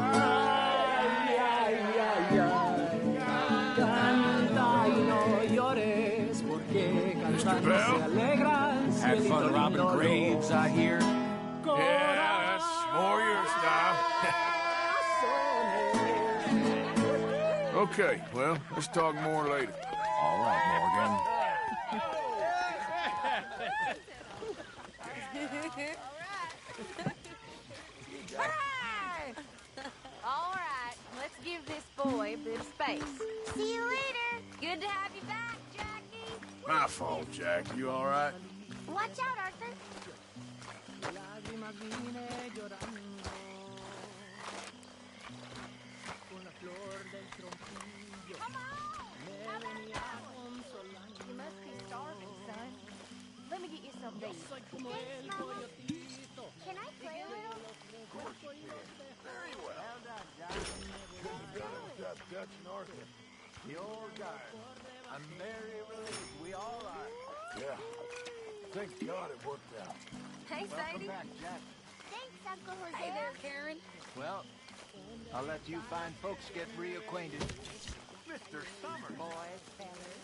Ay, ay, ay, ay, canta y no llores, porque cantando se alegran, Had cielito fun robbing lindo graves, I hear. Yeah, that's more your style. Okay, well, let's talk more later. All right, Morgan. Hooray! All right, let's give this boy a bit of space. See you later. Good to have you back, Jackie. My fault, Jack. You all right? Watch out, Arthur. You must be starving, son. Let me get you something to eat. Thanks, Mama. Can I play a little? Very well. Good done with that Dutch and Arthur. You're guys. I'm very relieved we all are. Yeah. Thank God it worked out. Hey, Sadie. Welcome back, Jack. Thanks, Uncle Jose. Hey there, Karen. Well, I'll let you fine folks get reacquainted. Mr. Summers. Boys, fellas.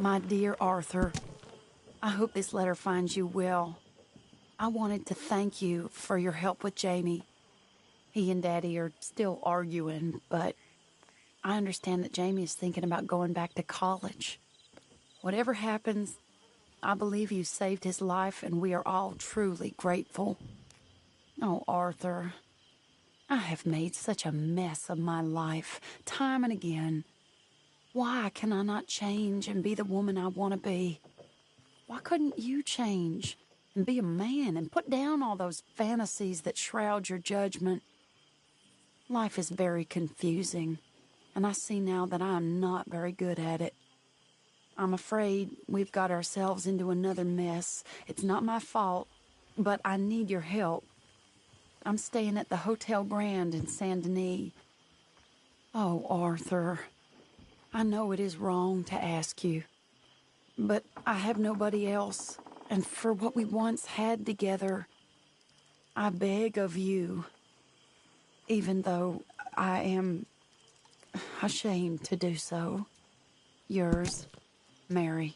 My dear Arthur, I hope this letter finds you well. I wanted to thank you for your help with Jamie. He and Daddy are still arguing, but I understand that Jamie is thinking about going back to college. Whatever happens, I believe you saved his life, and we are all truly grateful. Oh, Arthur, I have made such a mess of my life, time and again. Why can I not change and be the woman I want to be? Why couldn't you change and be a man and put down all those fantasies that shroud your judgment? Life is very confusing, and I see now that I am not very good at it. I'm afraid we've got ourselves into another mess. It's not my fault, but I need your help. I'm staying at the Hotel Grand in Saint Denis. Oh, Arthur, I know it is wrong to ask you, but I have nobody else, and for what we once had together, I beg of you, even though I am ashamed to do so. Yours, Mary.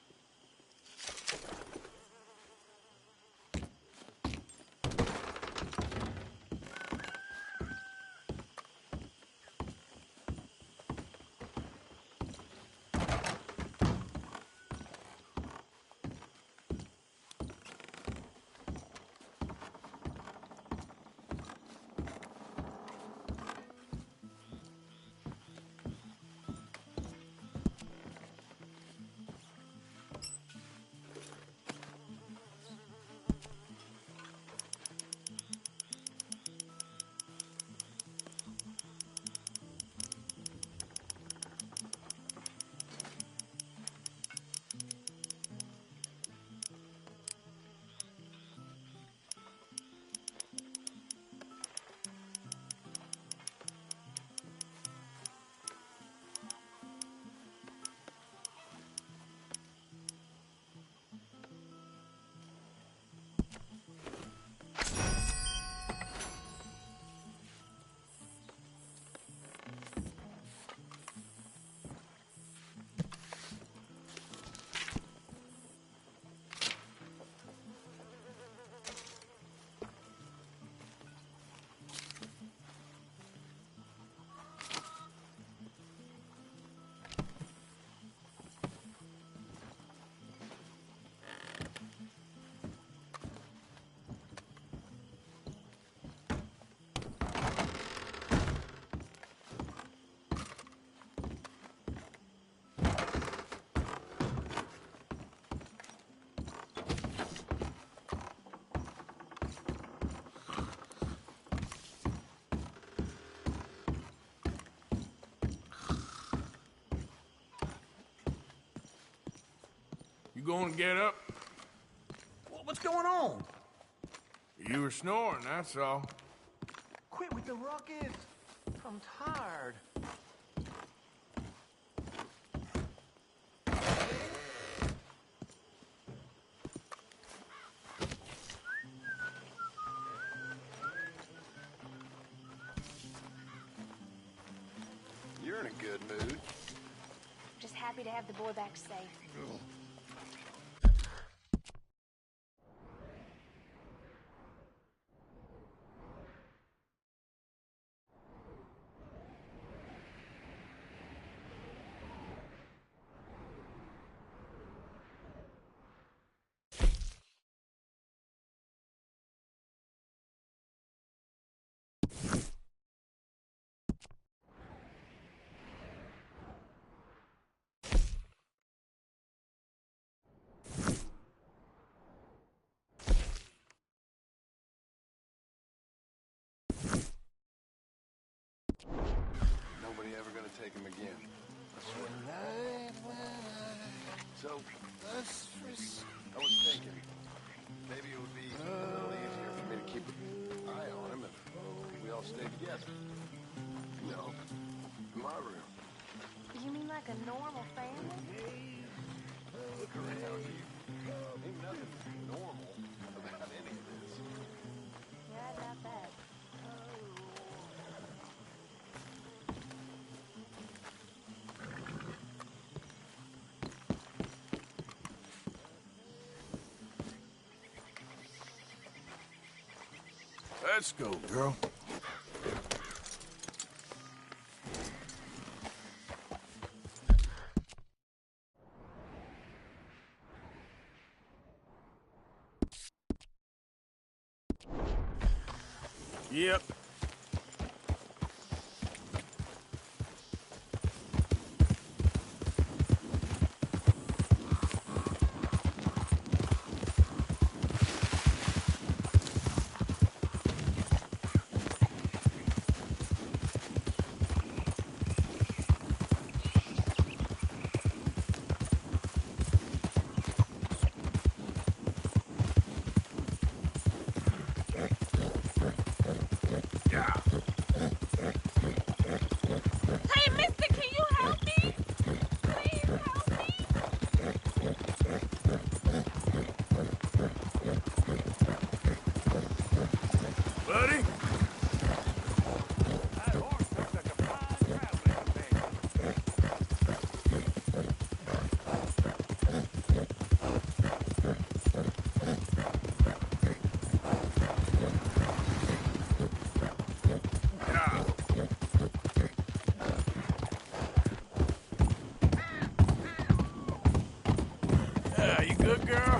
You gonna get up? What's going on? You were snoring, that's all. Quit with the ruckus. I'm tired. You're in a good mood. Just happy to have the boy back safe. Nobody ever gonna take him again. I swear. So, I was thinking, maybe it would be a little easier for me to keep an eye on him if we all stayed together. You know, in my room. You mean like a normal family? Look around you. Ain't nothing normal about any of this. Yeah, I doubt that. Let's go, girl. Yep. Hey, mister, can you help me? Please help me. Buddy? Yeah, you good, girl?